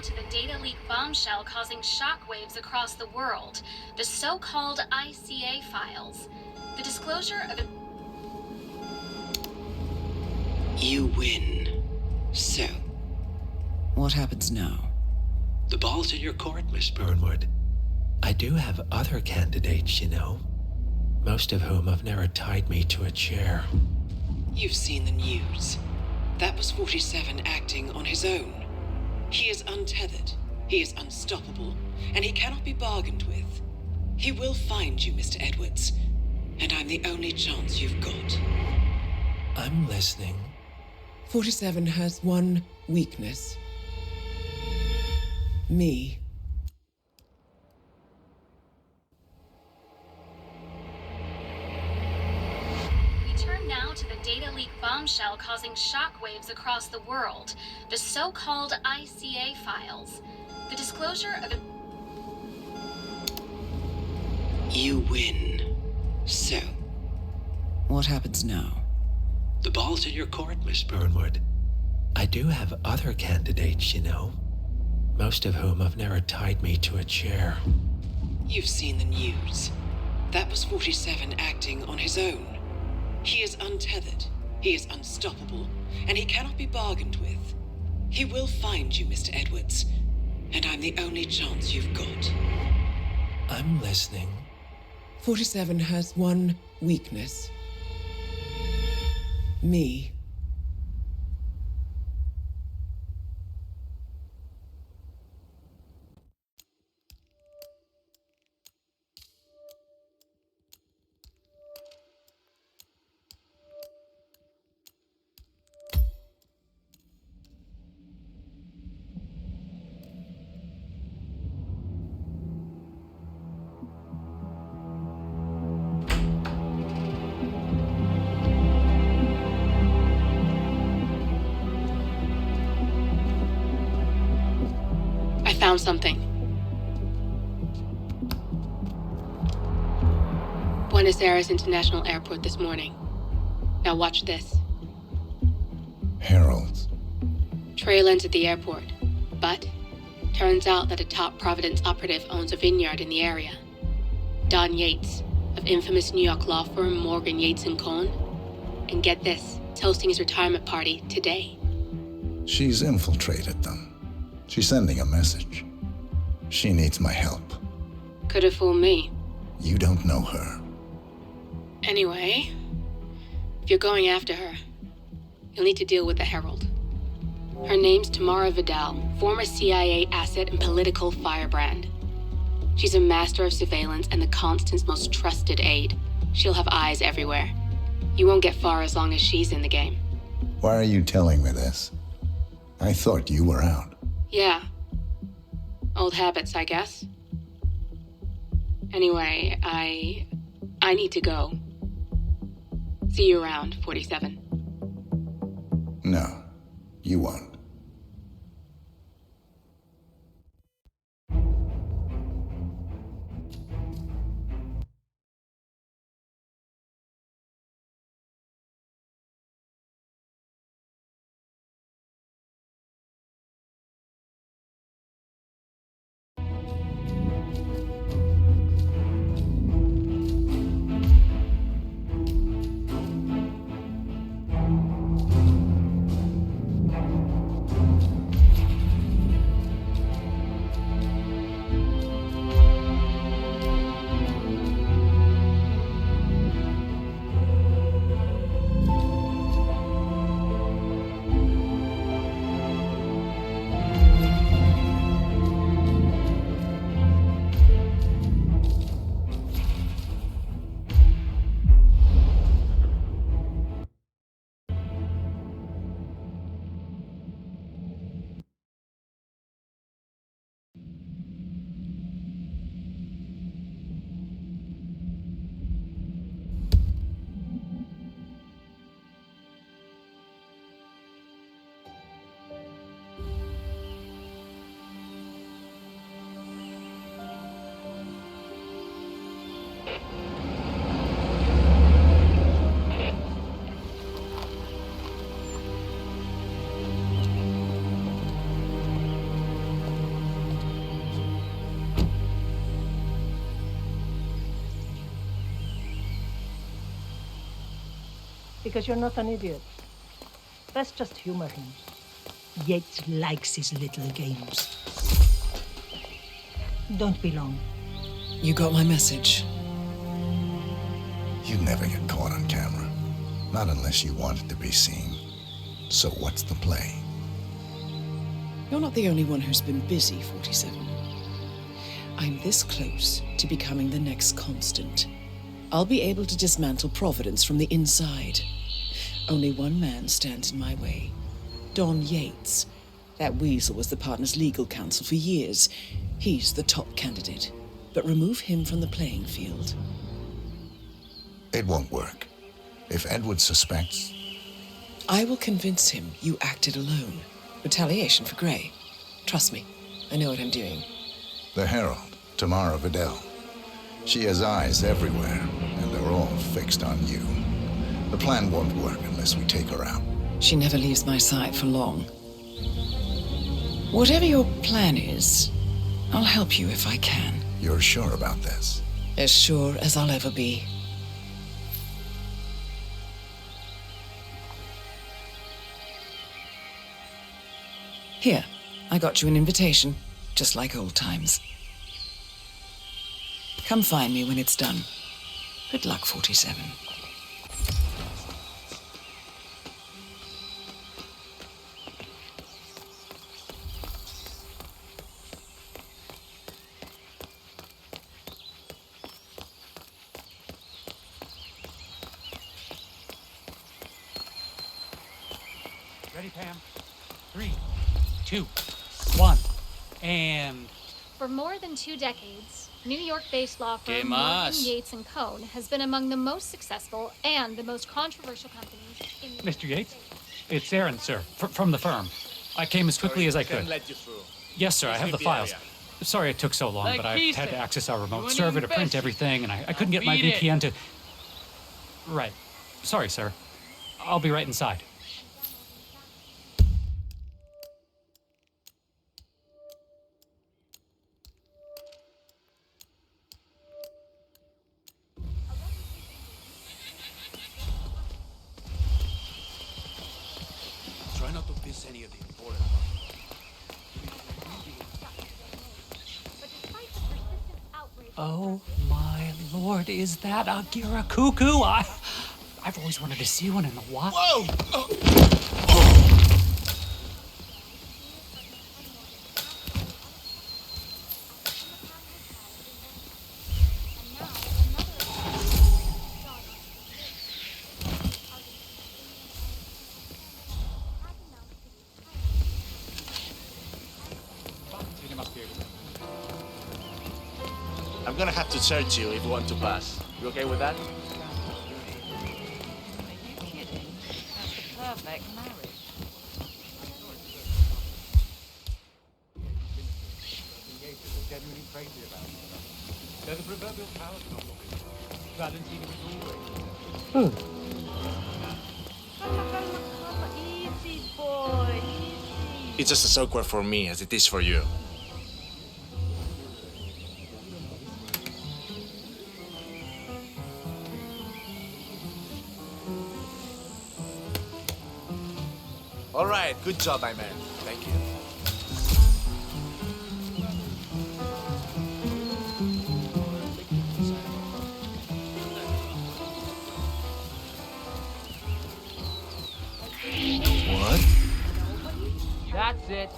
to the data leak bombshell causing shockwaves across the world. The so-called ICA files. The disclosure of... You win. So, what happens now? The ball's in your court, Miss Burnwood. I do have other candidates, you know. Most of whom have never tied me to a chair. You've seen the news. That was 47 acting on his own. He is untethered, he is unstoppable, and he cannot be bargained with. He will find you, Mr. Edwards, and I'm the only chance you've got. I'm listening. 47 has one weakness. Me. We turn now to the data leak bombshell causing shockwaves across the world. The so-called ICA files. The disclosure of... You win. So, what happens now? The ball's in your court, Miss Burnwood. I do have other candidates, you know. Most of whom have never tied me to a chair. You've seen the news. That was 47 acting on his own. He is untethered, he is unstoppable, and he cannot be bargained with. He will find you, Mr. Edwards, and I'm the only chance you've got. I'm listening. 47 has one weakness. Me. Found something. Buenos Aires International Airport this morning. Now watch this. Heralds. Trail ends at the airport, but turns out that a top Providence operative owns a vineyard in the area. Don Yates, of infamous New York law firm Morgan, Yates & Cohn. And get this, is hosting his retirement party today. She's infiltrated them. She's sending a message. She needs my help. Could have fooled me. You don't know her. Anyway, if you're going after her, you'll need to deal with the Herald. Her name's Tamara Vidal, former CIA asset and political firebrand. She's a master of surveillance and the Constant's most trusted aide. She'll have eyes everywhere. You won't get far as long as she's in the game. Why are you telling me this? I thought you were out. Yeah. Old habits, I guess. Anyway, I need to go. See you around, 47. No, you won't. because you're not an idiot. Let's just humor him. Yates likes his little games. Don't be long. You got my message. You'd never get caught on camera. Not unless you wanted to be seen. So what's the play? You're not the only one who's been busy, 47. I'm this close to becoming the next constant. I'll be able to dismantle Providence from the inside. Only one man stands in my way. Don Yates. That weasel was the partner's legal counsel for years. He's the top candidate. But remove him from the playing field. It won't work. If Edward suspects... I will convince him you acted alone. Retaliation for Gray. Trust me, I know what I'm doing. The Herald, Tamara Vidal. She has eyes everywhere, and they're all fixed on you. The plan won't work unless we take her out. She never leaves my side for long. Whatever your plan is, I'll help you if I can. You're sure about this? As sure as I'll ever be. Here, I got you an invitation, just like old times. Come find me when it's done. Good luck, 47. Ready, Pam? 3, 2, 1, and... For more than 2 decades, New York-based law ¿Qué firm Morgan, más? Yates & Cohn has been among the most successful and the most controversial companies in the Mr. Yates? It's Aaron, sir, from the firm. I came as quickly as I could. Let you through. Yes, sir, I have the Sweep files. area. Sorry it took so long, Like but I he had to said. access our You remote wanna server to print invest? everything, and I couldn't get my Beat it. VPN to... Right. Sorry, sir. I'll be right inside. Try not to miss any of the important Oh my lord, is that a Giracuckoo? I've always wanted to see one in the wild. Whoa! I'm gonna have to search you if you want to pass. You okay with that? Perfect marriage. Genuinely crazy about it. They're the proverbial power couple. Valentine was always... Easy, boy. Easy. It's just as awkward for me as it is for you. All right, good job, my man. Thank you. What? That's it.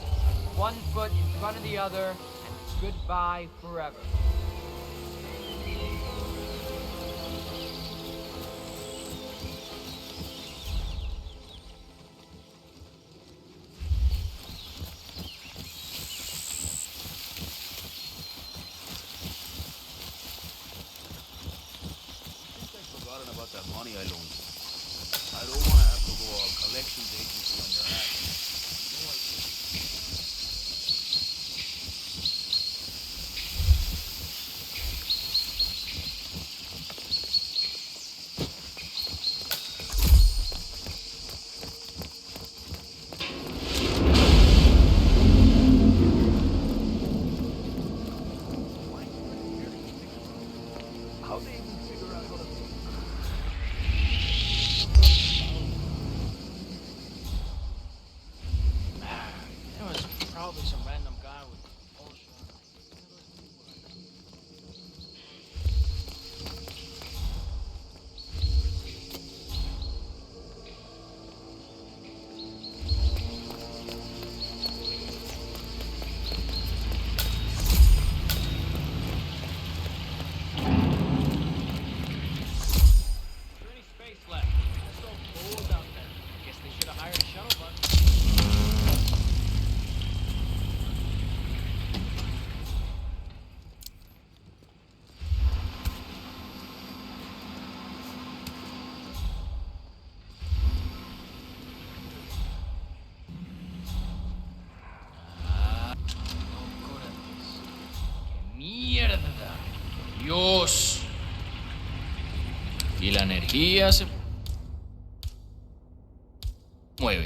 One foot in front of the other, and goodbye forever. Forgotten about that money I loaned you. I don't want to have to go a collections agency on your ass. How they even figure out how to... Dios. Y la energía se mueve.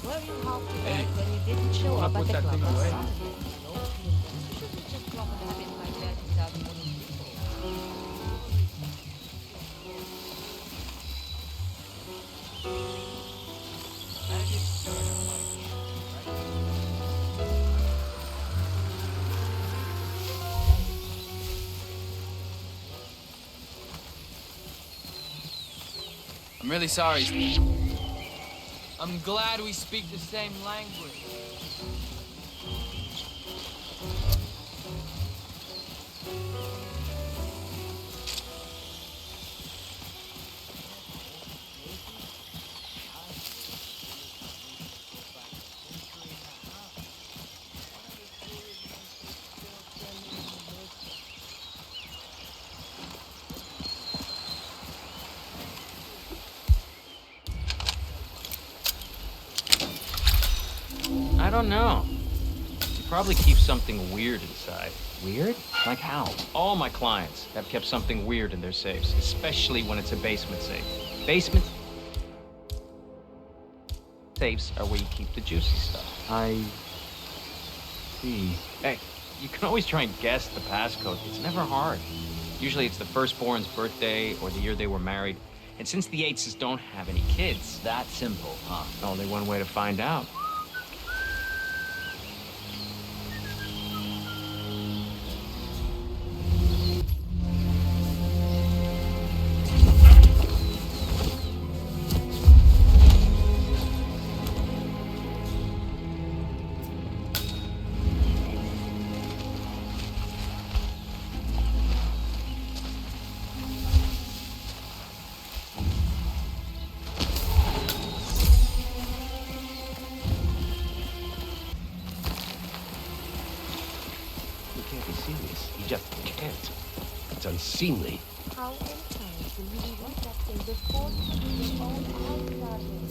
Were you half to bed when you didn't show up at the club on Saturday? You shouldn't just drop a habit like that without warning people. I'm really sorry. I'm glad we speak the same language. I don't know. You probably keep something weird inside. Weird? Like how? All my clients have kept something weird in their safes, especially when it's a basement safe. Basement safes are where you keep the juicy stuff. I see. Hey, you can always try and guess the passcode. It's never hard. Usually it's the firstborn's birthday or the year they were married. And since the Yateses don't have any kids, That simple, huh? only one way to find out. You can't be serious. You just can't. It's unseemly. How many times will you be like that thing before you do your own eyes starting?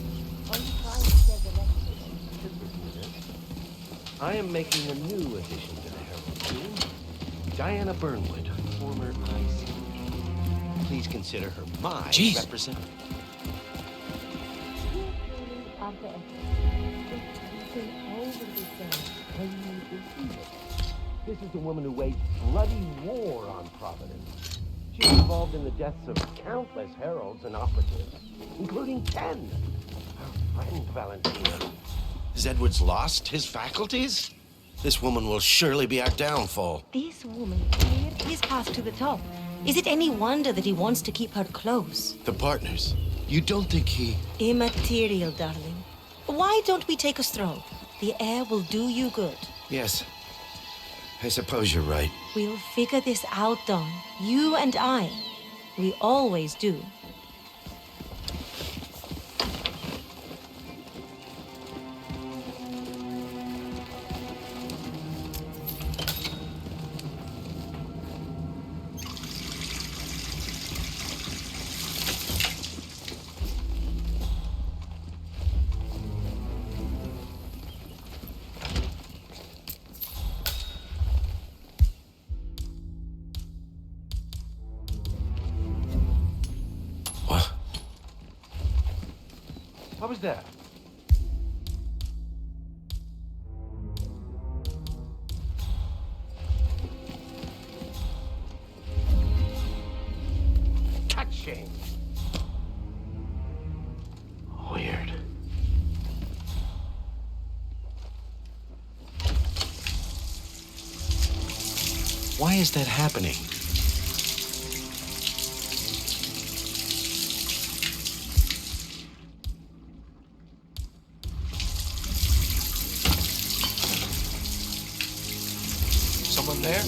Are you trying to get the lectures? Just listen to this. I am making a new addition to the Herald team. Diana Burnwood, former IC. Please consider her my representative. This is the woman who waged bloody war on Providence. She was involved in the deaths of countless heralds and operatives, including 10. Our friend Valentina. Has Edwards lost his faculties? This woman will surely be our downfall. This woman cleared his path to the top. Is it any wonder that he wants to keep her close? The partners. You don't think he... Immaterial, darling. Why don't we take a stroll? The air will do you good. Yes. I suppose you're right. We'll figure this out, Dawn. You and I. We always do. What was that? Touching. Weird. is that happening? Someone there?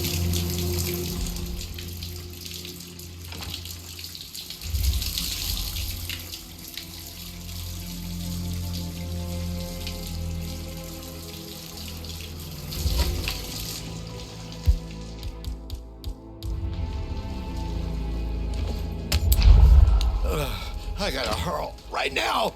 I gotta hurl right now.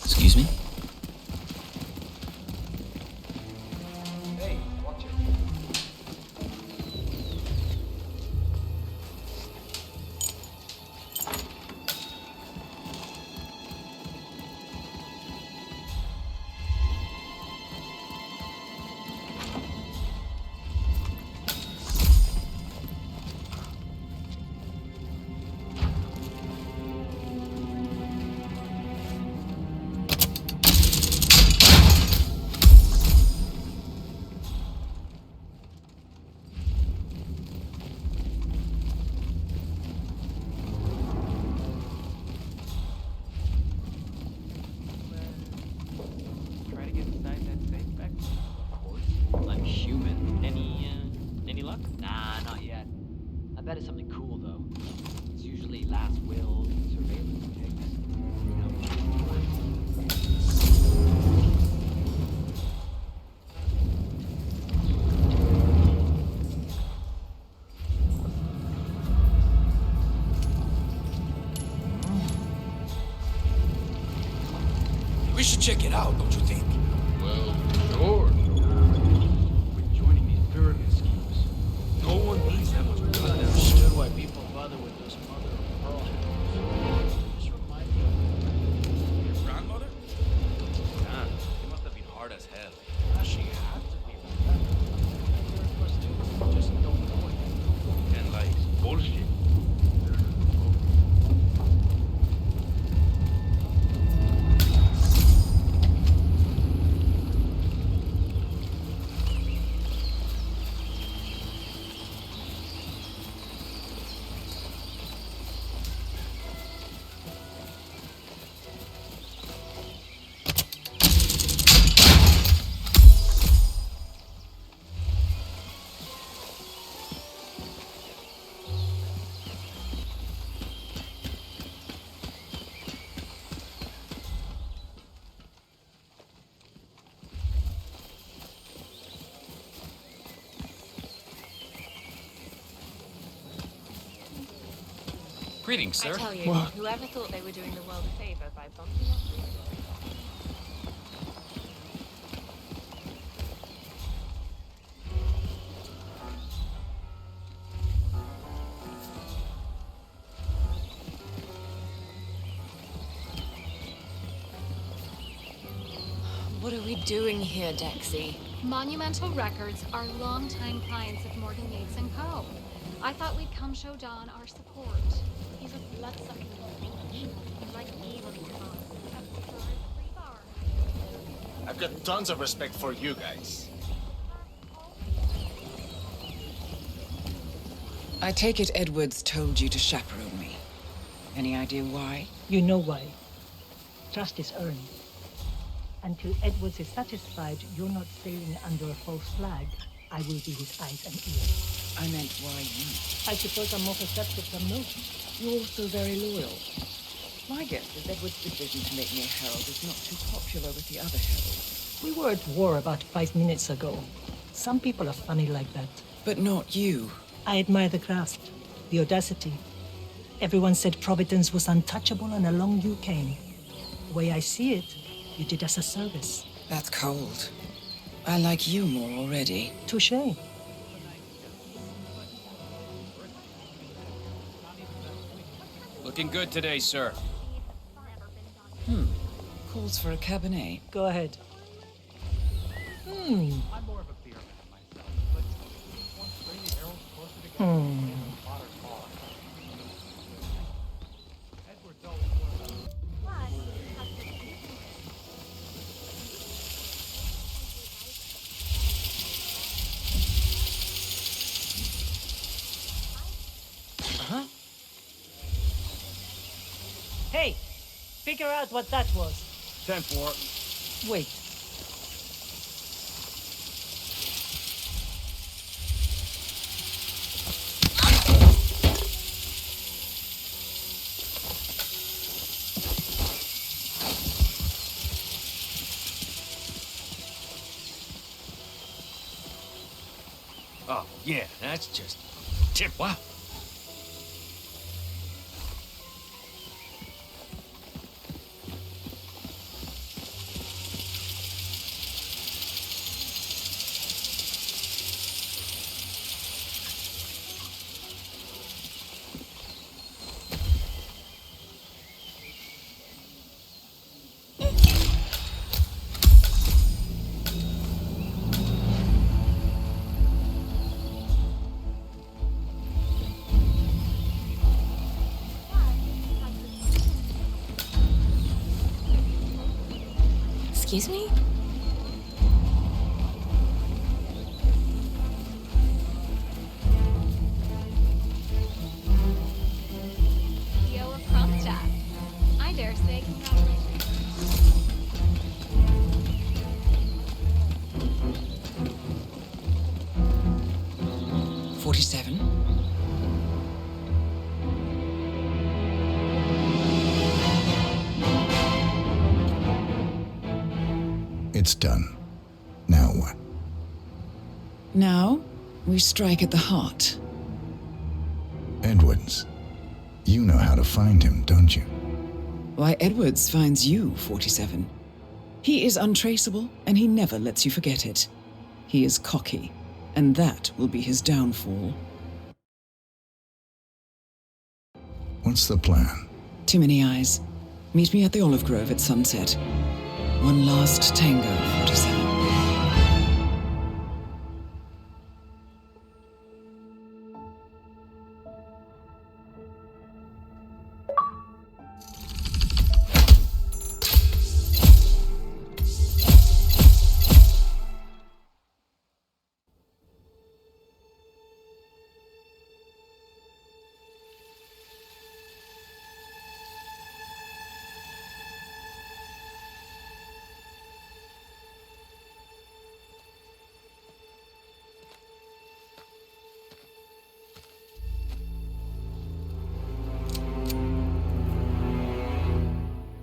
Excuse me? Hey, watch it. Try to get inside that safe back? Of course. I'm human. Any luck? Nah, not yet. I bet it's something cool, though. It's usually last will, surveillance tapes. You We should check it out, don't you think? Well, sure. We're joining these pyramid schemes. No one needs that much I blood. understood why people bother with this mother of pearl handles. Just remind me of Your grandmother? Ah, it must have been hard as hell. she had to be. Just don't know it. And like, bullshit. Greetings, sir. I tell you, whoever thought they were doing the world a favor by bumping off the What are we doing here, Dexy? Monumental Records are longtime clients of Morgan Yates & Co. I thought we'd come show Don our support. He's a blood-sucking leech. He's like evil Khan. I've got tons of respect for you guys. I take it Edwards told you to chaperone me. Any idea why? You know why. Trust is earned. Until Edwards is satisfied you're not sailing under a false flag, I will be his eyes and ears. I meant why you. I suppose I'm more perceptive than most. You're also very loyal. My guess is Edward's decision to make me a herald is not too popular with the other heralds. We were at war about 5 minutes ago. Some people are funny like that. But not you. I admire the craft, the audacity. Everyone said Providence was untouchable, and along you came. The way I see it, you did us a service. That's cold. I like you more already. Touché. Looking good today, sir. Calls for a Cabernet. Go ahead. I'm more of a beer man myself, but once bring the heralds closer together in a modern bar. Edward's always Hey, figure out what that was. 10-4. Wait. Oh, yeah, that's just tip. Wow. Excuse me? Theo of Kronstadt. I dare say congratulations. 47. It's done. Now what? Now, we strike at the heart. Edwards. You know how to find him, don't you? Why, Edwards finds you, 47. He is untraceable, and he never lets you forget it. He is cocky, and that will be his downfall. What's the plan? Too many eyes. Meet me at the Olive Grove at sunset. One last tango, 47.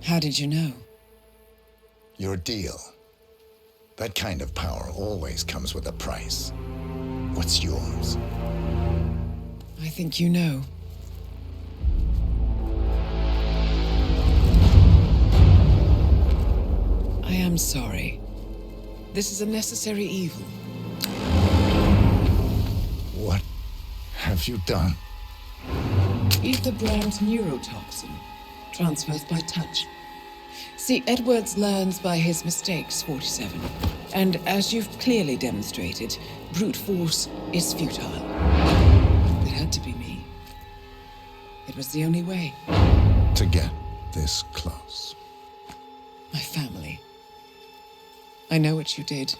How did you know? Your deal. That kind of power always comes with a price. What's yours? I think you know. I am sorry. This is a necessary evil. What have you done? Ether brand neurotoxin. Transfers by touch. See, Edwards learns by his mistakes, 47. And as you've clearly demonstrated, brute force is futile. It had to be me. It was the only way. To get this close. My family. I know what you did.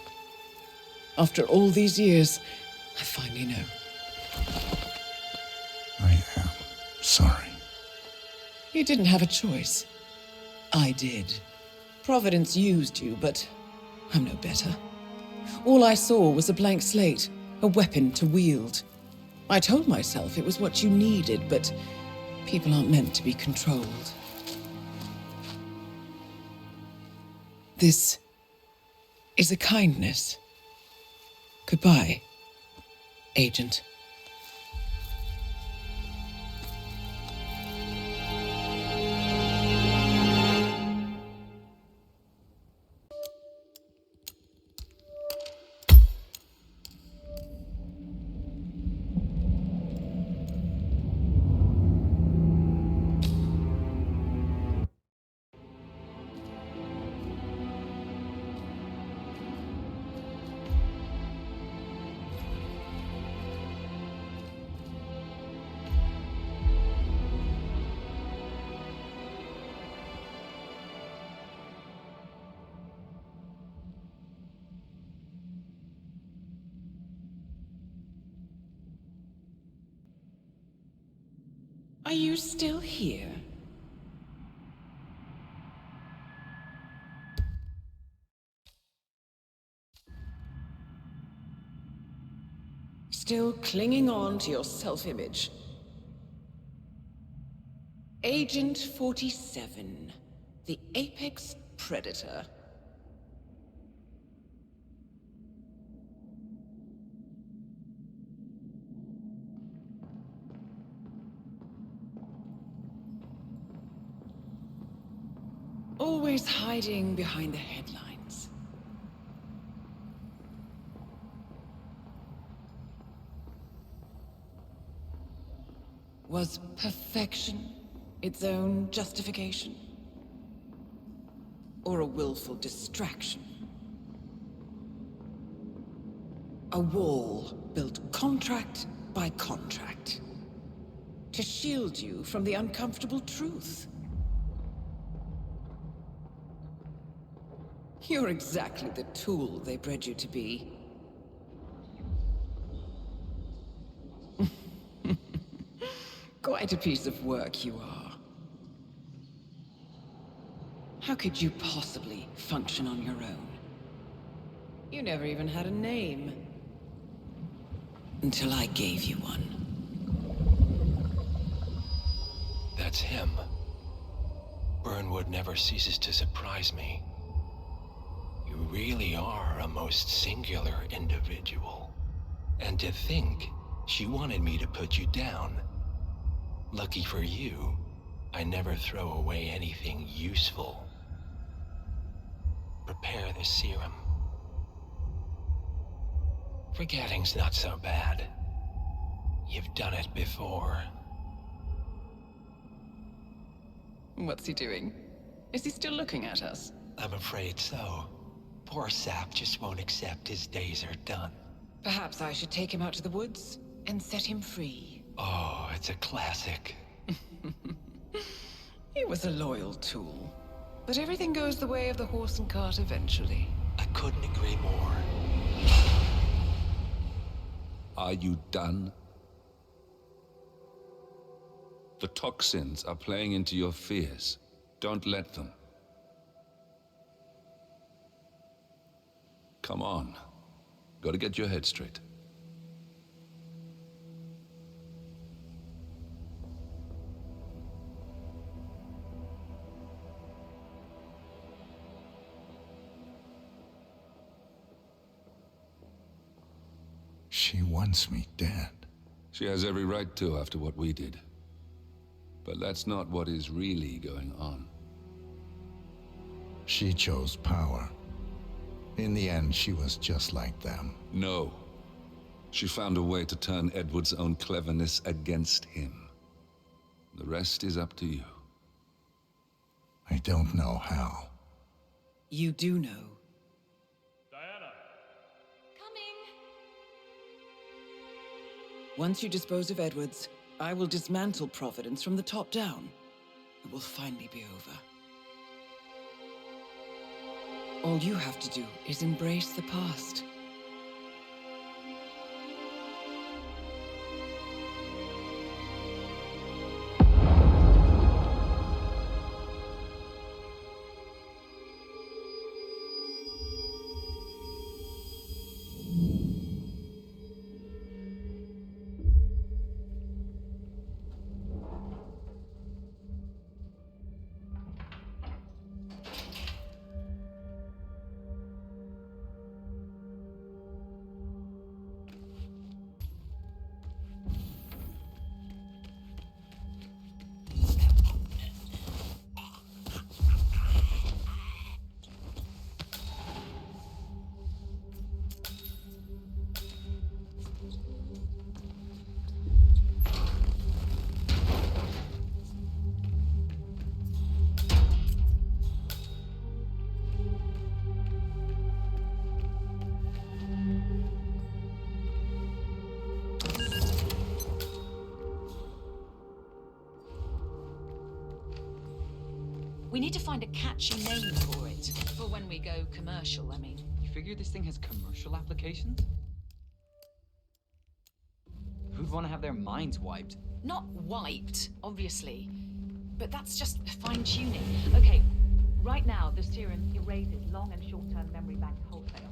After all these years, I finally know. I am sorry. You didn't have a choice. I did. Providence used you, but I'm no better. All I saw was a blank slate, a weapon to wield. I told myself it was what you needed, but people aren't meant to be controlled. This is a kindness. Goodbye, Agent. Are you still here? Still clinging on to your self-image. Agent 47, the apex predator. Always hiding behind the headlines. Was perfection its own justification? Or a willful distraction? A wall built contract by contract to shield you from the uncomfortable truth. You're exactly the tool they bred you to be. Quite a piece of work you are. How could you possibly function on your own? You never even had a name. Until I gave you one. That's him. Burnwood never ceases to surprise me. You really are a most singular individual. And to think she wanted me to put you down. Lucky for you, I never throw away anything useful. Prepare the serum. Forgetting's not so bad. You've done it before. What's he doing? Is he still looking at us? I'm afraid so. Poor sap just won't accept his days are done. Perhaps I should take him out to the woods and set him free. Oh, it's a classic. He was a loyal tool. But everything goes the way of the horse and cart eventually. I couldn't agree more. Are you done? The toxins are playing into your fears. Don't let them. Come on. Gotta get your head straight. She wants me dead. She has every right to after what we did. But that's not what is really going on. She chose power. In the end, she was just like them. No. She found a way to turn Edward's own cleverness against him. The rest is up to you. I don't know how. You do know. Once you dispose of Edwards, I will dismantle Providence from the top down. It will finally be over. All you have to do is embrace the past. We need to find a catchy name for it. For when we go commercial, I mean. You figure this thing has commercial applications? Who'd want to have their minds wiped? Not wiped, obviously. But that's just fine-tuning. Okay, right now, the serum erases long and short-term memory banks wholesale.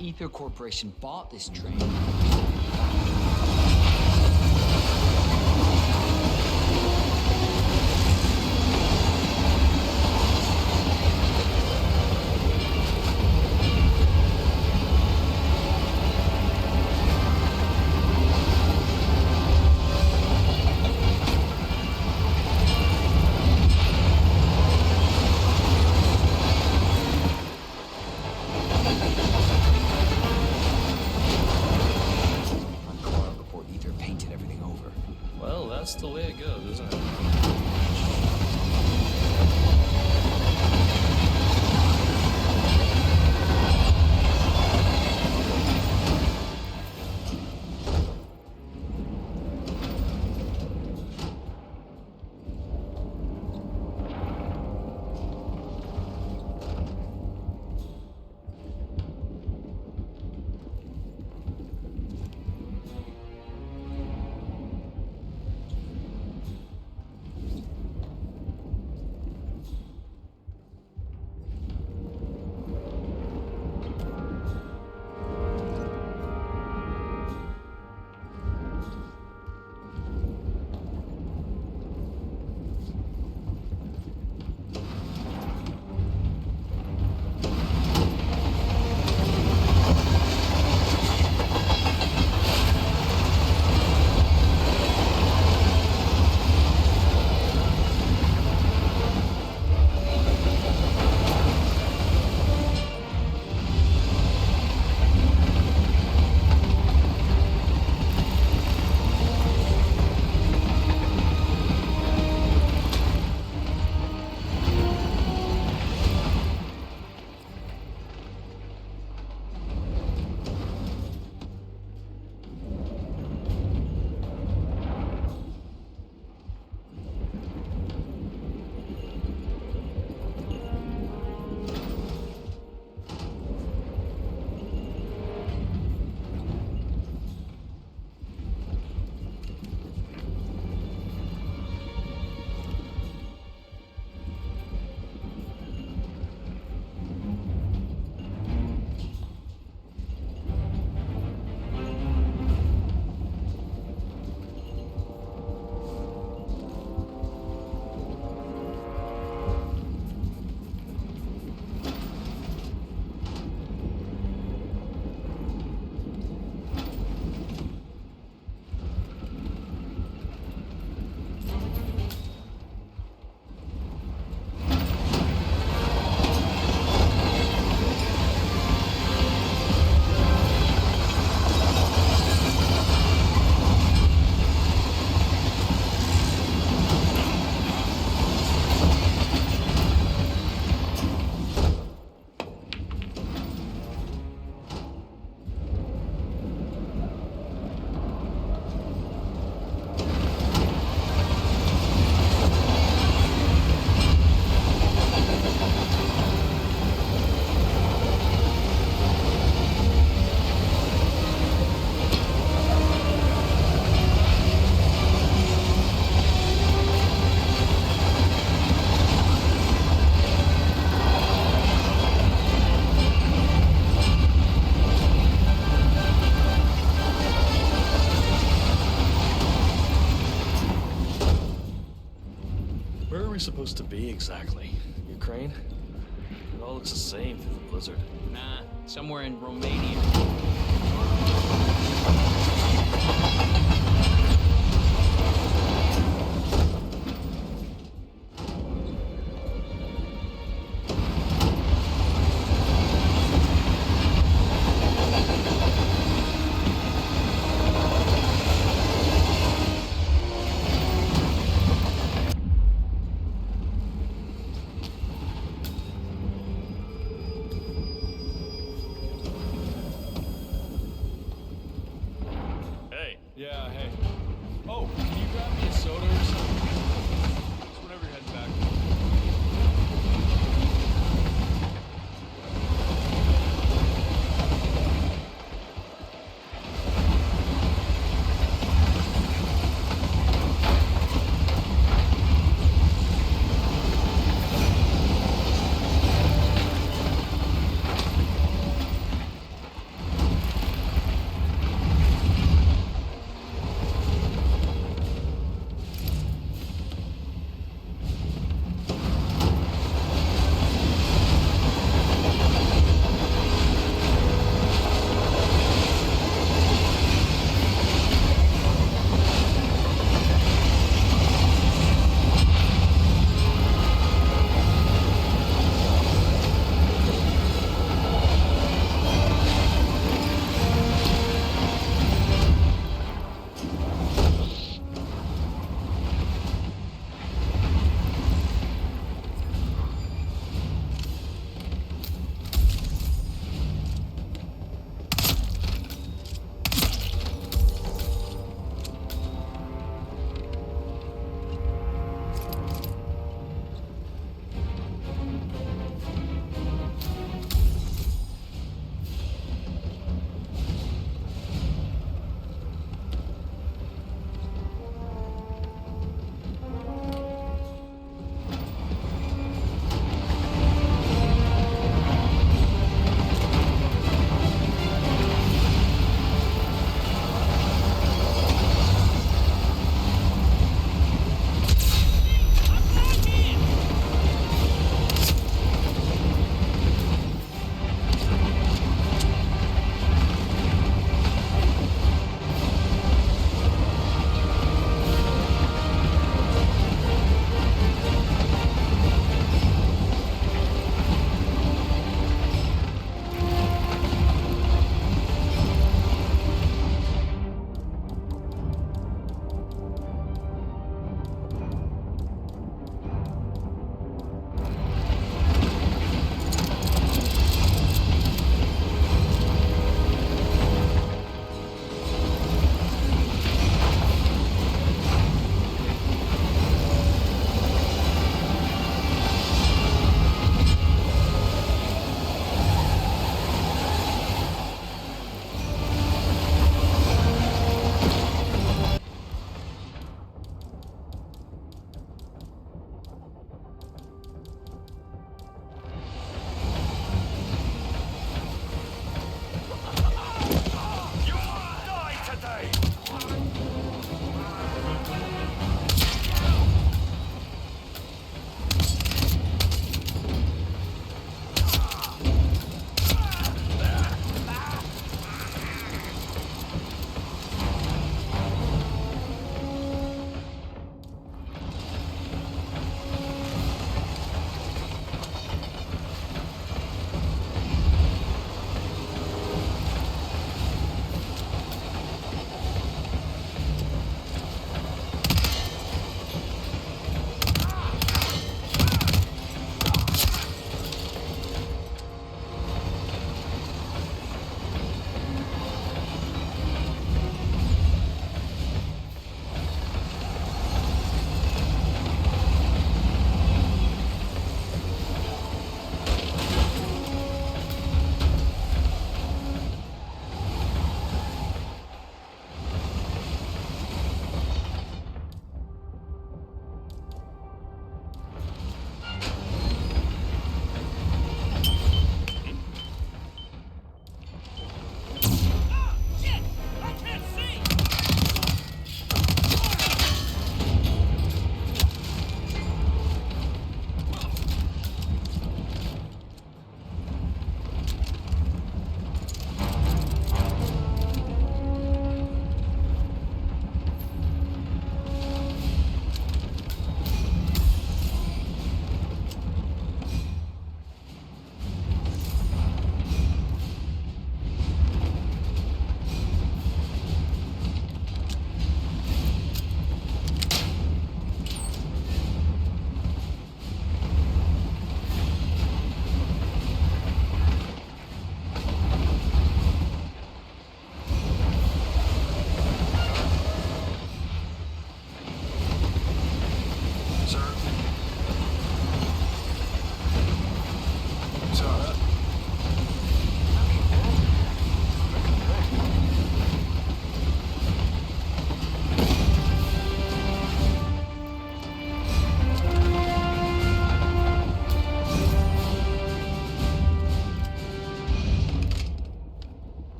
Ether Corporation bought this train. that's the way it goes, isn't it? Supposed to be exactly? Ukraine? It all looks the same through the blizzard. Nah, somewhere in Romania. Yeah,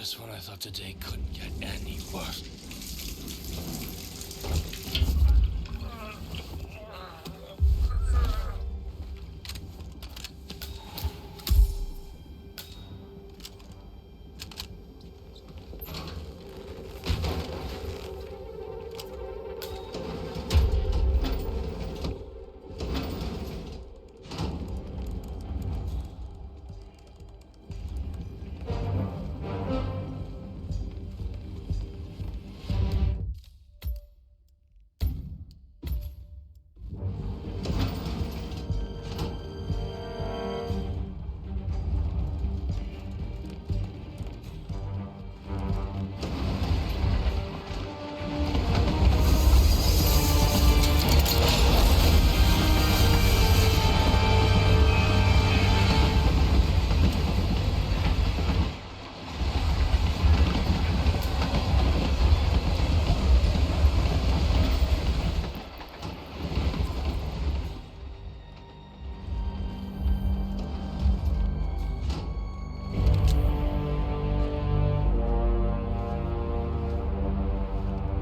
Just when I thought today couldn't get any worse.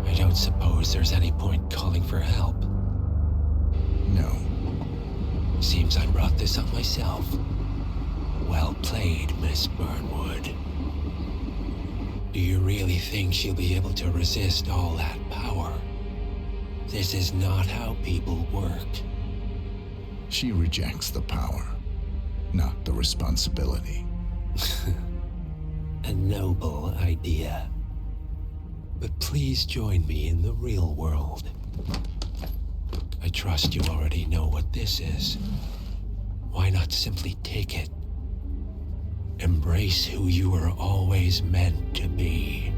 I don't suppose there's any point calling for help. No. Seems I brought this up myself. Well played, Miss Burnwood. Do you really think she'll be able to resist all that power? This is not how people work. She rejects the power, not the responsibility. A noble idea. But please join me in the real world. I trust you already know what this is. Why not simply take it? Embrace who you were always meant to be.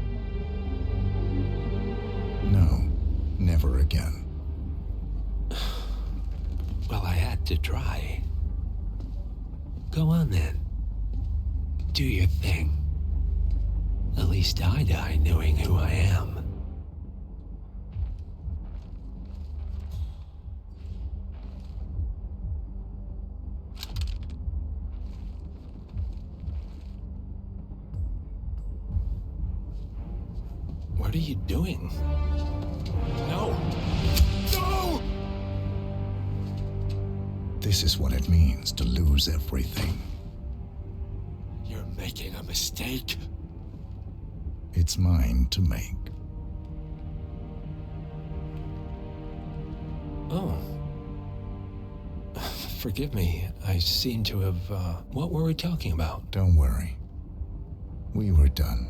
No, never again. Well, I had to try. Go on then. Do your thing. At least I die knowing who I am. What are you doing? No! No! This is what it means to lose everything. You're making a mistake. It's mine to make. Oh. Forgive me. I seem to have, what were we talking about? Don't worry. We were done.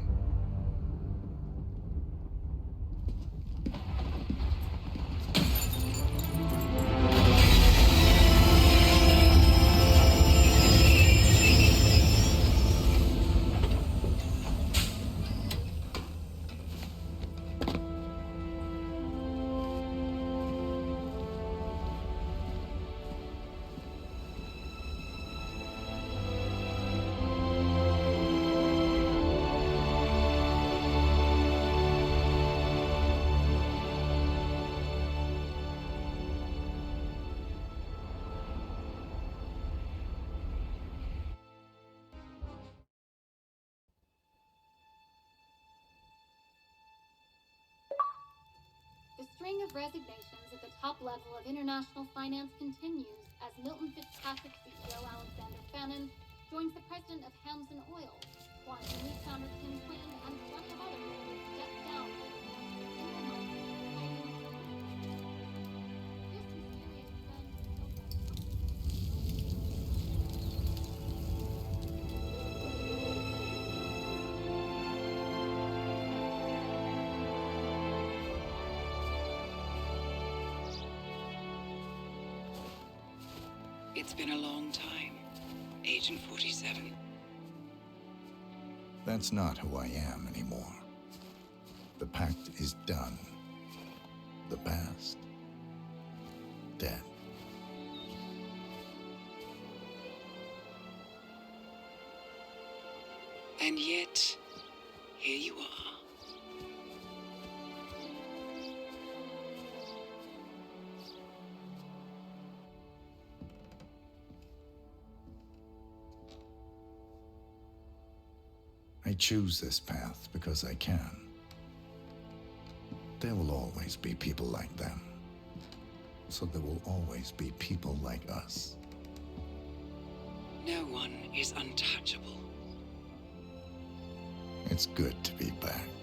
The string of resignations at the top level of international finance continues as Milton Fitzpatrick CEO Alexander Fannin joins the president of Hamson Oil, Quantum Leap founder Tim Quinn, and a bunch of others step down. It's been a long time, Agent 47. That's not who I am anymore. The pact is done. The past, dead. And yet, here you are. I I choose this path because I can. There will always be people like them. So there will always be people like us. No one is untouchable. It's good to be back.